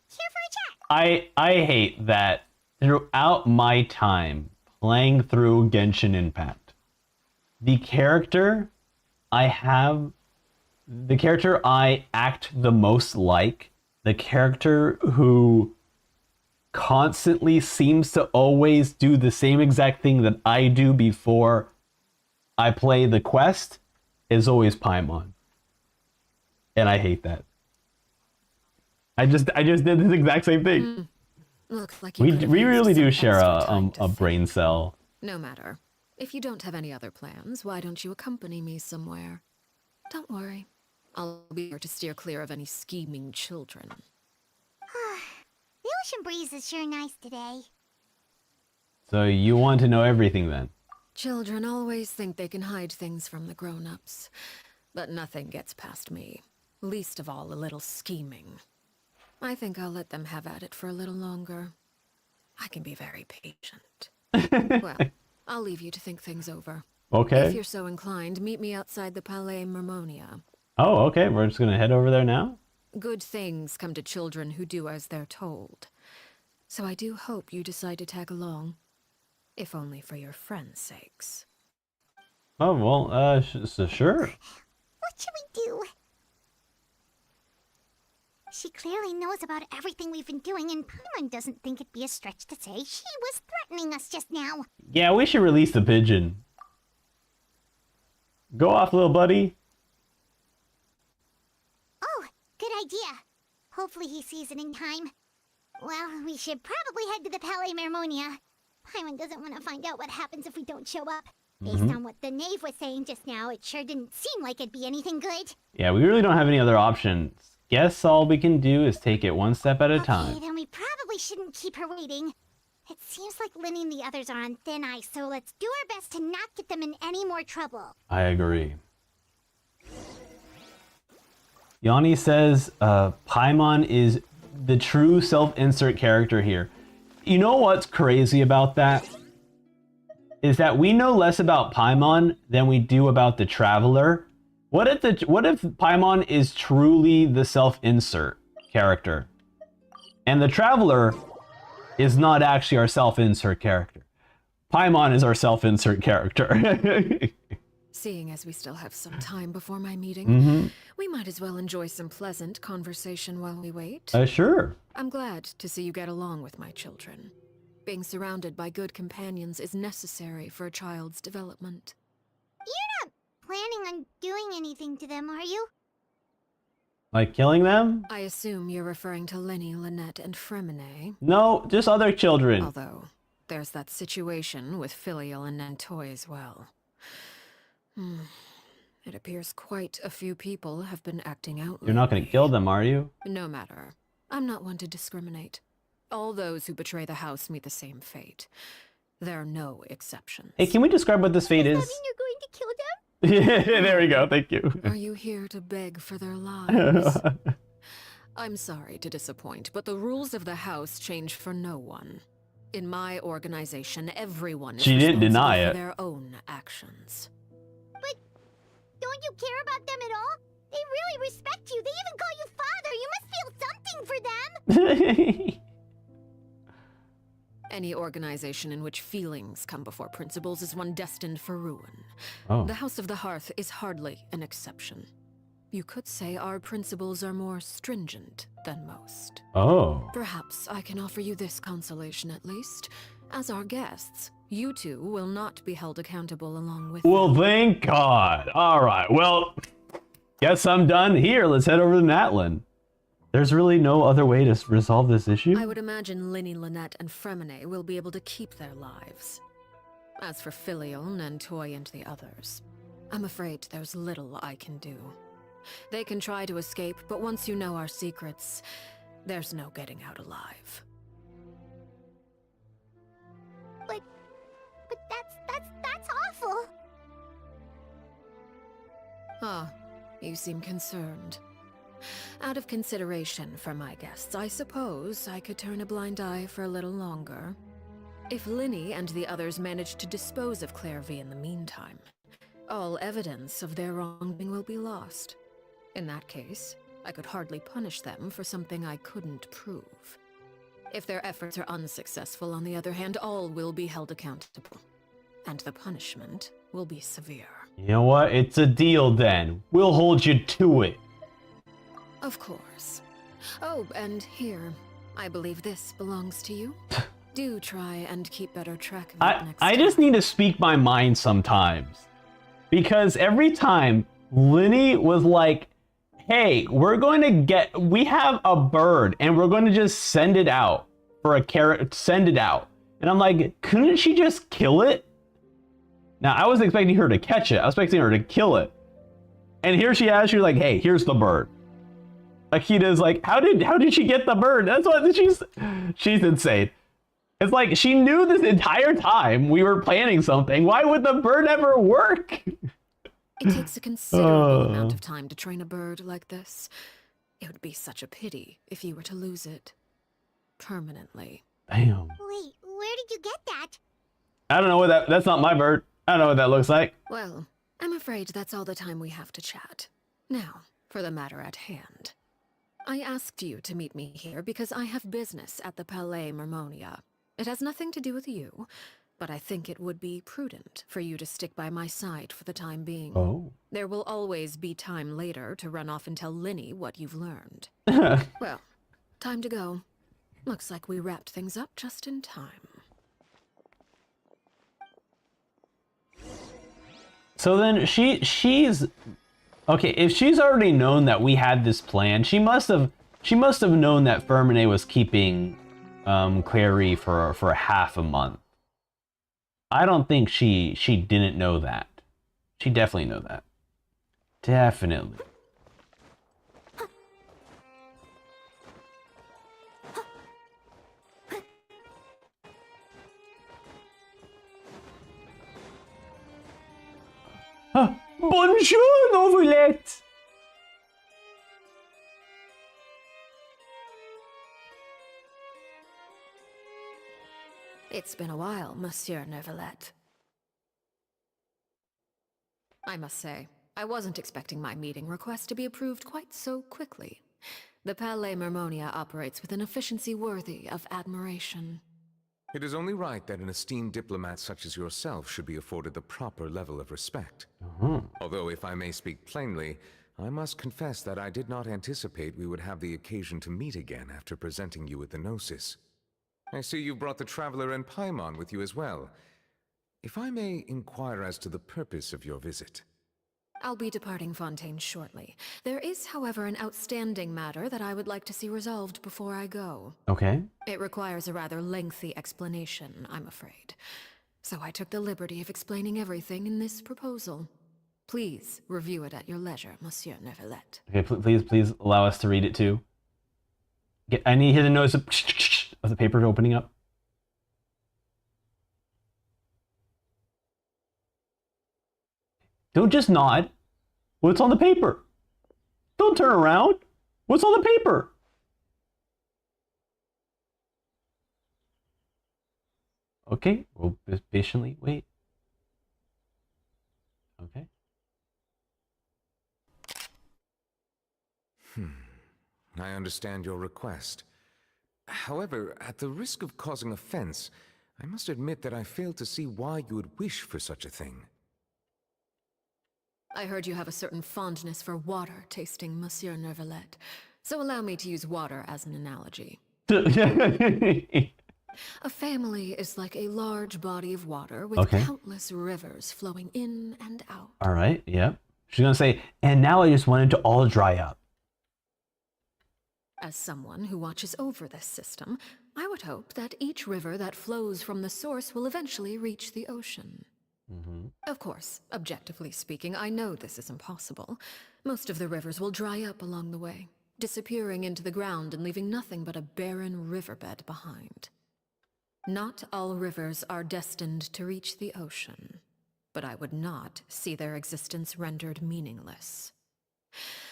here for a chat. I hate that throughout my time playing through Genshin Impact, the character I act the most like, the character who constantly seems to always do the same exact thing that I do before I play the quest, is always Paimon. And I hate that. I just did this exact same thing. Looks like We you could really use do some share extra time to a think. brain cell. No matter. If you don't have any other plans, why don't you accompany me somewhere? Don't worry. I'll be here to steer clear of any scheming children. The ocean breeze is sure nice today. So you want to know everything then? Children always think they can hide things from the grown-ups. But nothing gets past me. Least of all a little scheming. I think I'll let them have at it for a little longer. I can be very patient. Well, I'll leave you to think things over. Okay. If you're so inclined, meet me outside the Palais Mermonia. Oh, okay. We're just gonna head over there now? Good things come to children who do as they're told. So I do hope you decide to tag along. If only for your friends' sakes. Oh, well, so sure. What should we do? She clearly knows about everything we've been doing, and Paimon doesn't think it'd be a stretch to say she was threatening us just now. Yeah, we should release the pigeon. Go off, little buddy. Oh, good idea. Hopefully he sees it in time. Well, we should probably head to the Palais Mermonia. Paimon doesn't want to find out what happens if we don't show up. Based on what the knave was saying just now, it sure didn't seem like it'd be anything good. Yeah, we really don't have any other options. Guess all we can do is take it one step at a time. Okay, then we probably shouldn't keep her waiting. It seems like Linny and the others are on thin ice, so let's do our best to not get them in any more trouble. I agree. Yanni says Paimon is the true self-insert character here. You know what's crazy about that? Is that we know less about Paimon than we do about the Traveler. What if Paimon is truly the self-insert character? And the Traveler is not actually our self-insert character. Paimon is our self-insert character. Seeing as we still have some time before my meeting, we might as well enjoy some pleasant conversation while we wait. Sure. I'm glad to see you get along with my children. Being surrounded by good companions is necessary for a child's development. You're not planning on doing anything to them, are you? Like killing them? I assume you're referring to Lenny, Lynette, and Fremine. No, just other children. Although, there's that situation with Filial and Nantoy as well. It appears quite a few people have been acting out. You're not gonna kill them, are you? No matter. I'm not one to discriminate. All those who betray the house meet the same fate. There are no exceptions. Hey, can we describe what this fate is? Does that mean you're going to kill them? There we go, thank you. Are you here to beg for their lives? I'm sorry to disappoint, but the rules of the house change for no one. In my organization, everyone is She didn't responsible deny for it. their own actions. But don't you care about them at all? They really respect you. They even call you father. You must feel something for them. Any organization in which feelings come before principles is one destined for ruin. Oh. The House of the Hearth is hardly an exception. You could say our principles are more stringent than most. Oh. Perhaps I can offer you this consolation at least. As our guests, you two will not be held accountable along with Well, them. thank God. All right. Well, guess I'm done here. Let's head over to Natlin. There's really no other way to resolve this issue? I would imagine Linny, Lynette, and Fremine will be able to keep their lives. As for Filial, Nantoy, and the others, I'm afraid there's little I can do. They can try to escape, but once you know our secrets, there's no getting out alive. But that's awful. Ah, you seem concerned. Out of consideration for my guests, I suppose I could turn a blind eye for a little longer. If Linny and the others manage to dispose of Claire V in the meantime, all evidence of their wrongdoing will be lost. In that case, I could hardly punish them for something I couldn't prove. If their efforts are unsuccessful, on the other hand, all will be held accountable. And the punishment will be severe. You know what? It's a deal then. We'll hold you to it. Of course. Oh, and here, I believe this belongs to you. Do try and keep better track of it next I time. just need to speak my mind sometimes. Because every time Linny was like, hey, we have a bird and we're going to just send it out for a carrot, send it out. And I'm like, couldn't she just kill it? Now, I was expecting her to catch it. I was expecting her to kill it. And here she has, she's like, hey, here's the bird. Akita's like, how did she get the bird? That's what she's insane. It's like she knew this entire time we were planning something. Why would the bird ever work? It takes a considerable amount of time to train a bird like this. It would be such a pity if you were to lose it. Permanently. Damn. Wait, where did you get that? I don't know what that's not my bird. I don't know what that looks like. Well, I'm afraid that's all the time we have to chat. Now, for the matter at hand. I asked you to meet me here because I have business at the Palais Mermonia. It has nothing to do with you, but I think it would be prudent for you to stick by my side for the time being. Oh. There will always be time later to run off and tell Linny what you've learned. Well, time to go. Looks like we wrapped things up just in time. So then she's okay, if she's already known that we had this plan, she must have known that Fermine was keeping Clary for a half a month. I don't think she didn't know that. She definitely knew that. Definitely. Bonjour, Novelette! It's been a while, Monsieur Neuvillette. I must say, I wasn't expecting my meeting request to be approved quite so quickly. The Palais Mermonia operates with an efficiency worthy of admiration. It is only right that an esteemed diplomat such as yourself should be afforded the proper level of respect. Although, if I may speak plainly, I must confess that I did not anticipate we would have the occasion to meet again after presenting you with the Gnosis. I see you brought the Traveler and Paimon with you as well. If I may inquire as to the purpose of your visit. I'll be departing Fontaine shortly. There is, however, an outstanding matter that I would like to see resolved before I go. Okay. It requires a rather lengthy explanation, I'm afraid. So I took the liberty of explaining everything in this proposal. Please review it at your leisure, Monsieur Neuvillette. Okay, please allow us to read it too. I need to hear the noise of the paper opening up. Don't just nod. What's on the paper? Don't turn around. What's on the paper? Okay, we'll patiently wait. Okay. I understand your request. However, at the risk of causing offense, I must admit that I fail to see why you would wish for such a thing. I heard you have a certain fondness for water tasting, Monsieur Neuvillette. So allow me to use water as an analogy. A family is like a large body of water with countless rivers flowing in and out. All right, yep. She's gonna say, and now I just want it to all dry up. As someone who watches over this system, I would hope that each river that flows from the source will eventually reach the ocean. Of course, objectively speaking, I know this is impossible. Most of the rivers will dry up along the way, disappearing into the ground and leaving nothing but a barren riverbed behind. Not all rivers are destined to reach the ocean, but I would not see their existence rendered meaningless.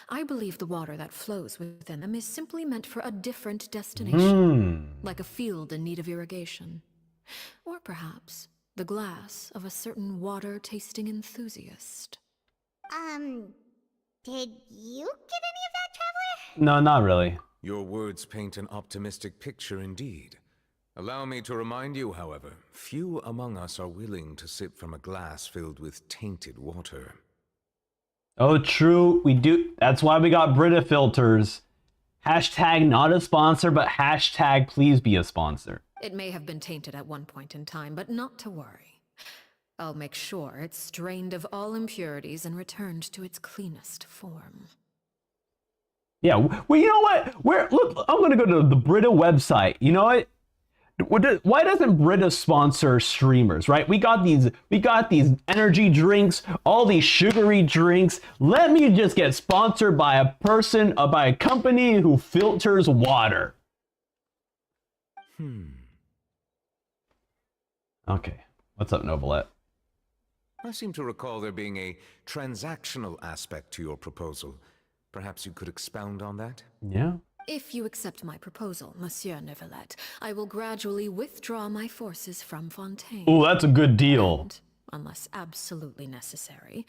I believe the water that flows within them is simply meant for a different destination, like a field in need of irrigation. Or perhaps the glass of a certain water-tasting enthusiast. Did you get any of that, Traveler? No, not really. Your words paint an optimistic picture indeed. Allow me to remind you, however, few among us are willing to sip from a glass filled with tainted water. Oh, true. We do. That's why we got Brita filters. Hashtag not a sponsor, but hashtag please be a sponsor. It may have been tainted at one point in time, but not to worry. I'll make sure it's strained of all impurities and returned to its cleanest form. Yeah, well, you know what? Look, I'm gonna go to the Brita website. You know what? Why doesn't Brita sponsor streamers, right? We got these energy drinks, all these sugary drinks. Let me just get sponsored by by a company who filters water. Okay, what's up, Novelette? I seem to recall there being a transactional aspect to your proposal. Perhaps you could expound on that? Yeah. If you accept my proposal, Monsieur Neuvillette, I will gradually withdraw my forces from Fontaine. Oh, that's a good deal. And, unless absolutely necessary,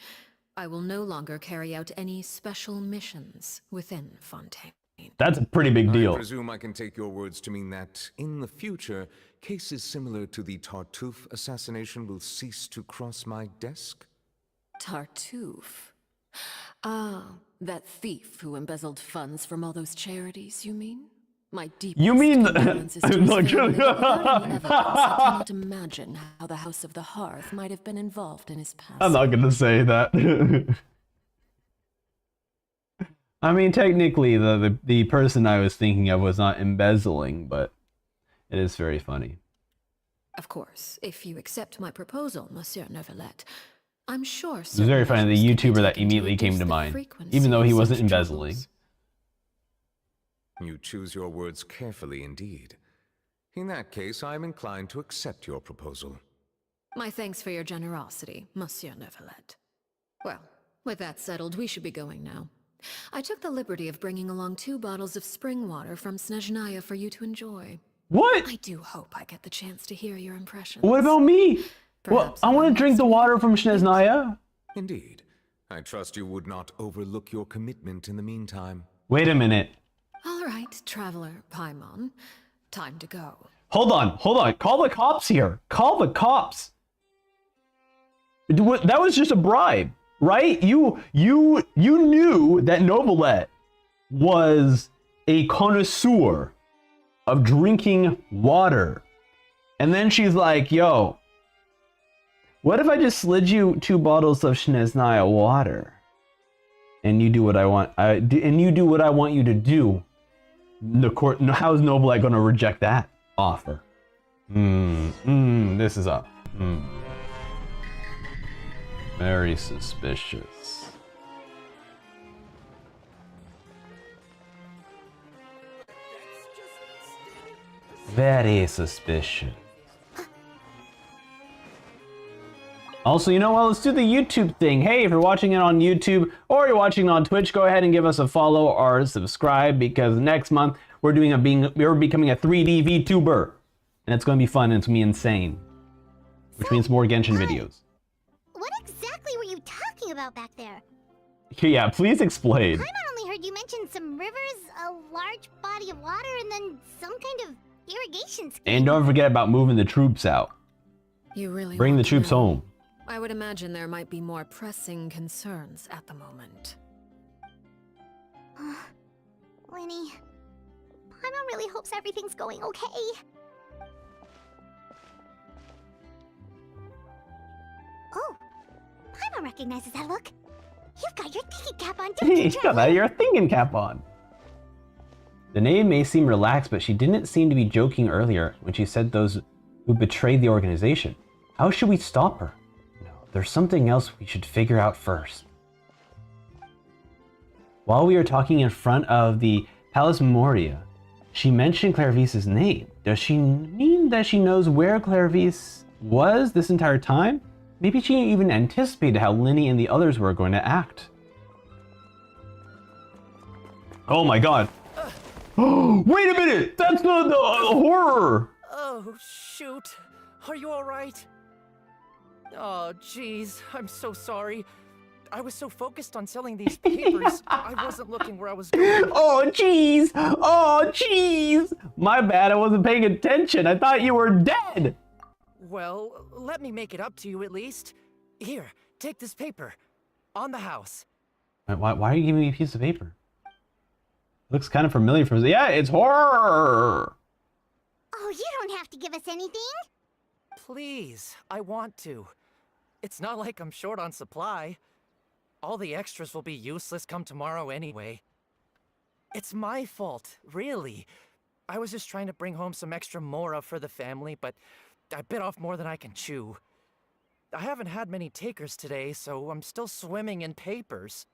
I will no longer carry out any special missions within Fontaine. That's a pretty big deal. I presume I can take your words to mean that, in the future, cases similar to the Tartuffe assassination will cease to cross my desk? Tartuffe? Ah, that thief who embezzled funds from all those charities, you mean? My deepest condolences to his family, but without any evidence, I cannot imagine how the House of the Hearth might have been involved in his past. I'm not gonna say that. I mean, technically, the person I was thinking of was not embezzling, but it is very funny. Of course, if you accept my proposal, Monsieur Neuvillette, I'm sure. It was very funny, the YouTuber that immediately came to mind, even though he wasn't embezzling. You choose your words carefully indeed. In that case, I am inclined to accept your proposal. My thanks for your generosity, Monsieur Neuvillette. Well, with that settled, we should be going now. I took the liberty of bringing along 2 bottles of spring water from Snezhnaya for you to enjoy. What? I do hope I get the chance to hear your impressions. What about me? Well, I want to drink the water from Snezhnaya. Indeed. I trust you would not overlook your commitment in the meantime. Wait a minute. All right, Traveler Paimon. Time to go. Hold on. Call the cops here. Call the cops. That was just a bribe, right? You knew that Novelette was a connoisseur of drinking water. And then she's like, yo, what if I just slid you 2 bottles of Snezhnaya water? And you do what I want, and you do what I want you to do. The court, how is Noblette gonna reject that offer? This is up. Very suspicious. Very suspicious. Also, you know what? Let's do the YouTube thing. Hey, if you're watching it on YouTube or you're watching it on Twitch, go ahead and give us a follow or subscribe, because next month we're becoming a 3D VTuber, and it's going to be fun and it's going to be insane, which means more Genshin videos. What exactly were you talking about back there? Yeah, please explain. Paimon only heard you mention some rivers, a large body of water, and then some kind of irrigation scheme. And don't forget about moving the troops out. You really bring the want to troops know? home. I would imagine there might be more pressing concerns at the moment. Lenny, Paimon really hopes everything's going okay. Oh, Paimon recognizes that look. You've got your thinking cap on, don't you, You got your thinking cap on. The name may seem relaxed, but she didn't seem to be joking earlier when she said those who betrayed the organization. How should we stop her? No, there's something else we should figure out first. While we were talking in front of the Palace Memoria, she mentioned Clairvise's name. Does she mean that she knows where Clairvise was this entire time? Maybe she even anticipated how Lyney and the others were going to act. Oh my god. Wait a minute! That's not the horror! Oh, shoot. Are you alright? Oh, jeez. I'm so sorry. I was so focused on selling these papers, I wasn't looking where I was going. Oh, jeez! Oh, jeez! My bad, I wasn't paying attention. I thought you were dead! Well, let me make it up to you at least. Here, take this paper. On the house. Why are you giving me a piece of paper? Looks kind of familiar from... Yeah, it's horror! Oh, you don't have to give us anything. Please, I want to. It's not like I'm short on supply. All the extras will be useless come tomorrow anyway. It's my fault, really. I was just trying to bring home some extra mora for the family, but I bit off more than I can chew. I haven't had many takers today, so I'm still swimming in papers.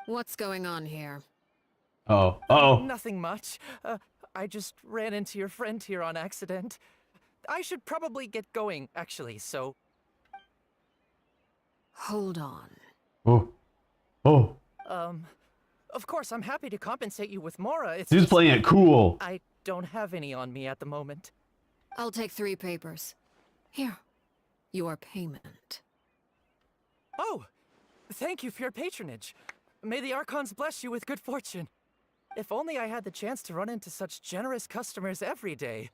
What's going on here? Oh, uh-oh. Nothing much. I just ran into your friend here on accident. I should probably get going, actually, so... Hold on. Oh. Oh. Of course, I'm happy to compensate you with mora. It's He's just playing it cool. I don't have any on me at the moment. I'll take 3 papers. Here. Your payment. Oh! Thank you for your patronage. May the Archons bless you with good fortune. If only I had the chance to run into such generous customers every day.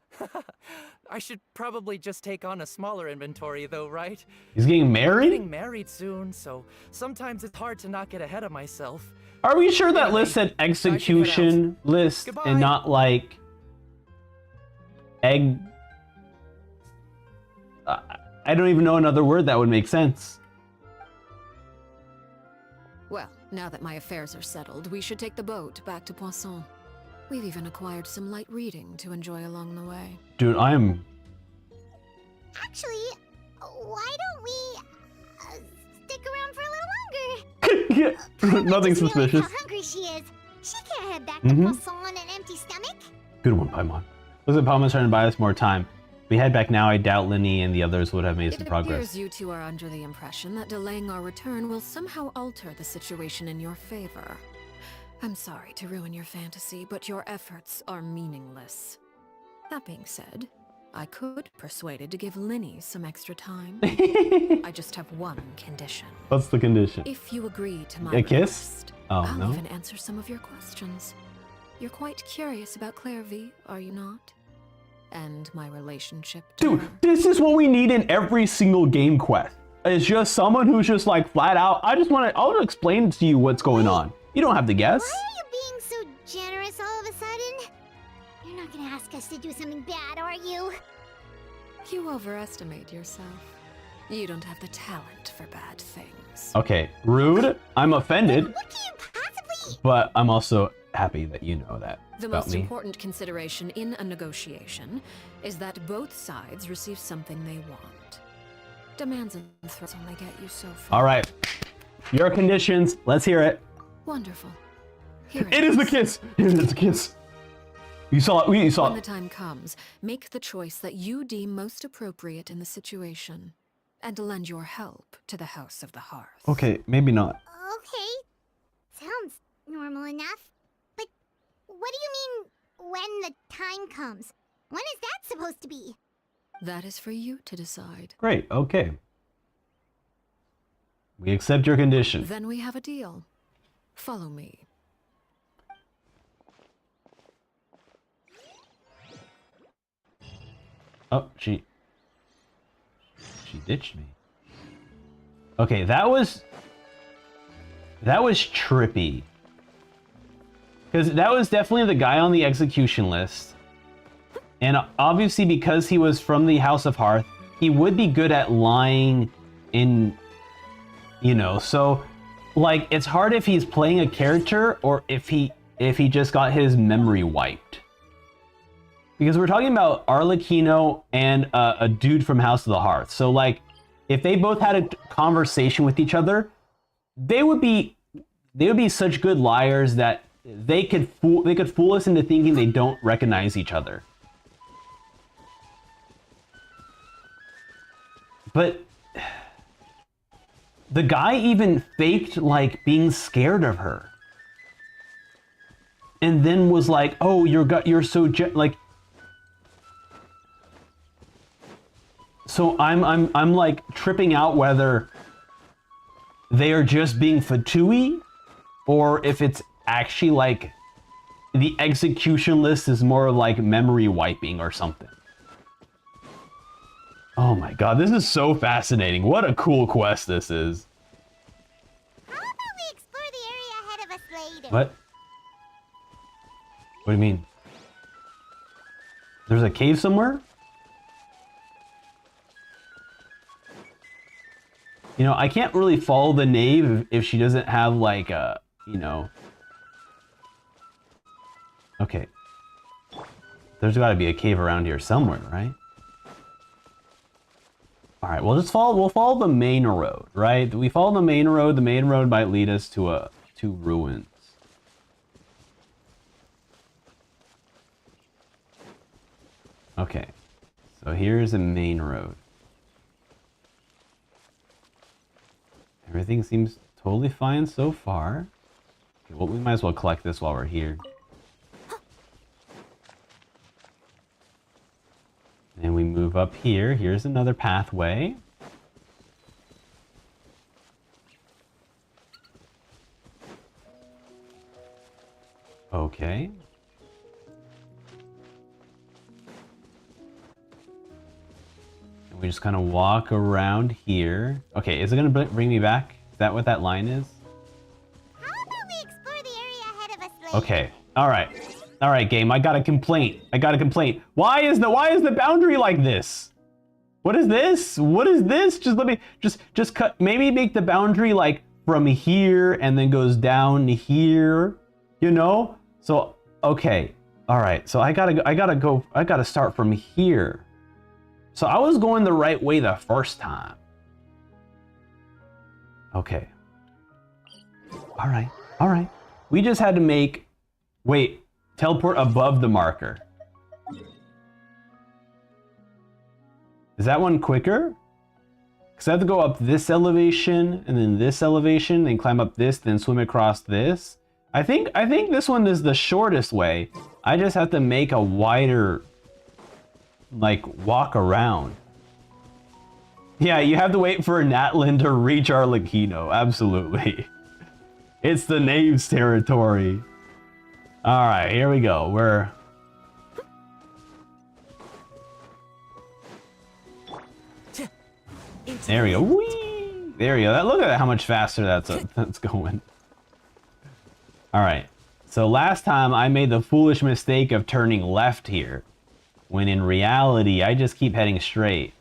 I should probably just take on a smaller inventory though, right? He's getting married? I'm getting married soon, so sometimes it's hard to not get ahead of myself. Are we sure that list said execution list and not like egg? I don't even know another word that would make sense. Well, now that my affairs are settled, we should take the boat back to Poisson. We've even acquired some light reading to enjoy along the way. Dude, I'm... Actually, why don't we stick around for a little longer? Nothing suspicious. How hungry she is. She can't head back to Poisson on an empty stomach. Good one, Paimon. Looks like Paimon's trying to buy us more time. If we head back now, I doubt Lyney and the others would have made some progress. It appears you two are under the impression that delaying our return will somehow alter the situation in your favor. I'm sorry to ruin your fantasy, but your efforts are meaningless. That being said, I could persuaded to give Lyney some extra time. I just have one condition. What's the condition? If you agree to my A kiss? request, Oh, I'll no. even answer some of your questions. You're quite curious about Clairvise, are you not? And my relationship to Dude, her. this is what we need in every single game quest. It's just someone who's just like flat out, I'll explain to you what's going on. You don't have to guess. Why are you being so generous all of a sudden? You're not gonna ask ask us to do something bad, are you? You overestimate yourself. You don't have the talent for bad things. Okay, rude. I'm offended. What can you possibly... But I'm also happy that you know that The about most me. important consideration in a negotiation is that both sides receive something they want. Demands and threats only get you so far. All right. Your conditions. Let's hear it. Wonderful. Here It is the kiss. It is the kiss. You saw it. You saw When the it. time comes, make the choice that you deem most appropriate in the situation, and lend your help to the House of the Hearth. Okay, maybe not. Okay. Sounds normal enough. But what do you mean, when the time comes? When is that supposed to be? That is for you to decide. Great. Okay. We accept your condition. Then we have a deal. Follow me. Oh, she ditched me. Okay, that was trippy. Because that was definitely the guy on the execution list. And obviously because he was from the House of Hearth, he would be good at lying in, you know, so like it's hard if he's playing a character or if he just got his memory wiped. Because we're talking about Arlecchino and a dude from House of the Hearth. So like, if they both had a conversation with each other, they would be such good liars that they could fool us into thinking they don't recognize each other. But the guy even faked like being scared of her, and then was like, "Oh, you're so like." So I'm like tripping out whether they are just being fatui or if it's actually like the execution list is more like memory wiping or something. Oh my god, this is so fascinating. What a cool quest this is. How about we explore the area ahead of us later? What? What do you mean? There's a cave somewhere? You know, I can't really follow the knave if she doesn't have like a, you know. Okay. There's gotta be a cave around here somewhere, right? Alright, we'll follow the main road, right? We follow the main road might lead us to ruins. Okay. So here's the main road. Everything seems totally fine so far. Okay, well, we might as well collect this while we're here. And we move up here. Here's another pathway. Okay. And we just kind of walk around here. Okay, is it going to bring me back? Is that what that line is? How about we explore the area ahead of us later? Okay. All right. All right, game. I got a complaint. Why is the boundary like this? What is this? What is this? Just let me just cut. Maybe make the boundary like from here and then goes down here. You know? So okay. All right. So I gotta start from here. So I was going the right way the first time. Okay. All right. All right. We just had to make. Wait. Teleport above the marker. Is that one quicker? Because I have to go up this elevation and then this elevation, then climb up this, then swim across this. I think this one is the shortest way. I just have to make a wider, like, walk around. Yeah, you have to wait for Natlin to reach Arlecchino. Absolutely. It's the knave's territory. All right, here we go. There we go. Whee! There we go. Look at how much faster that's going. All right. So last time I made the foolish mistake of turning left here. when in reality, I just keep heading straight.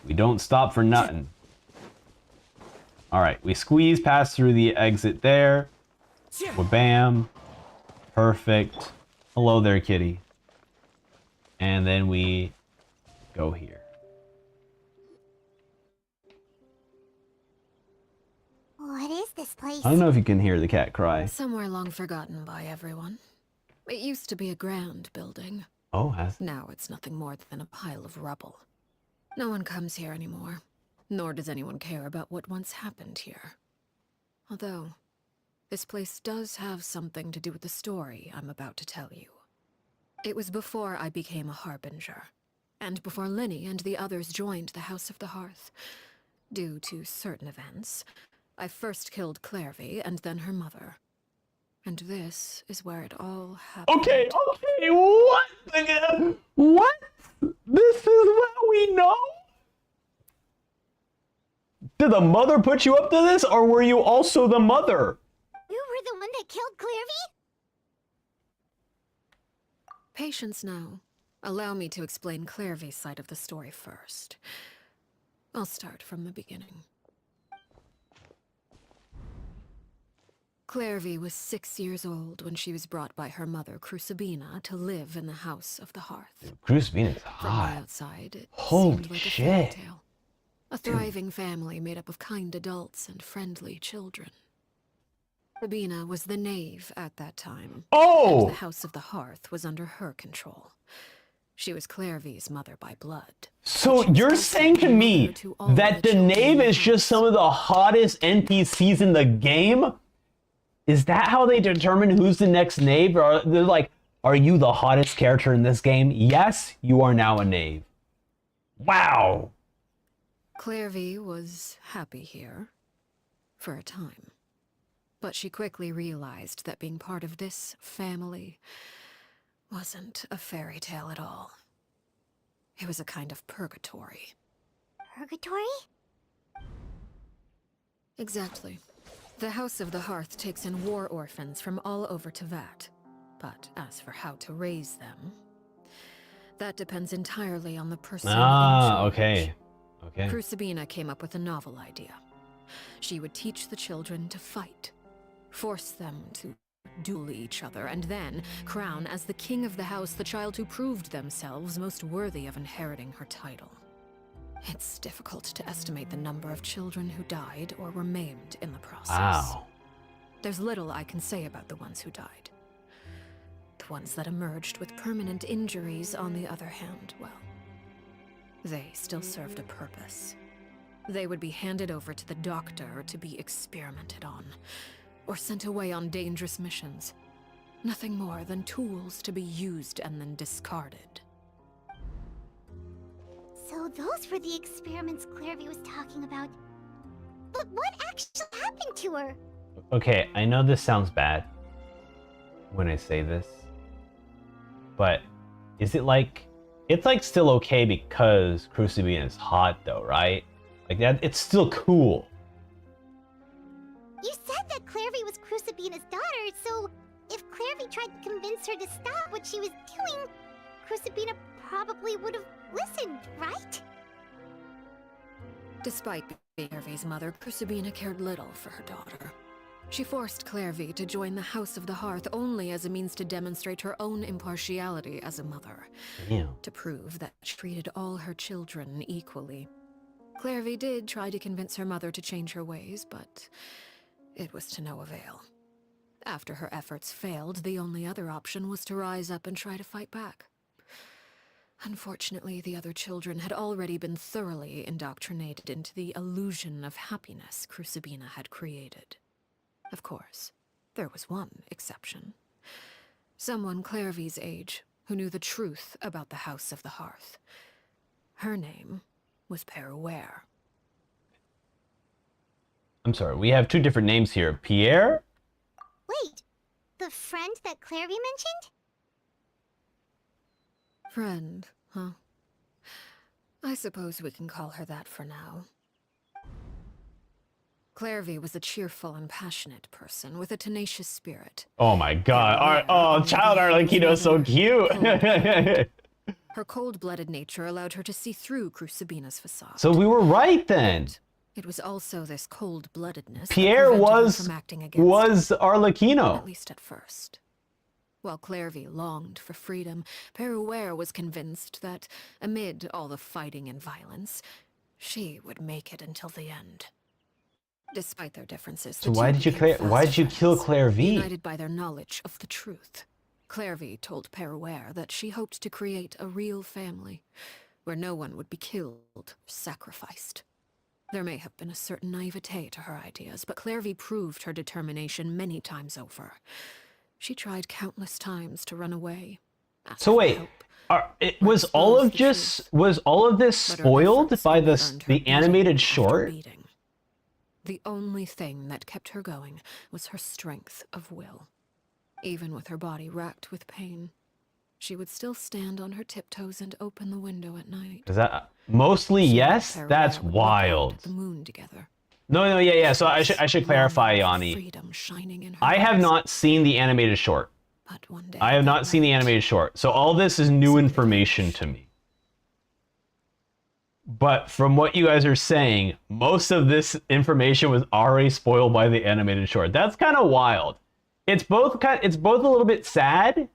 We don't stop for nothing. Alright, we squeeze past through the exit there. Bam. Perfect. Hello there, kitty. And then we go here. What is this place? I don't know if you can hear the cat cry. Somewhere long forgotten by everyone. It used to be a grand building. Oh, has it? Now it's nothing more than a pile of rubble. No one comes here anymore, nor does anyone care about what once happened here. Although, this place does have something to do with the story I'm about to tell you. It was before I became a harbinger, and before Linny and the others joined the House of the Hearth. Due to certain events, I first killed Clairvy and then her mother. And this is where it all happened. Okay, what? What? This is what we know? Did the mother put you up to this, or were you also the mother? You were the one that killed Clairvy? Patience now. Allow me to explain Clairvy's side of the story first. I'll start from the beginning. Clairvy was 6 years old when she was brought by her mother, Crucibina, to live in the House of the Hearth. Crucibina's From hot. the outside, it Holy seemed like a shit. fairy tale. A thriving family made up of kind adults and friendly children. Sabina was the knave at that time. Oh! And the House of the Hearth was under her control. She was Clairvy's mother by blood. So you're saying to me that the knave is just some of the hottest NPCs in the game? Is that how they determine who's the next knave? Or they're like, are you the hottest character in this game? Yes, you are now a knave. Wow. Clairvy was happy here. For a time. But she quickly realized that being part of this family wasn't a fairy tale at all. It was a kind of purgatory. Purgatory? Exactly. The House of the Hearth takes in war orphans from all over Tevat. But as for how to raise them, that depends entirely on the person in charge. Okay. Okay. Crucibina came up with a novel idea. She would teach the children to fight, force them to duel each other, and then crown as the king of the house the child who proved themselves most worthy of inheriting her title. It's difficult to estimate the number of children who died or were maimed in the process. Wow. There's little I can say about the ones who died. The ones that emerged with permanent injuries, on the other hand, well, they still served a purpose. They would be handed over to the doctor to be experimented on, or sent away on dangerous missions. Nothing more than tools to be used and then discarded. So those were the experiments Clairvy was talking about. But what actually happened to her? Okay, I know this sounds bad when I say this, but is it like, it's like still okay because Crucibina is hot though, right? Like that, it's still cool. You said that Clairvy was Crucibina's daughter, so if Clairvy tried to convince her to stop what she was doing, Crucibina probably would have listened, right? Despite being Clairvy's mother, Crucibina cared little for her daughter. She forced Clairvy to join the House of the Hearth only as a means to demonstrate her own impartiality as a mother. Damn. To prove that she treated all her children equally. Clairvy did try to convince her mother to change her ways, but it was to no avail. After her efforts failed, the only other option was to rise up and try to fight back. Unfortunately, the other children had already been thoroughly indoctrinated into the illusion of happiness Crucibina had created. Of course, there was one exception. Someone Clairvy's age who knew the truth about the House of the Hearth. Her name was Peruere. I'm sorry, we have two different names here. Pierre? Wait, the friend that Clairvy mentioned? Friend, huh? I suppose we can call her that for now. Clairvy was a cheerful and passionate person with a tenacious spirit. Oh my god. Child Arlecchino is so cute. Her cold-blooded nature allowed her to see through Crucibina's facade. So we were right then. It was also this cold-bloodedness Pierre that prevented her was from acting against her, Arlecchino. at least at first. While Clairvy longed for freedom, Peruere was convinced that, amid all the fighting and violence, she would make it until the end. Despite their differences, So the why two did you became why fast did you kill friends, Clairvy? united by their knowledge of the truth. Clairvy told Peruere that she hoped to create a real family, where no one would be killed or sacrificed. There may have been a certain naivete to her ideas, but Clairvy proved her determination many times over. She tried countless times to run away. So wait, was all of this spoiled by the animated short? The only thing that kept her going was her strength of will. Even with her body racked with pain, she would still stand on her tiptoes and open the window at night. Is that mostly yes? That's wild. The moon together. No, yeah. So I should clarify, Yanni. I have not seen the animated short. But one day, I have not seen the animated short. So all this is new information to me. But from what you guys are saying, most of this information was already spoiled by the animated short. That's kind of wild. It's both a little bit sad.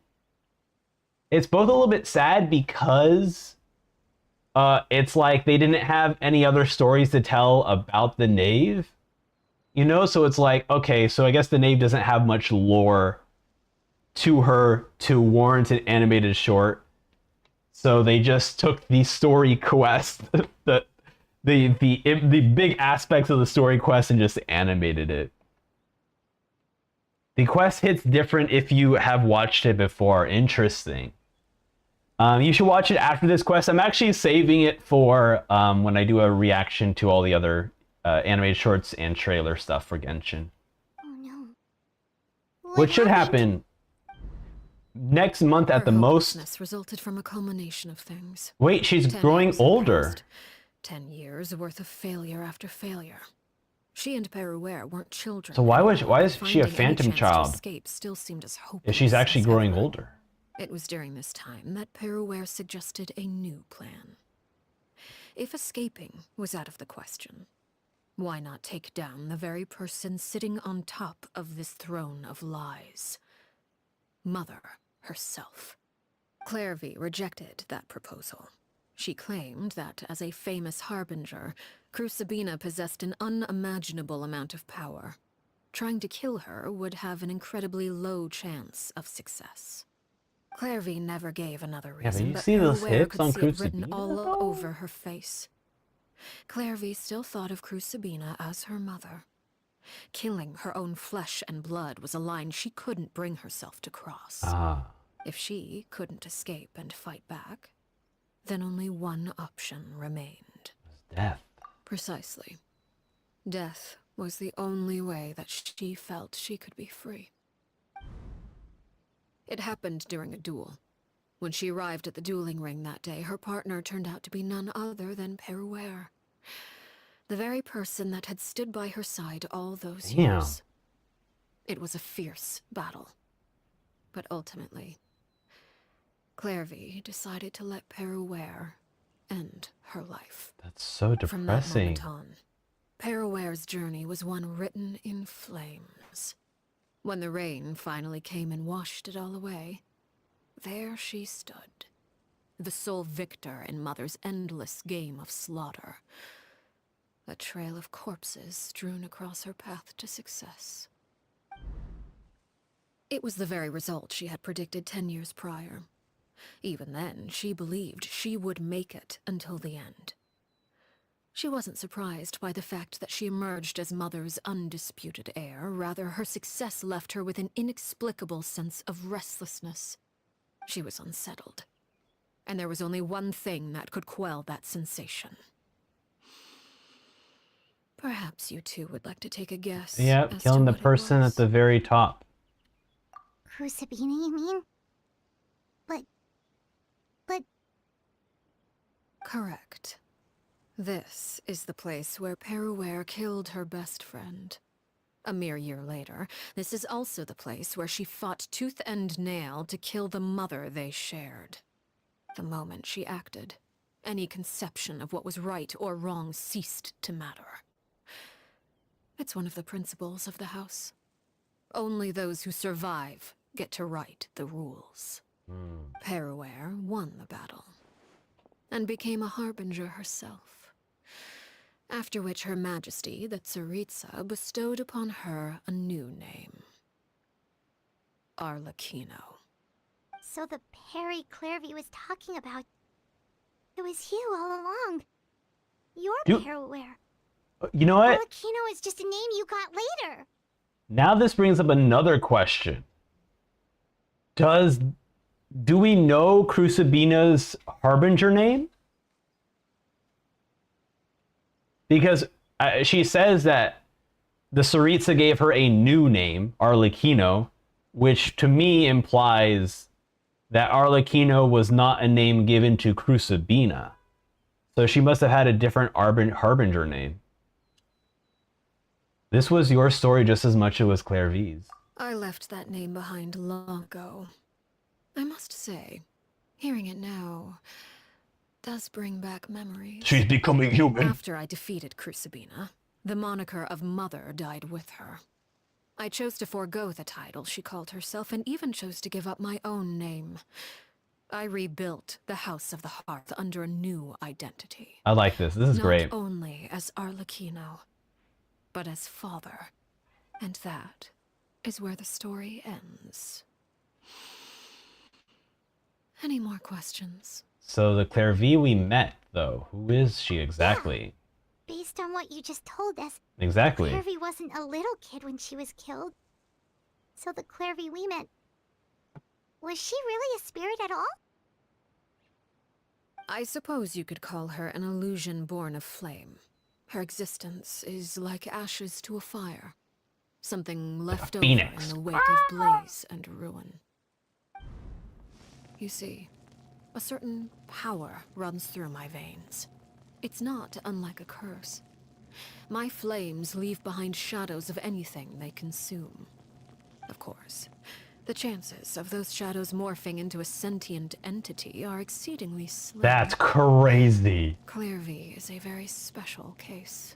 It's both a little bit sad because it's like they didn't have any other stories to tell about the Knave. You know, so it's like, okay, so I guess the Knave doesn't have much lore to her to warrant an animated short. So they just took the story quest, the big aspects of the story quest, and just animated it. The quest hits different if you have watched it before. Interesting. You should watch it after this quest. I'm actually saving it for when I do a reaction to all the other animated shorts and trailer stuff for Genshin. Oh no. Which should happen next month at the most. Hopelessness resulted from a culmination of things. Wait, she's growing older. 10 years worth of failure after failure. She and Peruere weren't children. So why is she a Finding any phantom chance to child escape still seemed as hopeless if she's actually as growing ever. older? It was during this time that Peruere suggested a new plan. If escaping was out of the question, why not take down the very person sitting on top of this throne of lies? Mother herself. Clairvy rejected that proposal. She claimed that, as a famous harbinger, Crucibina possessed an unimaginable amount of power. Trying to kill her would have an incredibly low chance of success. Clairvy never gave another reason, you but see those Peruere hips could on see it written Crucibina, all though? over her face. Clairvy still thought of Crucibina as her mother. Killing her own flesh and blood was a line she couldn't bring herself to cross. If she couldn't escape and fight back, then only one option remained. Death. Precisely. Death was the only way that she felt she could be free. It happened during a duel. When she arrived at the dueling ring that day, her partner turned out to be none other than Peruere. The very person that had stood by her side all those years. It was a fierce battle. But ultimately, Clairvy decided to let Peruere end her life. That's so From that depressing. moment on, Peruere's journey was one written in flames. When the rain finally came and washed it all away, there she stood, the sole victor in Mother's endless game of slaughter. A trail of corpses strewn across her path to success. It was the very result she had predicted 10 years prior. Even then, she believed she would make it until the end. She wasn't surprised by the fact that she emerged as Mother's undisputed heir. Rather, her success left her with an inexplicable sense of restlessness. She was unsettled. And there was only one thing that could quell that sensation. Perhaps you two would like to take a guess. Yep, as killing to the what it person was. at the very top. Crucibina, you mean? But... Correct. This is the place where Peruere killed her best friend. A mere year later, this is also the place where she fought tooth and nail to kill the mother they shared. the moment she acted, any conception of what was right or wrong ceased to matter. It's one of the principles of the house. Only those who survive get to write the rules. Peruere won the battle, and became a harbinger herself. After which Her Majesty, the Tsaritsa, bestowed upon her a new name. Arlecchino. So the Perry Clairvy was talking about... It was you all along. You're Peruere. You know what? Arlecchino is just a name you got later. Now this brings up another question. Do we know Crucibina's harbinger name? Because she says that the Tsaritsa gave her a new name, Arlecchino, which to me implies that Arlecchino was not a name given to Crucibina. So she must have had a different harbinger name. This was your story just as much as it was Clairvy's. I left that name behind long ago. I must say, hearing it now does bring back memories. She's becoming human. After I defeated Crucibina, the moniker of Mother died with her. I chose to forego the title she called herself, and even chose to give up my own name. I rebuilt the House of the Hearth under a new identity. I like this. This is great. Not only as Arlecchino, but as father. And that is where the story ends. Any more questions? So the Clairvy we met, though, who is she exactly? Yeah, based on what you just told us, Exactly. Clairvy wasn't a little kid when she was killed. So the Clairvy we met... Was she really a spirit at all? I suppose you could call her an illusion born of flame. Her existence is like ashes to a fire. Something left over in the wake of blaze and ruin. You see, a certain power runs through my veins. It's not unlike a curse. My flames leave behind shadows of anything they consume. Of course, the chances of those shadows morphing into a sentient entity are exceedingly slim. That's crazy. Clairvy is a very special case.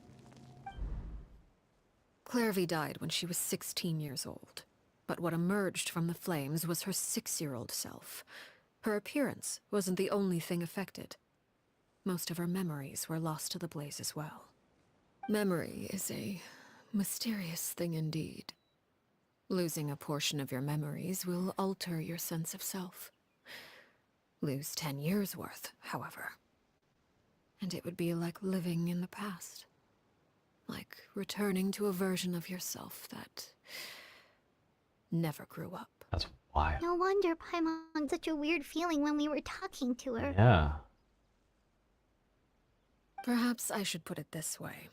Clairvy died when she was 16 years old, but what emerged from the flames was her 6-year-old self. Her appearance wasn't the only thing affected. Most of her memories were lost to the blaze as well. Memory is a mysterious thing indeed. Losing a portion of your memories will alter your sense of self. Lose 10 years' worth, however, and it would be like living in the past. Like returning to a version of yourself that never grew up. That's wild. No wonder Paimon had such a weird feeling when we were talking to her. Yeah. Perhaps I should put it this way.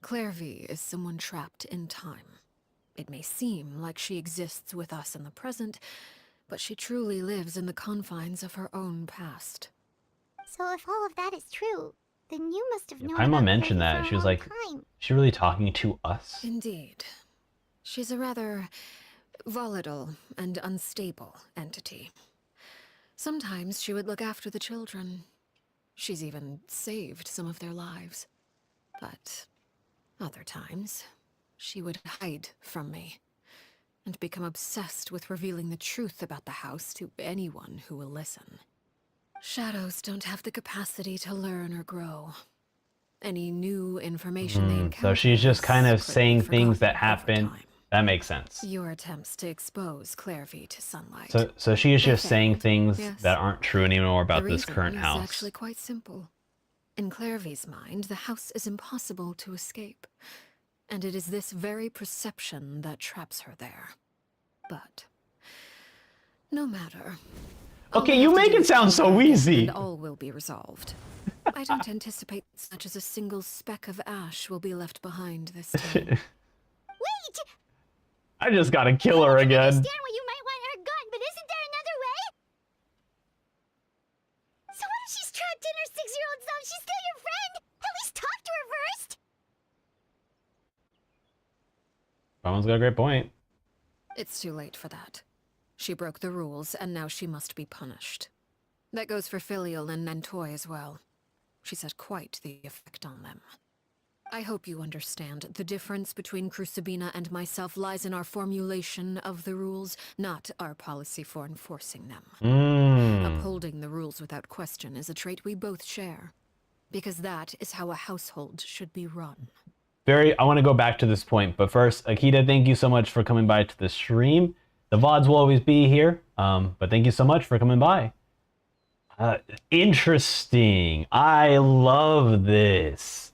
Clairvy is someone trapped in time. It may seem like she exists with us in the present, but she truly lives in the confines of her own past. So if all of that is true, then you must have known Paimon about mentioned Clairvy that. for She was a long like, time. she really talking to us? Indeed. She's a rather volatile and unstable entity. Sometimes she would look after the children. She's even saved some of their lives. But other times, she would hide from me and become obsessed with revealing the truth about the house to anyone who will listen. Shadows don't have the capacity to learn or grow. Any new information they encounter. So she's just kind of is quickly saying things that forgotten over happen. time. That makes sense. Your attempts to expose Clairvy to sunlight. So she is just They saying failed, things yes. that aren't true anymore about The this current reason is house. actually quite simple. In Clairvy's mind, the house is impossible to escape. And it is this very perception that traps her there. But no matter. All Okay, we you have to make do it is sound go so back easy. And all will be resolved. I don't anticipate so much as a single speck of ash will be left behind this time. Wait! I just gotta kill her I again. understand why you might want her gone, but isn't there another way? So what if she's trapped in her 6-year-old self? She's still your friend! At least talk to her first! Someone's got a great point. It's too late for that. She broke the rules, and now she must be punished. That goes for Filial and Nantoy as well. She's had quite the effect on them. I hope you understand the difference between Crucibina and myself lies in our formulation of the rules, not our policy for enforcing them. Upholding the rules without question is a trait we both share, because that is how a household should be run. I want to go back to this point, but first, Akita, thank you so much for coming by to the stream. The VODs will always be here, but thank you so much for coming by. Interesting. I love this.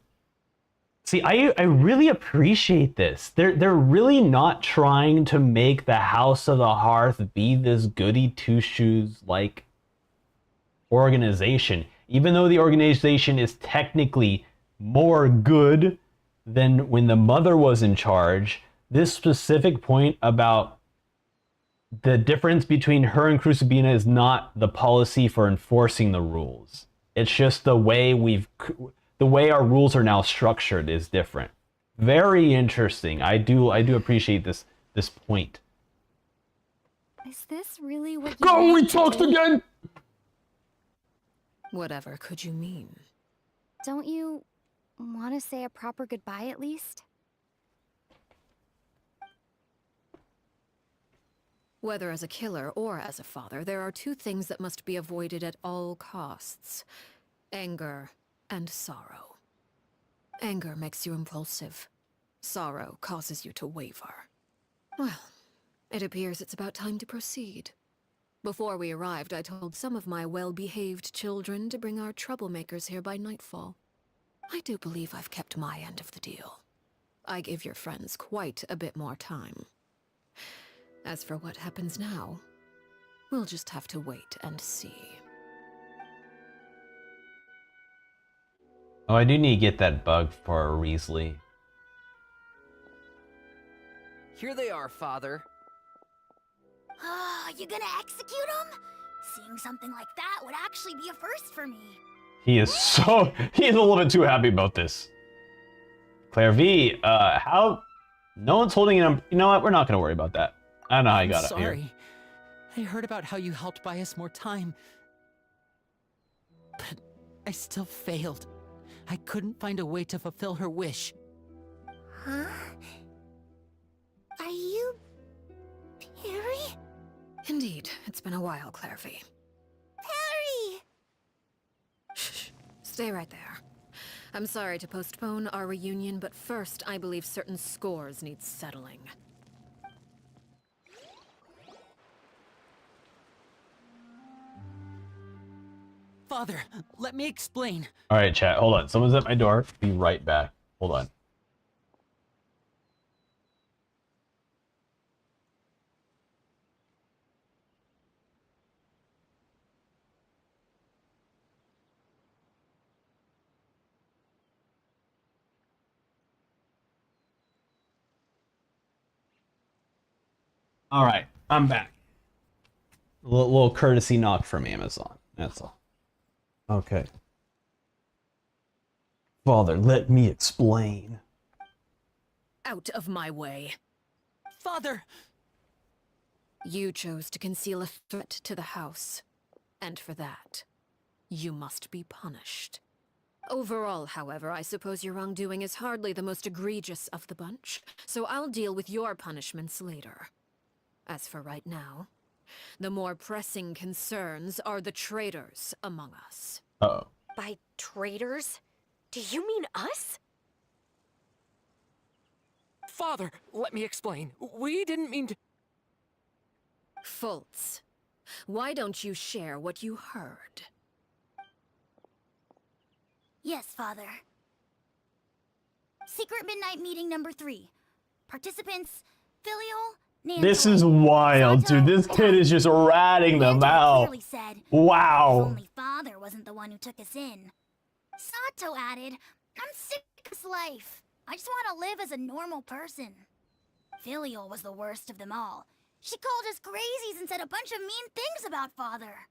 See, I really appreciate this. They're really not trying to make the House of the Hearth be this goody two-shoes like organization. Even though the organization is technically more good than when the mother was in charge, this specific point about the difference between her and Crucibina is not the policy for enforcing the rules. It's just the way our rules are now structured is different. Very interesting. I do appreciate this point. Is this really what you Go, want we to talked do? again! Whatever could you mean? Don't you want to say a proper goodbye at least? Whether as a killer or as a father, there are two things that must be avoided at all costs: anger and sorrow. Anger makes you impulsive. Sorrow causes you to waver. Well, it appears it's about time to proceed. Before we arrived, I told some of my well-behaved children to bring our troublemakers here by nightfall. I do believe I've kept my end of the deal. I give your friends quite a bit more time. As for what happens now, we'll just have to wait and see. Oh, I do need to get that bug for a Riesly. Here they are, Father. You gonna execute him? Seeing something like that would actually be a first for me. He's a little bit too happy about this. Claire V, how? No one's holding him. You know what? We're not gonna worry about that. I don't know how you got up here. Sorry. I heard about how you helped buy us more time. But I still failed. I couldn't find a way to fulfill her wish. Huh? Are you... Perry? Indeed, it's been a while, Claire V. Perry! Shh, stay right there. I'm sorry to postpone our reunion, but first I believe certain scores need settling. Father, let me explain. All right, chat. Hold on. Someone's at my door. Be right back. Hold on. All right, I'm back. A little courtesy knock from Amazon. That's all. Okay. Father, let me explain. Out of my way. Father! You chose to conceal a threat to the house. And for that, you must be punished. Overall, however, I suppose your wrongdoing is hardly the most egregious of the bunch, so I'll deal with your punishments later. As for right now, the more pressing concerns are the traitors among us. Uh-oh. By traitors? Do you mean us? Father, let me explain. We didn't mean to... Fultz, why don't you share what you heard? Yes, Father. Secret Midnight Meeting number 3. Participants, Filial, Nantoy, This is wild, Sato, dude. This kid is just ratting them Nantoy out. clearly said, Wow. if only Father wasn't the one who took us in. Sato added, I'm sick of this life. I just want to live as a normal person. Filial was the worst of them all. She called us crazies and said a bunch of mean things about Father.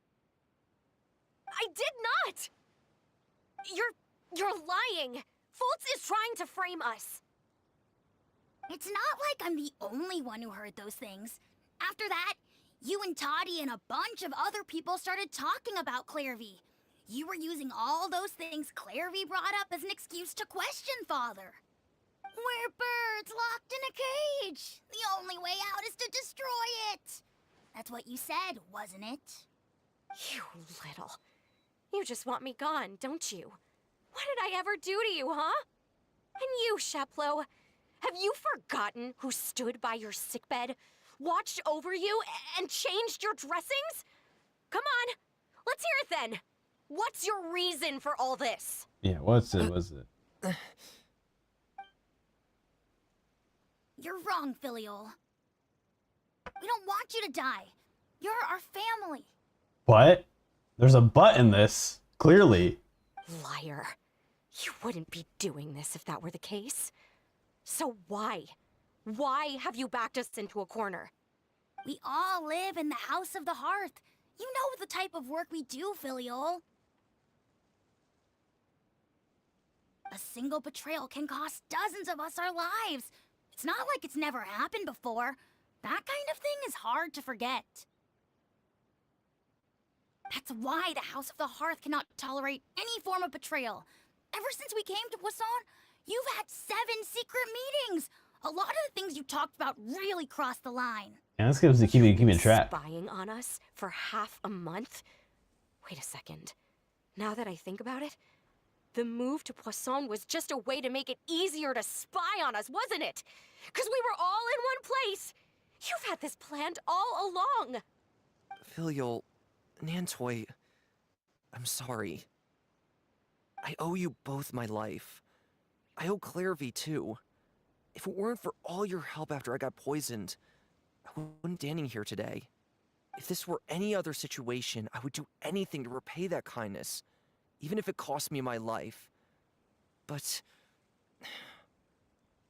I did not! You're lying! Fultz is trying to frame us. It's not like I'm the only one who heard those things. After that, You and Toddy and a bunch of other people started talking about Clairvy. You were using all those things Clairvy brought up as an excuse to question Father. We're birds locked in a cage. The only way out is to destroy it. That's what you said, wasn't it? You little. You just want me gone, don't you? What did I ever do to you, huh? And you, Sheplo, have you forgotten who stood by your sickbed, watched over you, and changed your dressings? Come on, let's hear it then. What's your reason for all this? Yeah, what's it? What's it? You're wrong, Filial. We don't want you to die. You're our family. What? There's a but in this, clearly. Liar. You wouldn't be doing this if that were the case. So why? Why have you backed us into a corner? We all live in the House of the Hearth. You know the type of work we do, Filial. A single betrayal can cost dozens of us our lives. It's not like it's never happened before. That kind of thing is hard to forget. That's why the House of the Hearth cannot tolerate any form of betrayal. Ever since we came to Poisson, you've had 7 secret meetings. A lot of the things you talked about really crossed the line. Yeah, this gives to keep in track. Spying on us for half a month? Wait a second. Now that I think about it, the move to Poisson was just a way to make it easier to spy on us, wasn't it? Because we were all in one place. You've had this planned all along. Filial, Nantoy, I'm sorry. I owe you both my life. I owe Clairvy too. If it weren't for all your help after I got poisoned, I wouldn't be standing here today. If this were any other situation, I would do anything to repay that kindness, even if it cost me my life. But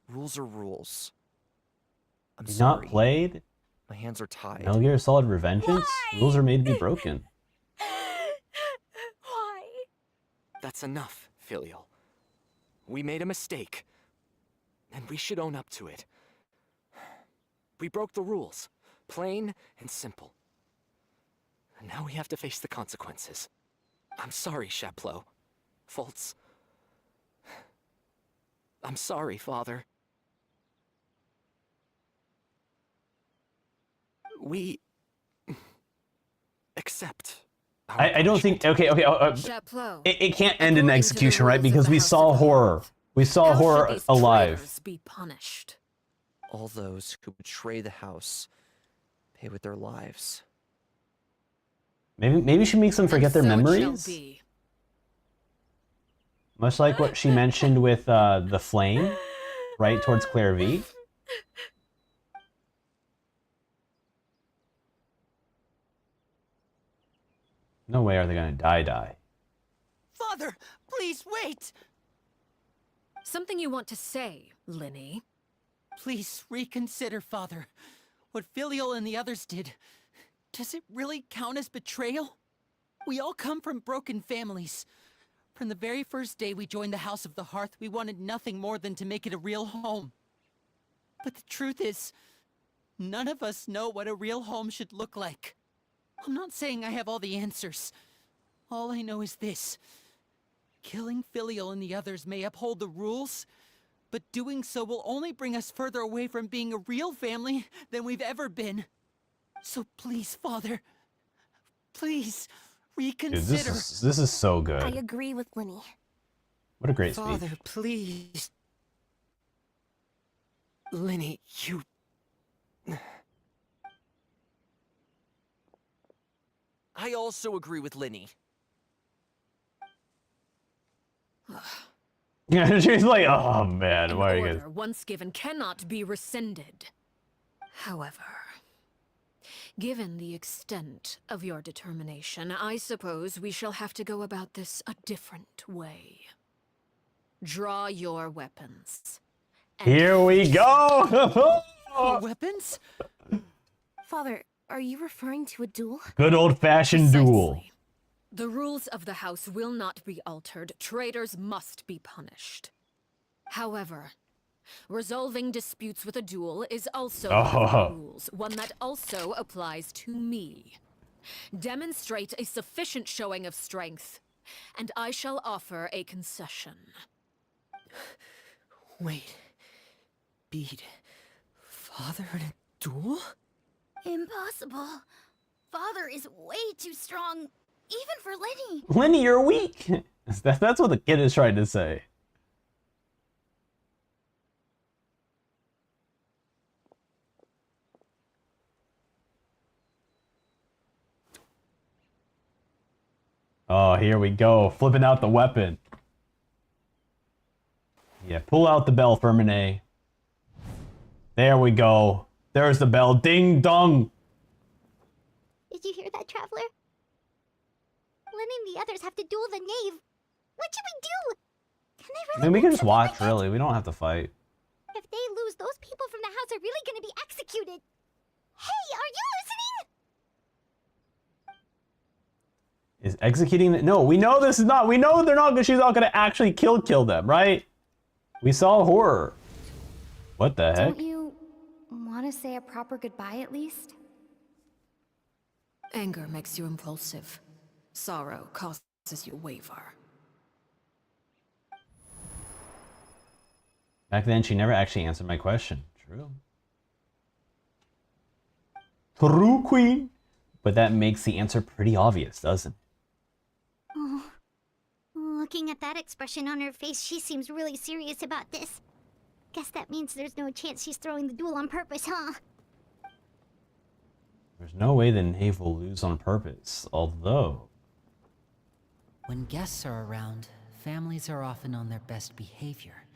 rules are rules. I'm sorry. Not played? My hands are tied. Metal Gear Solid Revengeance? Rules are made to be broken. Why? That's enough, Filial. We made a mistake, and we should own up to it. We broke the rules, plain and simple. And now we have to face the consequences. I'm sorry, Sheplo. Foltz. I'm sorry, Father. We accept. I don't think. Okay. Sheplo, It can't end in according to the execution, right? rules of Because the we House saw of the horror. Hearth, We saw how horror should these alive. traitors be punished? All those who betray the house pay with their lives. Maybe she makes them forget their And so it shall memories. be. Much like what she mentioned with the flame, right towards Clairvy. No way are they gonna die. Father, please wait! Something you want to say, Linny? Please reconsider, Father. What Filial and the others did, does it really count as betrayal? We all come from broken families. From the very first day we joined the House of the Hearth, we wanted nothing more than to make it a real home. But the truth is, none of us know what a real home should look like. I'm not saying I have all the answers. All I know is this. Killing Filial and the others may uphold the rules, but doing so will only bring us further away from being a real family than we've ever been. So please, Father, please Dude, reconsider. this is so good. I agree with Linny. What a great Father, speech. please. Linny, you... I also agree with Linny. Yeah, she's like, oh man, An why are you order guys? once given cannot be rescinded. However, given the extent of your determination, I suppose we shall have to go about this a different way. Draw your weapons. And Here we go! Our weapons? Father, are you referring to a duel? Good old-fashioned duel. Precisely. The rules of the house will not be altered. Traitors must be punished. However, Resolving disputes with a duel is also Oh. one of the rules, one that also applies to me. Demonstrate a sufficient showing of strength, and I shall offer a concession. Wait. Beat Father in a duel? Impossible. Father is way too strong, even for Lenny. Lenny, you're weak. That's what the kid is trying to say. Oh, here we go. Flipping out the weapon. Yeah, pull out the bell, Fermine. There we go. There's the bell. Ding dong. Did you hear that, Traveler? Lenny and the others have to duel the knave. What should we do? Can they I really mean, we can win just something watch, like that? really. We don't have to fight. If they lose, those people from the house are really gonna be executed. Hey, are you listening? Is executing the... No, we know this is not... We know they're not... She's not gonna actually kill them, right? We saw horror. What the heck? Don't you want to say a proper goodbye at least? Anger makes you impulsive. Sorrow causes you to waver. Back then, she never actually answered my question. True. True, Queen. But that makes the answer pretty obvious, doesn't it? Oh, looking at that expression on her face, she seems really serious about this. Guess that means there's no chance she's throwing the duel on purpose, huh? There's no way the knave will lose on purpose, although... When guests are around, families are often on their best behavior.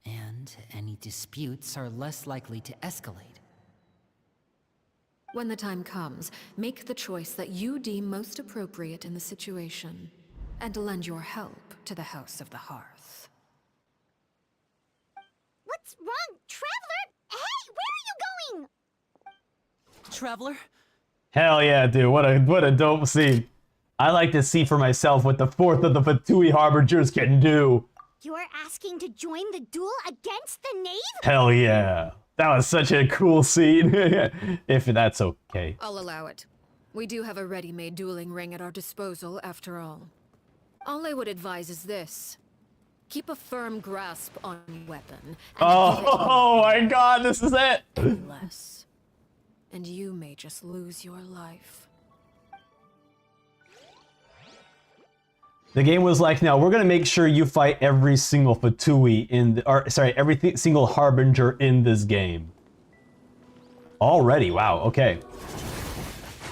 And any disputes are less likely to escalate. When the time comes, make the choice that you deem most appropriate in the situation, and lend your help to the House of the Hearth. What's wrong, Traveler? Hey, where are you going? Traveler? Hell yeah, dude. What a dope scene. I like to see for myself what the fourth of the Fatui Harbingers can do. You're asking to join the duel against the knave? Hell yeah. That was such a cool scene. If that's okay. I'll allow it. We do have a ready-made dueling ring at our disposal, after all. All I would advise is this. Keep a firm grasp on your weapon. And Oh my god, this is it! less. And you may just lose your life. The game was like, no, we're gonna make sure you fight every single Fatui in the, or sorry, every single Harbinger in this game. Already, wow, okay.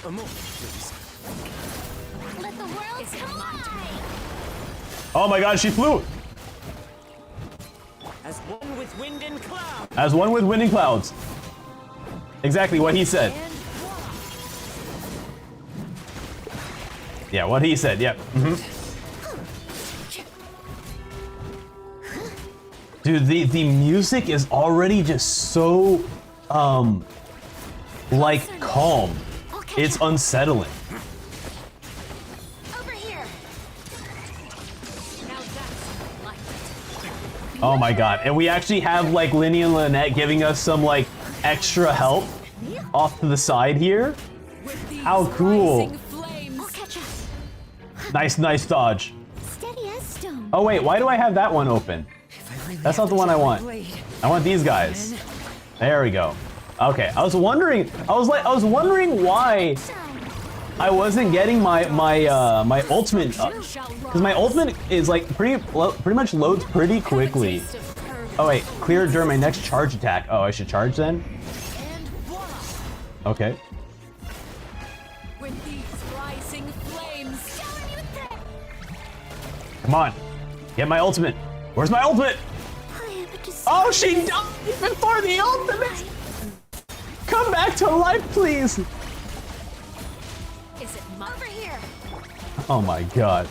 A moment, please. Let the world collide! Oh my god, she flew! As one with wind and cloud. As one with wind and clouds. Exactly what he said. Yeah, what he said, yep. Dude, the music is already just so, like, calm. It's unsettling. Over here! Now that's like it. Oh my god. And we actually have, like, Lenny and Lynette giving us some, like, extra help off to the side here. How cool. I'll catch up. Nice dodge. Steady as stone. Oh wait, why do I have that one open? That's not the one I want. I want these guys. There we go. Okay, I was wondering why I wasn't getting my ultimate because my ultimate is like pretty much loads pretty quickly. Oh wait, clear during my next charge attack. Oh, I should charge then? Okay. With these rising flames. Come on. Get my ultimate. Where's my ultimate? Oh, she died before the ultimate! Come back to life, please! Is it over here? Oh my god.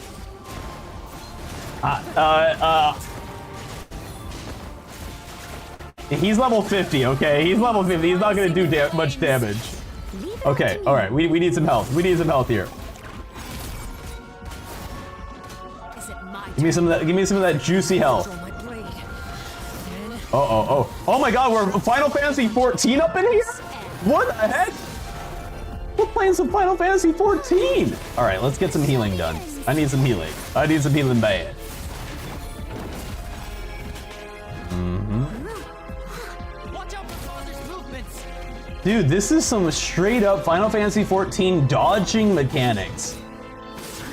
He's level 50, okay? He's level 50. He's not gonna do much damage. Okay, alright. We need some health. We need some health here. Is it my Give me some of that juicy health. Oh my god, we're Final Fantasy 14 up in here? What the heck? We're playing some Final Fantasy 14. All right, let's get some healing done. I need some healing. I need some healing bad. Dude, this is some straight up Final Fantasy 14 dodging mechanics.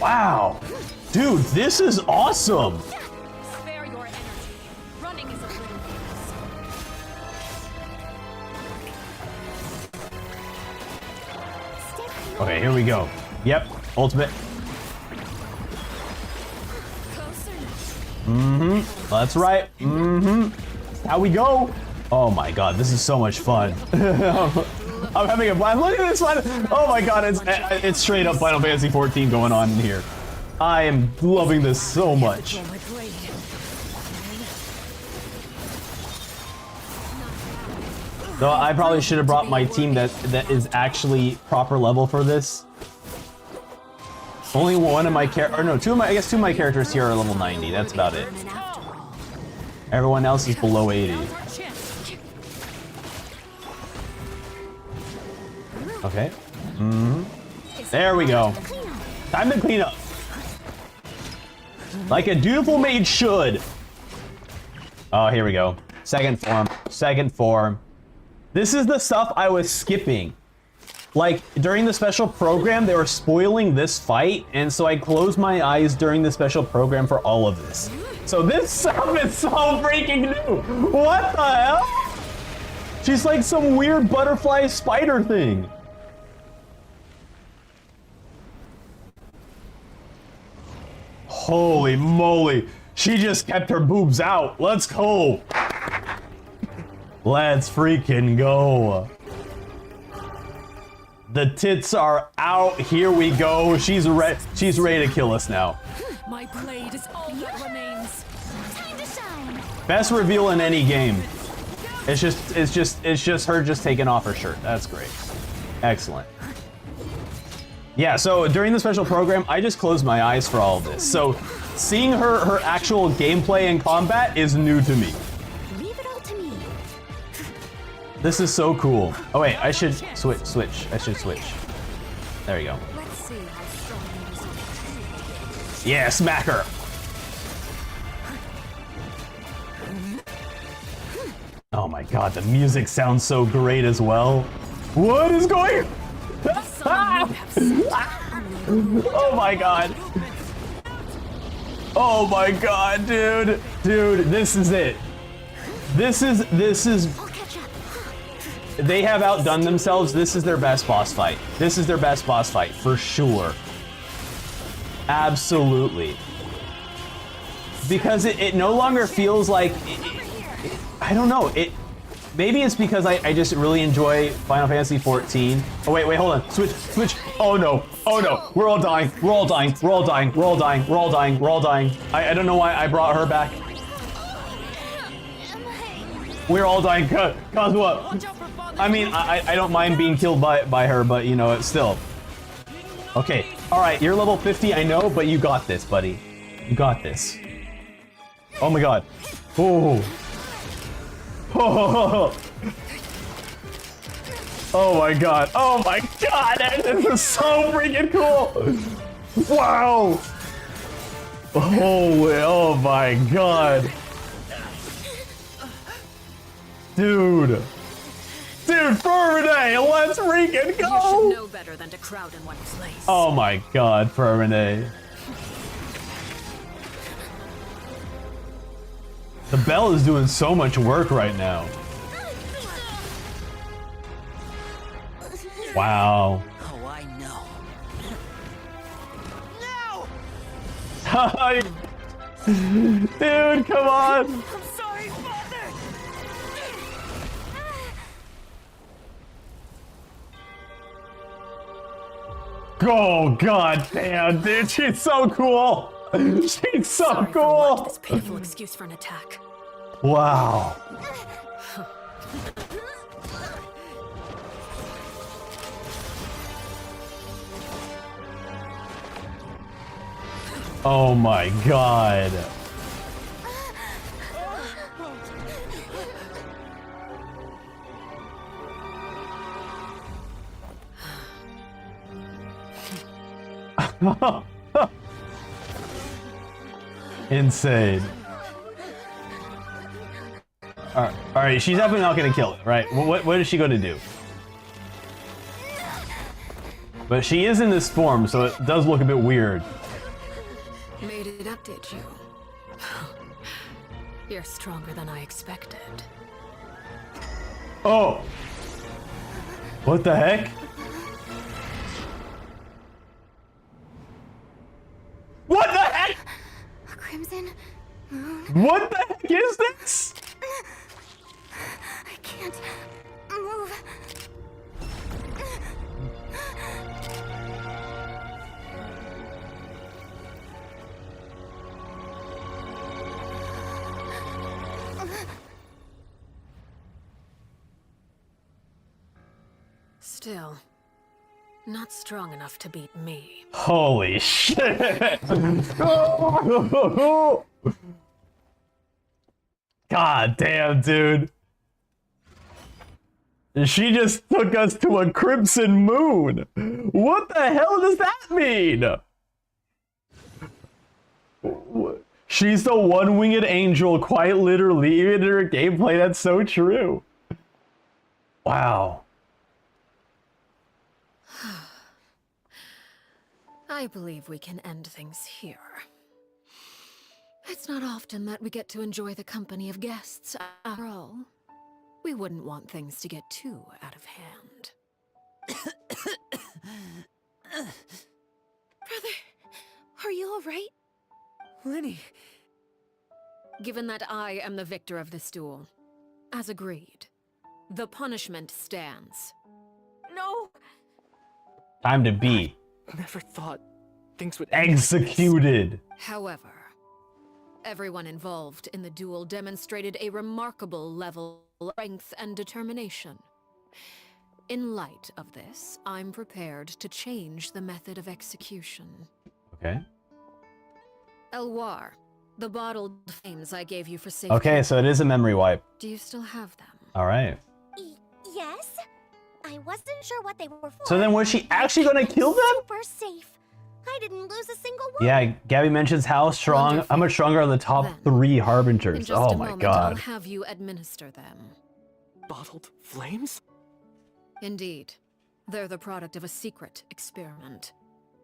Wow. Dude, this is awesome. Spare your energy. Running is a little Okay, here we go. Yep, ultimate. That's right. How we go? Oh my god, this is so much fun. I'm having a blast. Look at this one. Oh my god, it's straight up Final Fantasy 14 going on in here. I am loving this so much. Though I probably should have brought my team that is actually proper level for this. Only one of my two of my characters here are level 90. That's about it. Everyone else is below 80. Okay. There we go. Time to clean up. Like a dutiful maid should. Oh, here we go. Second form. Second form. This is the stuff I was skipping. Like, during the special program, they were spoiling this fight, and so I closed my eyes during the special program for all of this. So this stuff is so freaking new. What the hell? She's like some weird butterfly spider thing. Holy moly. She just kept her boobs out. Let's go. Let's freaking go. The tits are out. Here we go. She's ready to kill us now. My blade is all that remains. Time to shine. Best reveal in any game. It's just her just taking off her shirt. That's great. Excellent. Yeah, so during the special program, I just closed my eyes for all of this. So seeing her actual gameplay and combat is new to me. Leave it all to me. This is so cool. Oh wait, I should switch. I should switch. There you go. Let's see how strong you are. Yeah, smack her. Oh my god, the music sounds so great as well. What is going on? Oh my god. Oh my god, dude. Dude, this is it. This is they have outdone themselves. This is their best boss fight. This is their best boss fight for sure. Absolutely. Because it no longer feels like I don't know. Maybe it's because I just really enjoy Final Fantasy 14. Oh wait, hold on. Switch. Oh no. We're all dying. I don't know why I brought her back. We're all dying. Cause what? I mean, I don't mind being killed by her, but you know, it's still. Okay. All right, you're level 50, I know, but you got this, buddy. You got this. Oh my god. Oh. Oh my god. Oh my god. This is so freaking cool. Wow. Holy, oh my god. Dude, Fermine, let's freaking go! You should know better than to crowd in one place. Oh my god, Fermine. The bell is doing so much work right now. Wow. Oh, I know. Dude, come on! I'm sorry, Father! Oh god damn, dude, she's so cool! She's so Sorry for cool! what, this pitiful excuse for an attack. Wow. Oh my god. Insane. Alright, she's definitely not gonna kill it, right? What is she gonna do? But she is in this form, so it does look a bit weird. Made it up, did you? You're stronger than I expected. Oh! What the heck? What the heck? Crimson Moon. What the heck is this? I can't move. Still, not strong enough to beat me. Holy shit! God damn, dude. She just took us to a crimson moon. What the hell does that mean? She's the one-winged angel, quite literally. Even in her gameplay, that's so true. Wow. I believe we can end things here. It's not often that we get to enjoy the company of guests, after all. We wouldn't want things to get too out of hand. Brother, are you alright? Lenny. Given that I am the victor of this duel, as agreed, the punishment stands. No! Time to be Never thought things would executed. However, everyone involved in the duel demonstrated a remarkable level of strength and determination. In light of this, I'm prepared to change the method of execution. Okay. Elwar, the bottled flames I gave you for safety. Okay, so it is a memory wipe. Do you still have them? All right. Yes? I wasn't sure what they were for. So then was she actually gonna kill them? Super safe. I didn't lose a single one. Yeah, Gabby mentions how strong, Wonderful. how much stronger are the top Then, 3 In harbingers. just Oh a my moment, I'll god. have you administer them. Bottled flames? Indeed. They're the product of a secret experiment.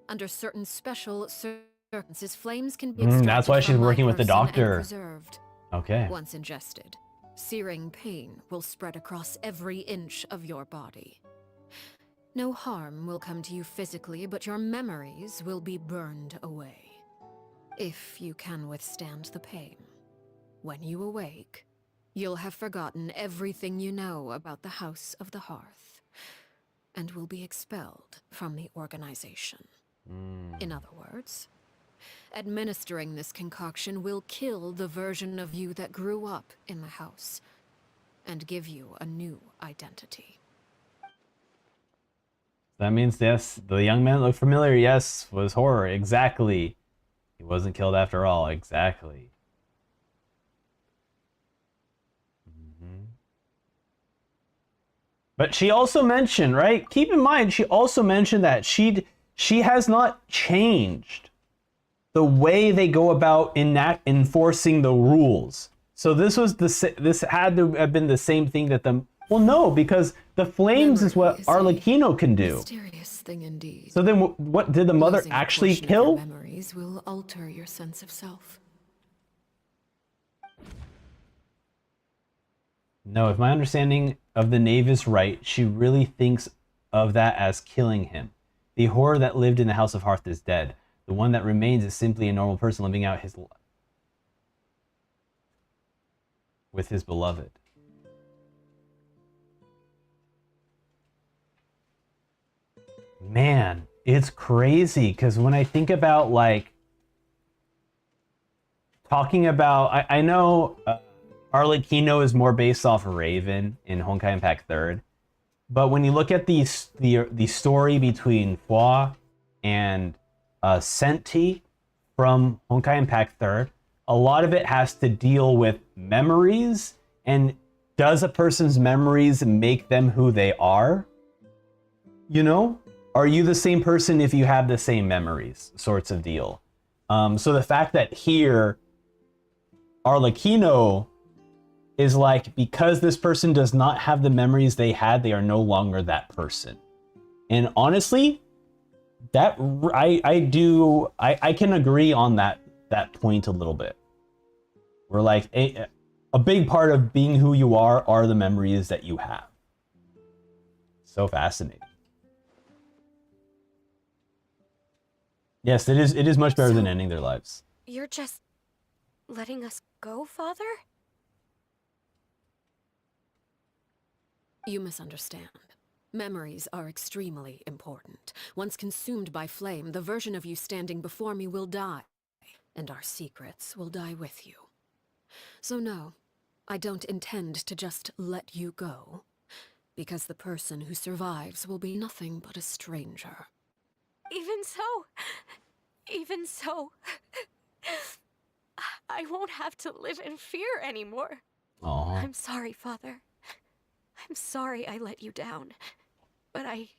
Under certain special circumstances, flames can be extracted that's why she's from my working with the person and doctor. preserved. Okay. Once ingested, searing pain will spread across every inch of your body. No harm will come to you physically, but your memories will be burned away. If you can withstand the pain. When you awake, you'll have forgotten everything you know about the House of the Hearth, and will be expelled from the organization. In other words, administering this concoction will kill the version of you that grew up in the house, and give you a new identity. That means, yes, the young man looked familiar. Yes, was horror. Exactly. He wasn't killed after all. Exactly. But she also mentioned, right? Keep in mind, she also mentioned that she has not changed the way they go about enforcing the rules. So this had to have been the same thing that the... Well, no, because the flames is what Arlecchino can do. Mysterious thing indeed. So then what did the mother Losing a actually portion of your kill? memories will alter your sense of self. No, if my understanding of the knave is right, she really thinks of that as killing him. The horror that lived in the House of Hearth is dead. The one that remains is simply a normal person living out his life with his beloved. Man, it's crazy, because when I think about, like, talking about... I know Arlecchino is more based off Raven in Honkai Impact 3rd, but when you look at the story between Hua and Senti from Honkai Impact 3rd, a lot of it has to deal with memories, and does a person's memories make them who they are? You know? are you the same person if you have the same memories, sorts of deal. So the fact that here, Arlecchino is like, because this person does not have the memories they had, they are no longer that person. And honestly, that I can agree on that point a little bit. We're like, a big part of being who you are the memories that you have. So fascinating. Yes, it is much better than ending their lives. You're just letting us go, Father? You misunderstand. Memories are extremely important. Once consumed by flame, the version of you standing before me will die, and our secrets will die with you. So no, I don't intend to just let you go, because the person who survives will be nothing but a stranger. Even so, I won't have to live in fear anymore. Aww. I'm sorry, Father. I'm sorry I let you down. But I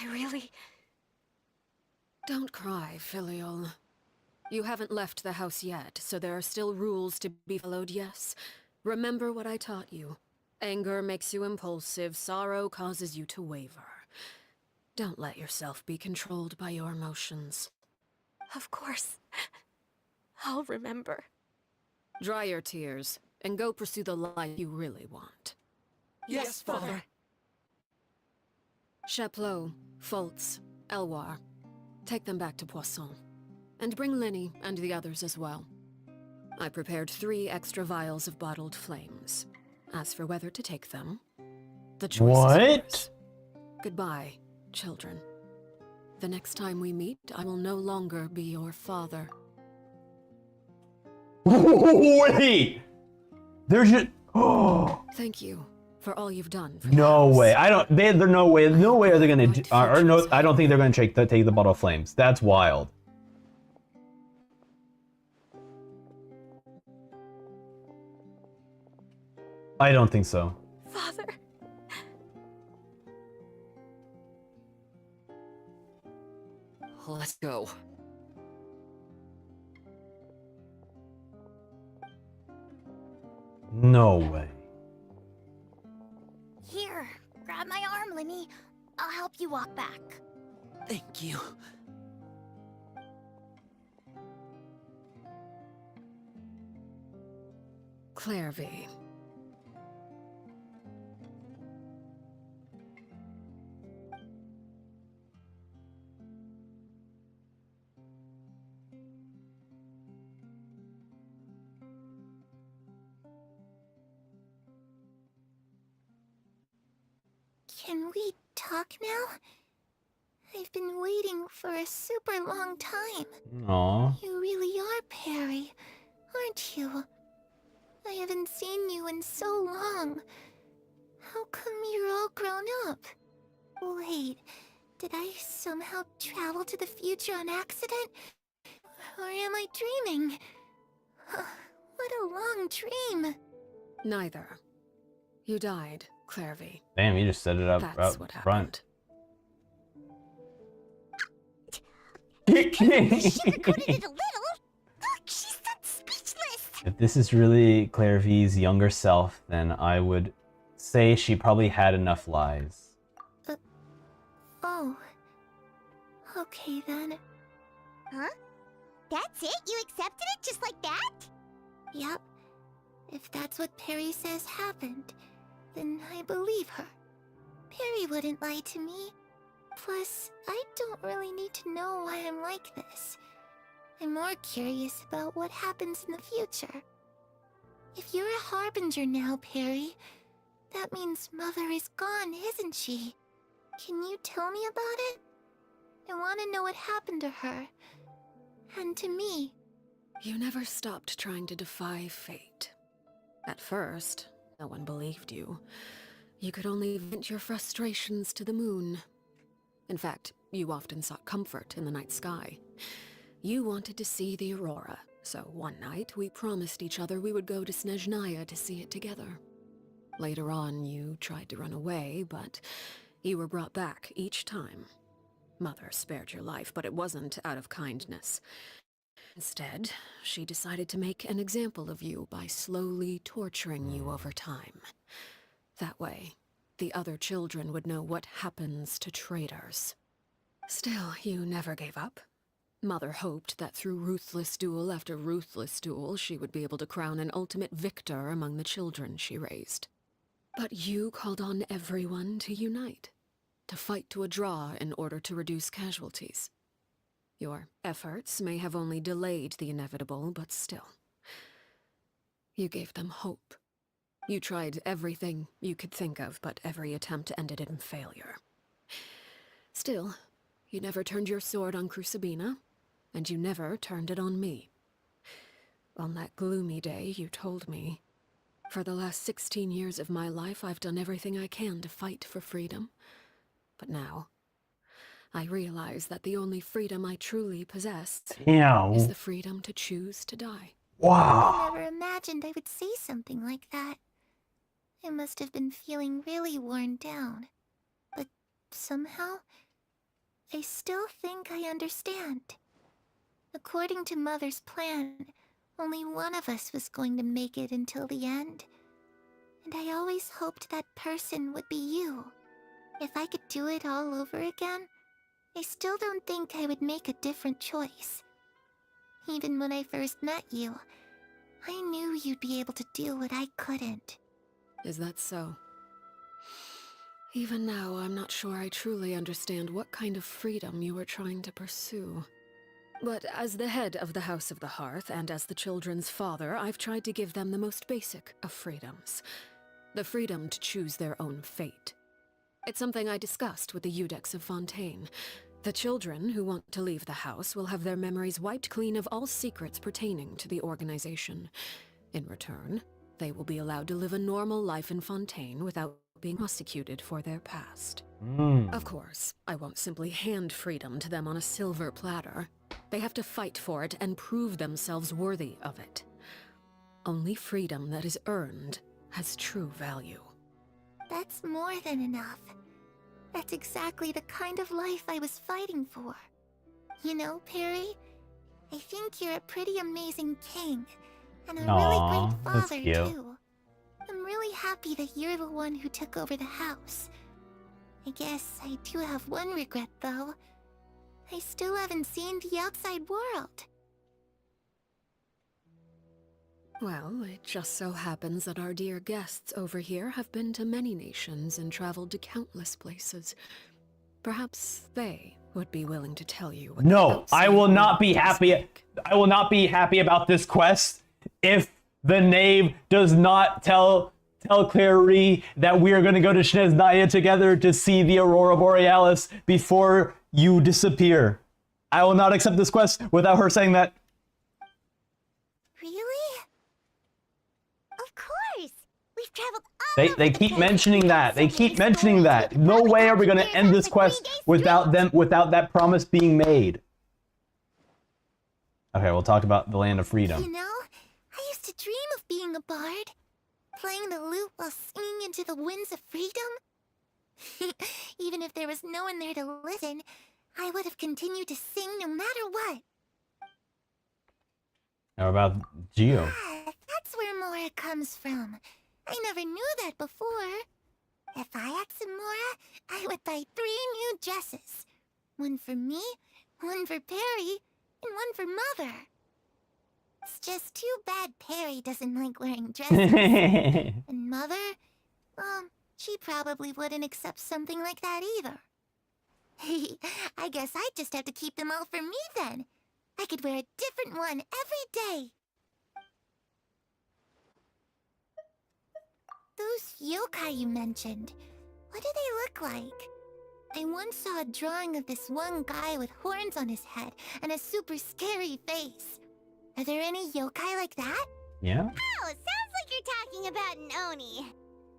really... Don't cry, Filial. You haven't left the house yet, so there are still rules to be followed, yes? Remember what I taught you. Anger makes you impulsive, sorrow causes you to waver. Don't let yourself be controlled by your emotions. Of course. I'll remember. Dry your tears, and go pursue the life you really want. Yes, Father. Chaplot, Foltz, Elwar. Take them back to Poisson. And bring Linny and the others as well. I prepared 3 extra vials of bottled flames. As for whether to take them, the choice is yours. Goodbye, children. The next time we meet, I will no longer be your father. Wait! There's just... Oh. Thank you for all you've done for No way. There's no way are they gonna I don't think they're gonna take the bottle of flames. That's wild. I don't think so. Father. Let's go. No way. Here, grab my arm, Linny. I'll help you walk back. Thank you. Clairvy. Can we talk now? I've been waiting for a super long time. Aww. You really are Perry, aren't you? I haven't seen you in so long. How come you're all grown up? Wait, did I somehow travel to the future on accident? Or am I dreaming? What a long dream. Neither. You died, Clairvy. Damn, you just set it up That's what front. Sugarcoated it a little. She's so speechless. If this is really Clairvy's younger self, then I would say she probably had enough lies. Oh. Okay then. Huh? That's it? You accepted it just like that? Yep. If that's what Perry says happened, then I believe her. Perry wouldn't lie to me. Plus, I don't really need to know why I'm like this. I'm more curious about what happens in the future. If you're a harbinger now, Perry, that means Mother is gone, isn't she? Can you tell me about it? I want to know what happened to her. And to me. You never stopped trying to defy fate. At first, no one believed you. You could only vent your frustrations to the moon. In fact, you often sought comfort in the night sky. You wanted to see the aurora, so one night we promised each other we would go to Snezhnaya to see it together. Later on, you tried to run away, but you were brought back each time. Mother spared your life, but it wasn't out of kindness. Instead, she decided to make an example of you by slowly torturing you over time. That way, the other children would know what happens to traitors. Still, you never gave up. Mother hoped that through ruthless duel after ruthless duel, she would be able to crown an ultimate victor among the children she raised. But you called on everyone to unite, to fight to a draw in order to reduce casualties. Your efforts may have only delayed the inevitable, but still. You gave them hope. You tried everything you could think of, but every attempt ended in failure. Still, you never turned your sword on Crucibina, and you never turned it on me. On that gloomy day, you told me, "For the last 16 years of my life, I've done everything I can to fight for freedom. But now, I realize that the only freedom I truly possess is the freedom to choose to die." I never imagined I would say something like that. I must have been feeling really worn down. But somehow, I still think I understand. According to Mother's plan, only one of us was going to make it until the end. And I always hoped that person would be you. If I could do it all over again, I still don't think I would make a different choice. Even when I first met you, I knew you'd be able to do what I couldn't. Is that so? Even now, I'm not sure I truly understand what kind of freedom you were trying to pursue. But as the head of the House of the Hearth, and as the children's father, I've tried to give them the most basic of freedoms. The freedom to choose their own fate. It's something I discussed with the Iudex of Fontaine. The children who want to leave the house will have their memories wiped clean of all secrets pertaining to the organization. In return, they will be allowed to live a normal life in Fontaine without being prosecuted for their past. Of course, I won't simply hand freedom to them on a silver platter. They have to fight for it and prove themselves worthy of it. Only freedom that is earned has true value. That's more than enough. That's exactly the kind of life I was fighting for. You know, Perry, I think you're a pretty amazing king, and a really great father, too. I'm really happy that you're the one who took over the house. I guess I do have one regret, though. I still haven't seen the outside world. Well, it just so happens that our dear guests over here have been to many nations and traveled to countless places. Perhaps they would be willing to tell you what No, I will not be happy. I will not be happy about this quest if the knave does not tell Clary that we are going to go to Snezhnaya together to see the Aurora Borealis before you disappear. I will not accept this quest without her saying that. Really? Of course! We've traveled all They keep mentioning that. They keep mentioning that. No way are we going to end this quest without that promise being made. Okay, we'll talk about the Land of Freedom. You know, I used to dream of being a bard. Playing the lute while singing into the winds of freedom. Even if there was no one there to listen, I would have continued to sing no matter what. How about Geo? That's where Mora comes from. I never knew that before. If I had some Mora, I would buy 3 new dresses. One for me, one for Perry, and one for Mother. It's just too bad Perry doesn't like wearing dresses. And Mother, she probably wouldn't accept something like that either. I guess I'd just have to keep them all for me then. I could wear a different one every day. Those yokai you mentioned, what do they look like? I once saw a drawing of this one guy with horns on his head and a super scary face. Are there any yokai like that? Yeah? Oh, sounds like you're talking about an Oni.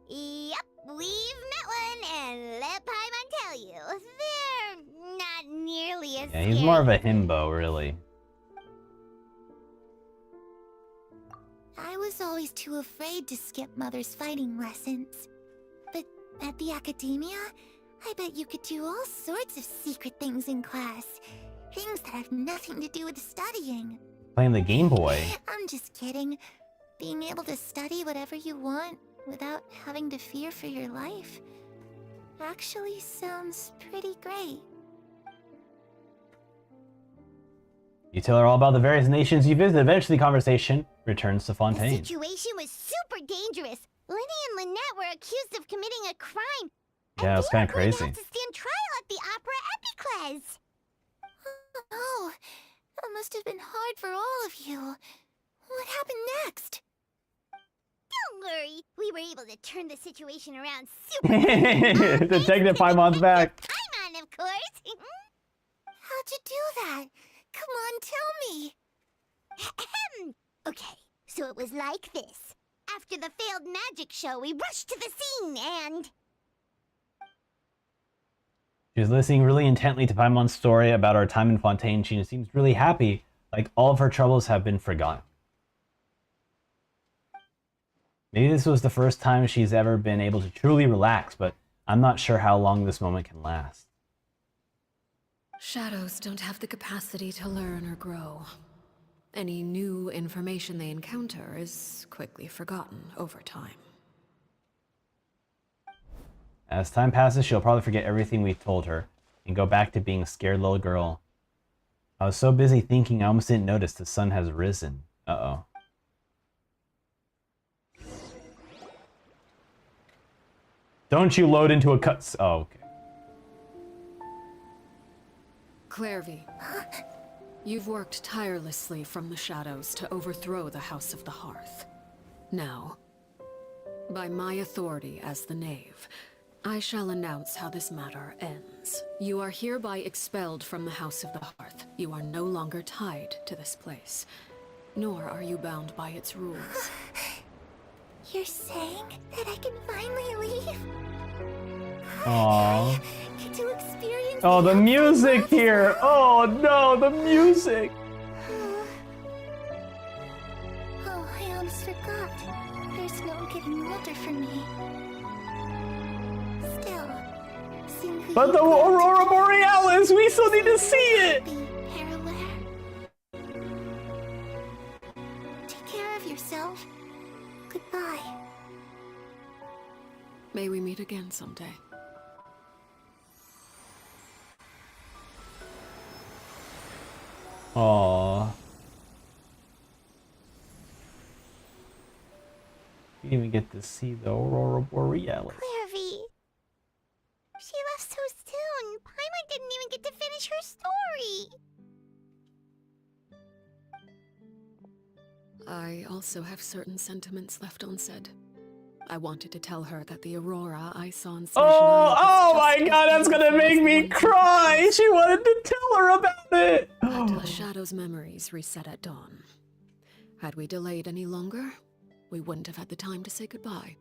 Yep, we've met one, and let Paimon tell you, they're not nearly as Yeah, he's more of a himbo, really. I was always too afraid to skip Mother's fighting lessons. But at the academia, I bet you could do all sorts of secret things in class. Things that have nothing to do with studying. Playing the Game Boy. I'm just kidding. Being able to study whatever you want without having to fear for your life actually sounds pretty great. You tell her all about the various nations you visit. Eventually, the conversation returns to The Fontaine. situation was super dangerous. Lenny and Lynette were accused of committing a crime. Yeah, it was kind of They were crazy. going to have to stand trial at the Opera Epicles. Oh, that must have been hard for all of you. What happened next? Don't worry, we were able to turn the situation around super. Detective Paimon's back. Paimon, of course. How'd you do that? Come on, tell me. Okay, so it was like this. After the failed magic show, we rushed to the scene and... She was listening really intently to Paimon's story about our time in Fontaine. She seems really happy, like all of her troubles have been forgotten. Maybe this was the first time she's ever been able to truly relax, but I'm not sure how long this moment can last. Shadows don't have the capacity to learn or grow. Any new information they encounter is quickly forgotten over time. As time passes, she'll probably forget everything we've told her and go back to being a scared little girl. I was so busy thinking I almost didn't notice the sun has risen. Uh-oh. Don't you load into a cut... Oh, okay. Clairvy, you've worked tirelessly from the shadows to overthrow the House of the Hearth. Now, by my authority as the Knave, I shall announce how this matter ends. You are hereby expelled from the House of the Hearth. You are no longer tied to this place, nor are you bound by its rules. You're saying that I can finally leave? Aww. Get to experience Oh, the music here! Oh no, the music! Oh, I almost forgot. There's no getting older for me. Still, seeing who But you the got to Aurora be Borealis! We still need to see it! Parallel. Take care of yourself. Goodbye. May we meet again someday. Aww. You didn't even get to see the Aurora Borealis. Clairvy. She left so soon. Paimon didn't even get to finish her story. I also have certain sentiments left unsaid. I wanted to tell her that the Aurora I saw in Oh my god, that's gonna make me cry! She wanted to tell her about it! But the Shadow's memories reset at dawn. Had we delayed any longer, we wouldn't have had the time to say goodbye.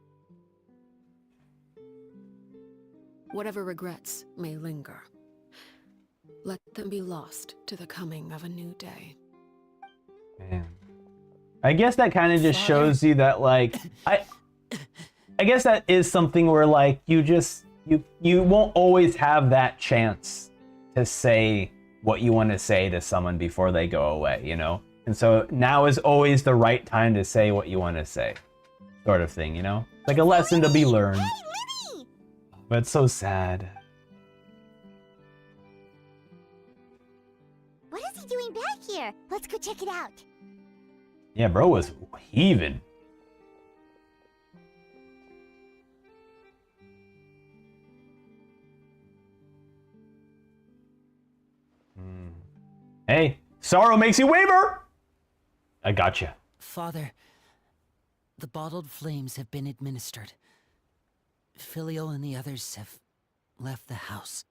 Whatever regrets may linger, let them be lost to the coming of a new day. Man. I guess that kind of just shows you that, like, I guess that is something where, like, you won't always have that chance to say what you want to say to someone before they go away, you know? And so now is always the right time to say what you want to say, sort of thing, you know? Like a lesson to be learned. But it's so sad. What is he doing back here? Let's go check it out. Yeah, bro was heaving. Hey, sorrow makes you waver! I gotcha. Father, the bottled flames have been administered. Filio and the others have left the house.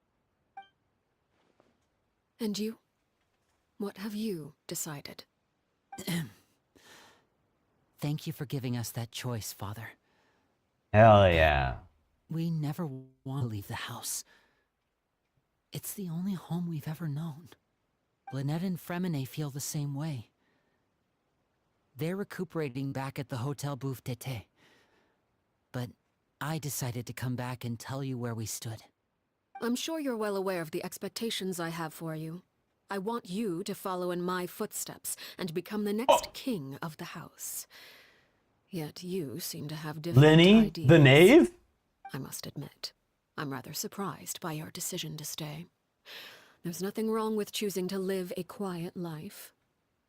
And you? What have you decided? Thank you for giving us that choice, Father. Hell yeah. We never want to leave the house. It's the only home we've ever known. Lynette and Fremine feel the same way. They're recuperating back at the Hotel Bouffe d'été. But I decided to come back and tell you where we stood. I'm sure you're well aware of the expectations I have for you. I want you to follow in my footsteps and become the next king of the house. Yet you seem to have different Lenny, ideas. the knave? I must admit, I'm rather surprised by your decision to stay. There's nothing wrong with choosing to live a quiet life.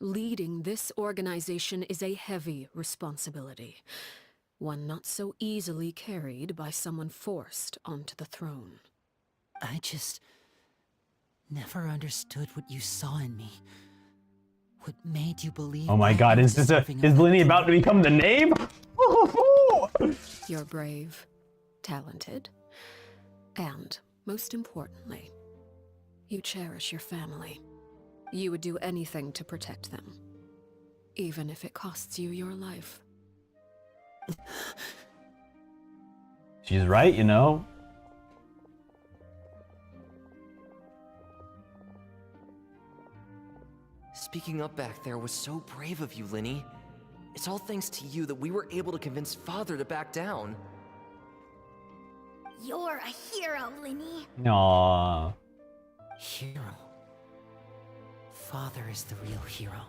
Leading this organization is a heavy responsibility, one not so easily carried by someone forced onto the throne. I just never understood what you saw in me. What made you believe? Oh my God! Is Lenny about to become the knave? You're brave, talented, and most importantly, you cherish your family. You would do anything to protect them, even if it costs you your life. She's right, you know. Speaking up back there was so brave of you, Linny. It's all thanks to you that we were able to convince Father to back down. You're a hero, Linny. Aww. Hero. Father is the real hero.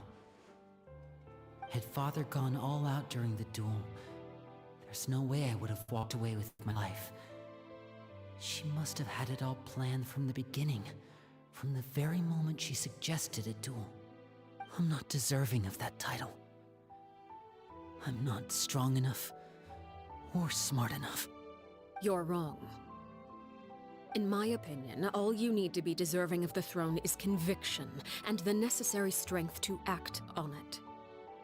Had Father gone all out during the duel, there's no way I would have walked away with my life. She must have had it all planned from the beginning, from the very moment she suggested a duel. I'm not deserving of that title. I'm not strong enough or smart enough. You're wrong. In my opinion, all you need to be deserving of the throne is conviction and the necessary strength to act on it.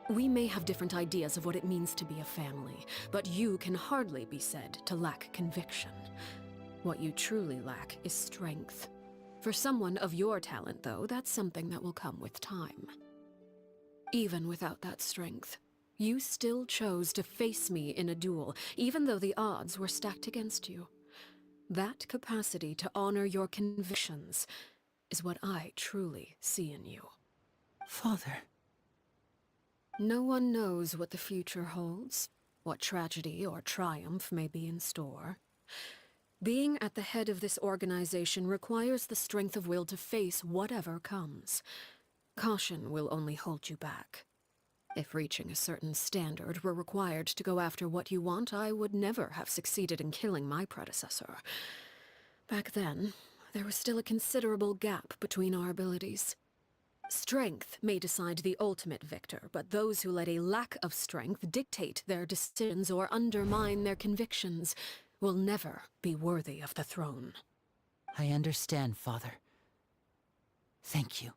We may have different ideas of what it means to be a family, but you can hardly be said to lack conviction. What you truly lack is strength. For someone of your talent, though, that's something that will come with time. Even without that strength, you still chose to face me in a duel, even though the odds were stacked against you. That capacity to honor your convictions is what I truly see in you. Father. No one knows what the future holds, what tragedy or triumph may be in store. Being at the head of this organization requires the strength of will to face whatever comes. Caution will only hold you back. If reaching a certain standard were required to go after what you want, I would never have succeeded in killing my predecessor. Back then, there was still a considerable gap between our abilities. Strength may decide the ultimate victor, but those who let a lack of strength dictate their decisions or undermine their convictions will never be worthy of the throne. I understand, Father. Thank you.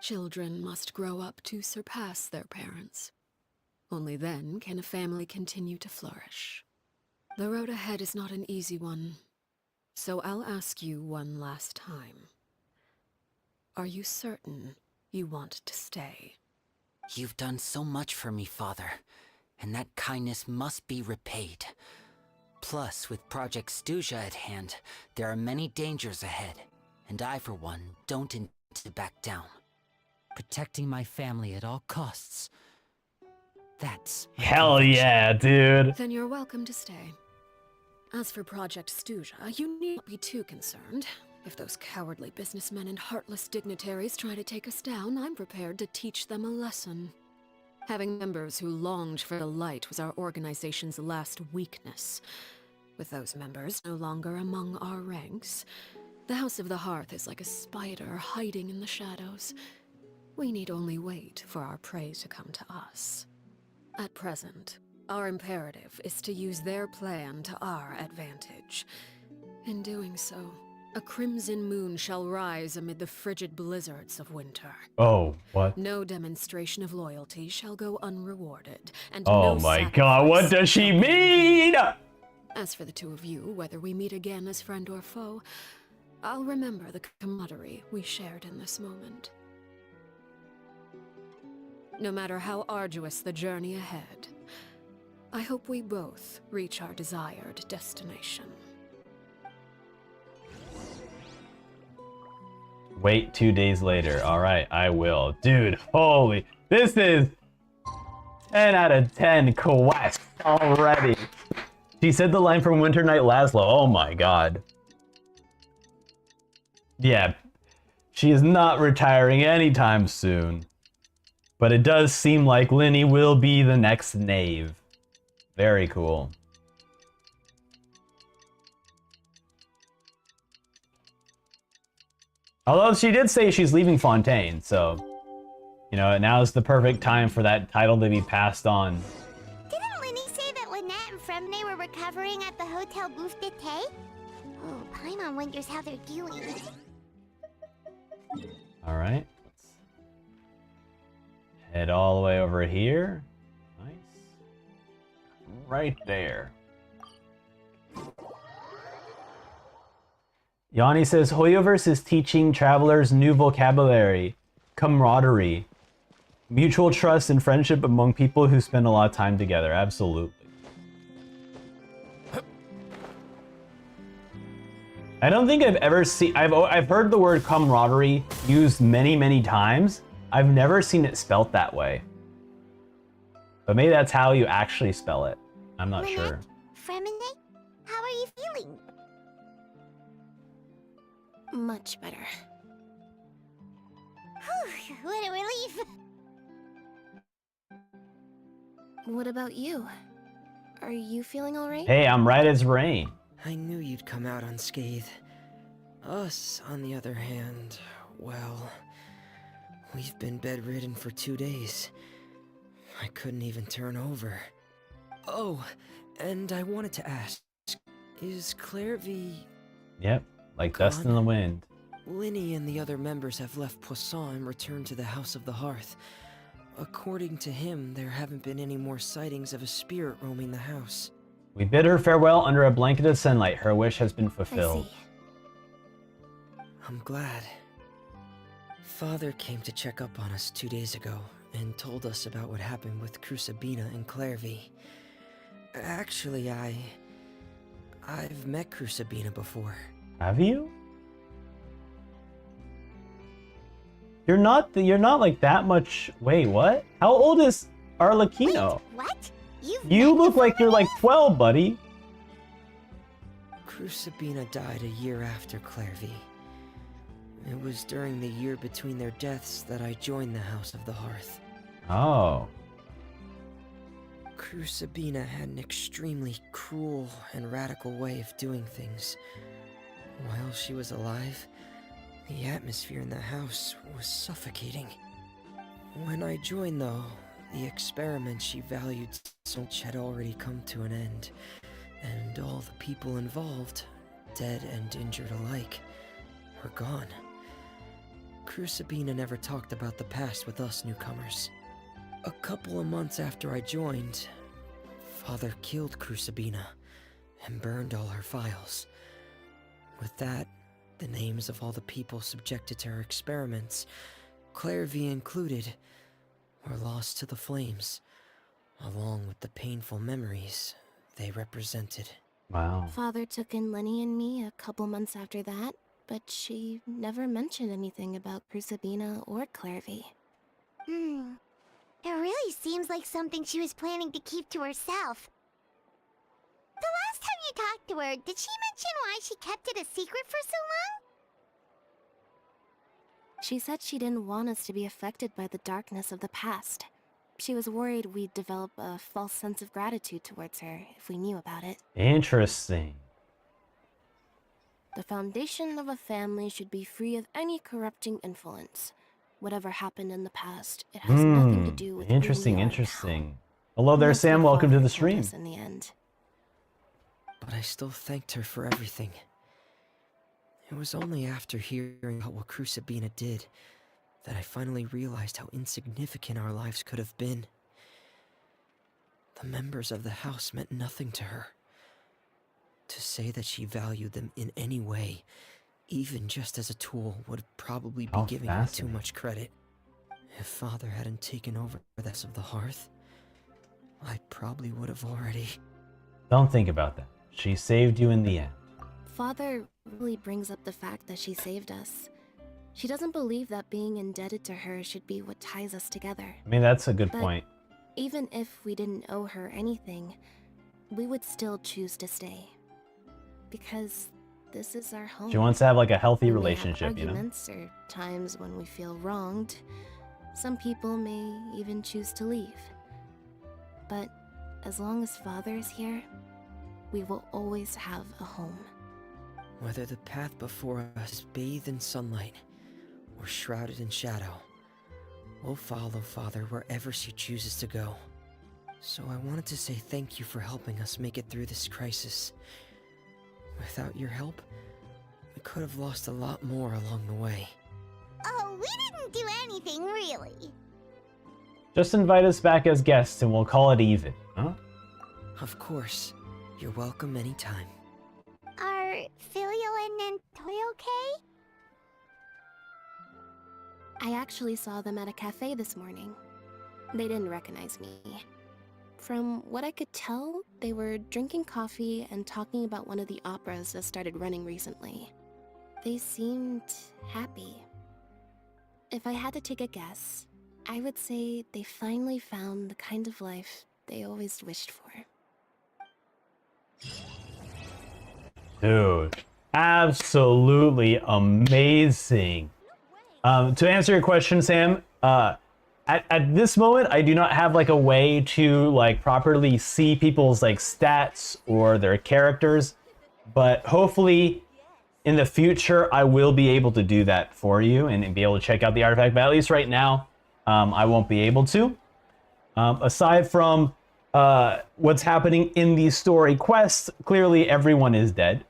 Children must grow up to surpass their parents. Only then can a family continue to flourish. The road ahead is not an easy one, so I'll ask you one last time. Are you certain you want to stay? You've done so much for me, Father, and that kindness must be repaid. Plus, with Project Stuja at hand, there are many dangers ahead, and I, for one, don't intend to back down. Protecting my family at all costs. That's hell yeah, dude. Then you're welcome to stay. As for Project Stuja, you need not be too concerned. If those cowardly businessmen and heartless dignitaries try to take us down, I'm prepared to teach them a lesson. Having members who longed for the light was our organization's last weakness. With those members no longer among our ranks, the House of the Hearth is like a spider hiding in the shadows. We need only wait for our prey to come to us. At present, our imperative is to use their plan to our advantage. In doing so, a crimson moon shall rise amid the frigid blizzards of winter. Oh, what? No demonstration of loyalty shall go unrewarded, and oh no my God, what does she mean? As for the two of you, whether we meet again as friend or foe, I'll remember the camaraderie we shared in this moment. No matter how arduous the journey ahead, I hope we both reach our desired destination. Wait 2 days later. All right, I will. Dude, holy. This is 10 out of 10 quest already. She said the line from Winter Night Laszlo. Oh my god. Yeah, she is not retiring anytime soon. But it does seem like Linny will be the next Knave. Very cool. Although she did say she's leaving Fontaine, so... You know, now's the perfect time for that title to be passed on. Didn't Linny say that Lynette and Fremne were recovering at the Hotel Bouffe d'été? Oh, Paimon wonders how they're doing. Alright. Let's head all the way over here. Nice. Right there. Yanni says, Hoyoverse is teaching travelers new vocabulary, camaraderie, mutual trust and friendship among people who spend a lot of time together. Absolutely. I don't think I've ever seen... I've heard the word camaraderie used many, many times. I've never seen it spelt that way. But maybe that's how you actually spell it. I'm not sure. Fremne, how are you feeling? Much better. Whew, what a relief. What about you? Are you feeling alright? Hey, I'm right as rain. I knew you'd come out unscathed. Us, on the other hand, well, we've been bedridden for 2 days. I couldn't even turn over. Oh, and I wanted to ask, is Clairvy... Yep, like dust in the wind. Linny and the other members have left Poisson and returned to the House of the Hearth. According to him, there haven't been any more sightings of a spirit roaming the house. We bid her farewell under a blanket of sunlight. Her wish has been fulfilled. I'm glad. Father came to check up on us 2 days ago and told us about what happened with Crucibina and Clairvy. Actually, I've met Crucibina before. Have you? You're not like that much. Wait, what? How old is Arlecchino? Wait, what? You look like you're like 12, buddy. Crucibina died a year after Clairvy. It was during the year between their deaths that I joined the House of the Hearth. Oh. Crucibina had an extremely cruel and radical way of doing things. While she was alive, the atmosphere in the house was suffocating. When I joined, though, the experiment she valued so much had already come to an end, and all the people involved, dead and injured alike, were gone. Crucibina never talked about the past with us newcomers. A couple of months after I joined, Father killed Crucibina and burned all her files. With that, the names of all the people subjected to her experiments, Clairvy included, were lost to the flames, along with the painful memories they represented. Wow. Father took in Lenny and me a couple months after that, but she never mentioned anything about Crucibina or Clairvy. It really seems like something she was planning to keep to herself. The last time you talked to her, did she mention why she kept it a secret for so long? She said she didn't want us to be affected by the darkness of the past. She was worried we'd develop a false sense of gratitude towards her if we knew about it. Interesting. The foundation of a family should be free of any corrupting influence. Whatever happened in the past, it has nothing to do with interesting, interesting. Hello there, Sam. Welcome to the stream. In the end. But I still thanked her for everything. It was only after hearing about what Crucibina did that I finally realized how insignificant our lives could have been. The members of the house meant nothing to her. To say that she valued them in any way, even just as a tool, would probably be giving her too much credit. If Father hadn't taken over the House of the Hearth, I probably would have already... Don't think about that. She saved you in the end. Father really brings up the fact that she saved us. She doesn't believe that being indebted to her should be what ties us together. I mean, that's a good But point. even if we didn't owe her anything, we would still choose to stay. Because this is our home. She wants to have like a healthy We may have relationship, you know? arguments or times when we feel wronged. Some people may even choose to leave. But as long as Father is here, we will always have a home. Whether the path before us bathed in sunlight or shrouded in shadow, we'll follow Father wherever she chooses to go. So I wanted to say thank you for helping us make it through this crisis. Without your help, we could have lost a lot more along the way. Oh, we didn't do anything, really. Just invite us back as guests and we'll call it even, huh? Of course. You're welcome anytime. Are Filial and Toy okay? I actually saw them at a cafe this morning. They didn't recognize me. From what I could tell, they were drinking coffee and talking about one of the operas that started running recently. They seemed happy. If I had to take a guess, I would say they finally found the kind of life they always wished for. Dude, absolutely amazing. To answer your question, Sam, at this moment, I do not have like a way to like properly see people's like stats or their characters, but hopefully in the future, I will be able to do that for you and be able to check out the artifact. But at least right now, I won't be able to. Aside from what's happening in the story quests, clearly everyone is dead.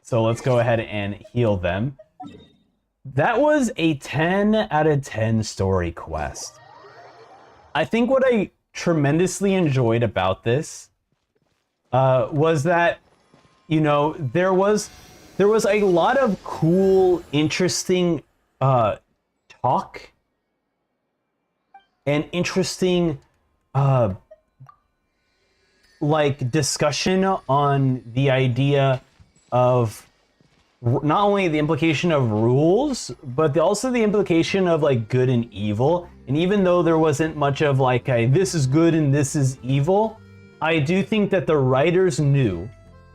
So let's go ahead and heal them. That was a 10 out of 10 story quest. I think what I tremendously enjoyed about this was that, you know, there was a lot of cool, interesting talk and interesting like discussion on the idea of not only the implication of rules, but also the implication of like good and evil. And even though there wasn't much of like a this is good and this is evil, I do think that the writers knew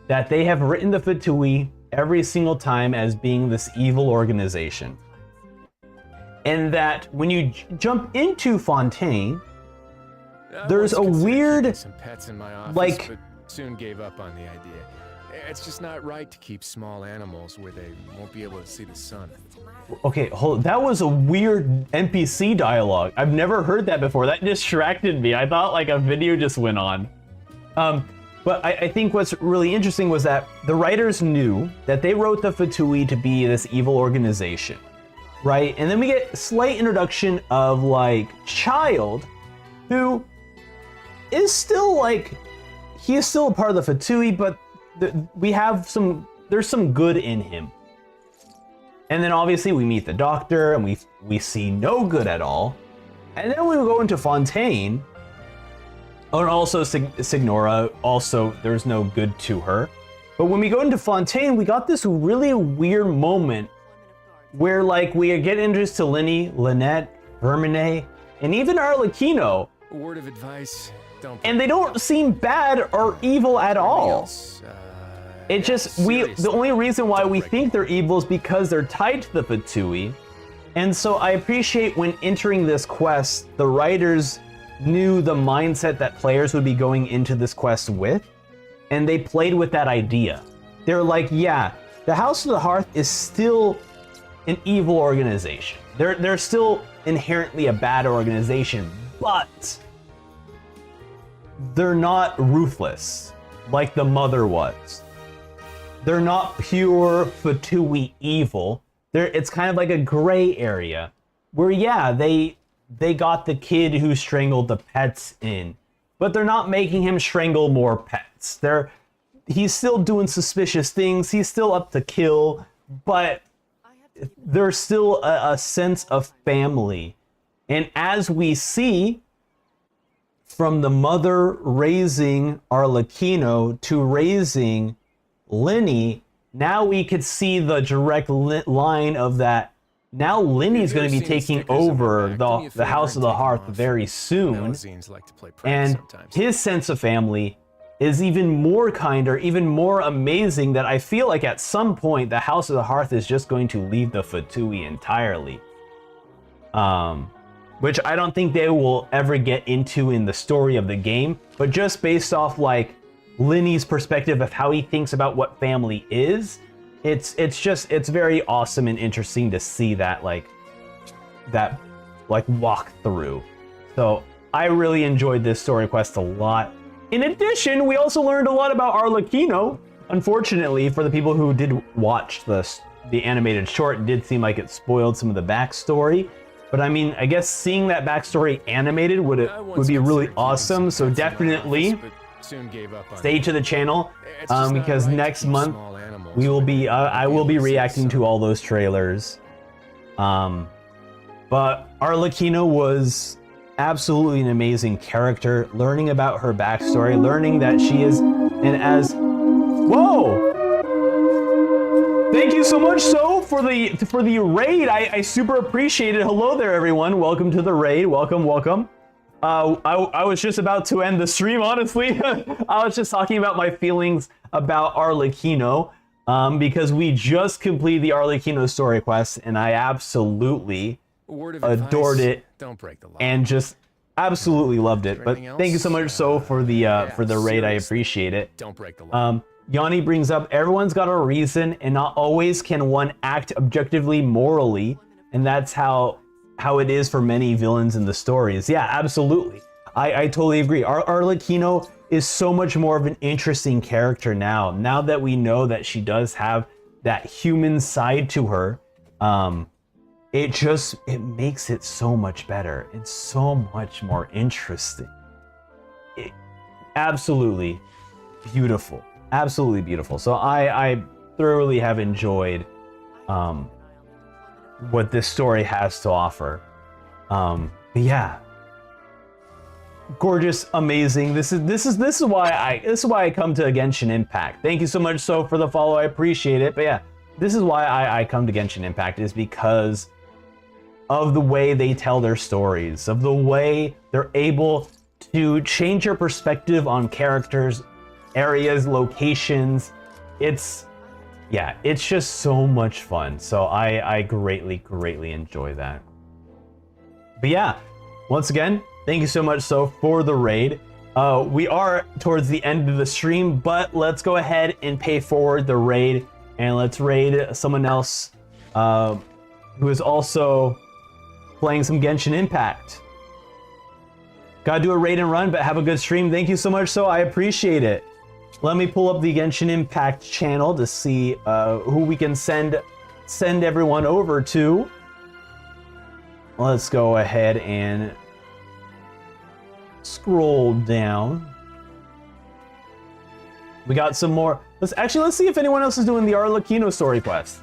that they have written the Fatui every single time as being this evil organization. And that when you jump into Fontaine, there's a weird, some pets in my office, like, but soon gave up on the idea. It's just not right to keep small animals where they won't be able to see the sun. okay, that was a weird NPC dialogue. I've never heard that before. That distracted me. I thought like a video just went on. But I think what's really interesting was that the writers knew that they wrote the Fatui to be this evil organization, right? And then we get a slight introduction of like Child, who is still like, he is still a part of the Fatui, but there's some good in him. And then obviously we meet the Doctor and we see no good at all. And then we go into Fontaine. Oh, and also Signora, also there's no good to her. But when we go into Fontaine, we got this really weird moment where like we get introduced to Linny, Lynette, Vermine, and even Arlecchino. A word of advice, and they don't seem bad or evil at all. It just, the only reason why we think they're evil is because they're tied to the Fatui. And so I appreciate when entering this quest, the writers knew the mindset that players would be going into this quest with, and they played with that idea. They're like, yeah, the House of the Hearth is still an evil organization. They're still inherently a bad organization, but they're not ruthless like the Mother was. They're not pure Fatui evil. It's kind of like a gray area where, yeah, they got the kid who strangled the pets in, but they're not making him strangle more pets. He's still doing suspicious things. He's still up to kill, but there's still a sense of family. And as we see from the Mother raising Arlecchino to raising Linny, now we could see the direct line of that. Now Linny's going to be taking over the House of the Hearth very soon, and his sense of family is even more kinder, even more amazing, that I feel like at some point the House of the Hearth is just going to leave the Fatui entirely. Which I don't think they will ever get into in the story of the game, but just based off like Linny's perspective of how he thinks about what family is, it's very awesome and interesting to see that walk through. So I really enjoyed this story quest a lot. In addition, we also learned a lot about Arlecchino. Unfortunately, for the people who did watch the animated short, it did seem like it spoiled some of the backstory. But I mean, I guess seeing that backstory animated would be really awesome. So definitely stay to the channel because next month we will be I will be reacting to all those trailers. But Arlecchino was absolutely an amazing character. Learning about her backstory, learning that she is whoa! Thank you so much, for the raid. I super appreciate it. Hello there, everyone. Welcome to the raid. Welcome. I was just about to end the stream, honestly. I was just talking about my feelings about Arlecchino, because we just completed the Arlecchino story quest, and I absolutely adored it. Don't break the law. And just absolutely loved it. But thank you so much, for the raid. I appreciate it. Don't break the law. Yanni brings up, everyone's got a reason, and not always can one act objectively morally, and that's how it is for many villains in the stories. Yeah, absolutely. I totally agree. Arlecchino is so much more of an interesting character now that we know that she does have that human side to her. It makes it so much better and so much more interesting. Absolutely beautiful. Absolutely beautiful. So I thoroughly have enjoyed what this story has to offer. But yeah, gorgeous, amazing. This is why I come to Genshin Impact. Thank you so much, for the follow. I appreciate it. But yeah, this is why I come to Genshin Impact, is because of the way they tell their stories, of the way they're able to change your perspective on characters, areas, locations. It's just so much fun. So I greatly enjoy that. But yeah, once again, thank you so much for the raid. We are towards the end of the stream, but let's go ahead and pay forward the raid, and let's raid someone else who is also playing some Genshin Impact. Gotta do a raid and run, but have a good stream. Thank you so much, I appreciate it. Let me pull up the Genshin Impact channel to see who we can send everyone over to. Let's go ahead and scroll down. We got some more. Let's see if anyone else is doing the Arlecchino story quest.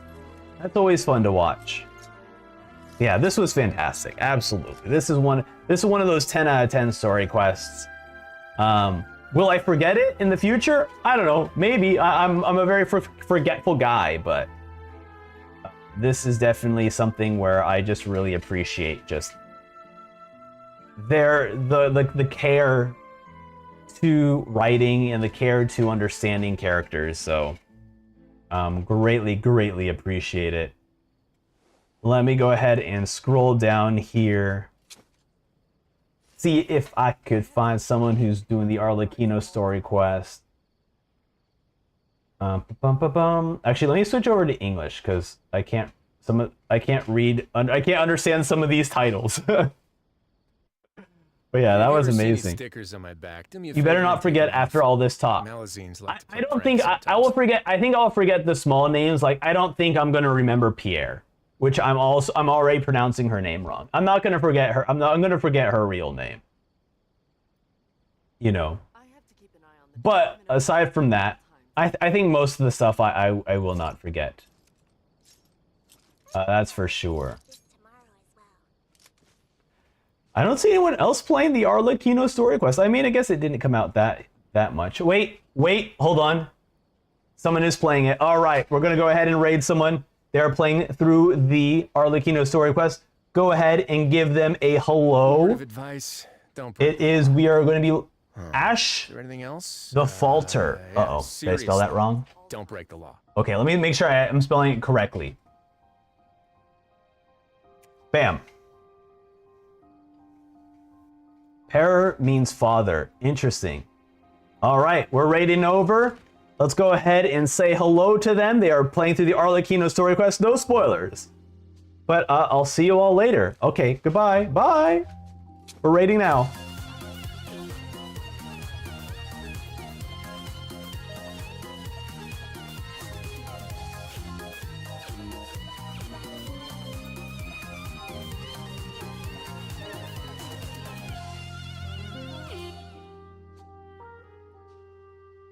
That's always fun to watch. Yeah, this was fantastic. Absolutely. This is one of those 10 out of 10 story quests. Will I forget it in the future? I don't know. Maybe. I'm a very forgetful guy, but this is definitely something where I just really appreciate just the care to writing and the care to understanding characters. So greatly appreciate it. Let me go ahead and scroll down here. See if I could find someone who's doing the Arlecchino story quest. Actually, let me switch over to English because I can't understand some of these titles. But yeah, that was amazing. Stickers on my back. You better not forget after all this talk. I don't think I will forget. I think I'll forget the small names. Like, I don't think I'm gonna remember Pierre, which I'm already pronouncing her name wrong. I'm not gonna forget her. I'm gonna forget her real name. You know. But aside from that, I think most of the stuff I will not forget. That's for sure. I don't see anyone else playing the Arlecchino story quest. I mean, I guess it didn't come out that much. Wait, hold on. Someone is playing it. All right, we're gonna go ahead and raid someone. They're playing through the Arlecchino story quest. Go ahead and give them a hello. Word of advice, don't break it is. We are going to be. Ash Is there anything else? the Falter. Yeah, Uh-oh, did I spell that seriously, wrong? Don't break the law. Okay, let me make sure I'm spelling it correctly. Bam. Per means father. Interesting. All right, we're raiding over. Let's go ahead and say hello to them. They are playing through the Arlecchino story quest. No spoilers. But I'll see you all later. Okay, goodbye. Bye. We're raiding now.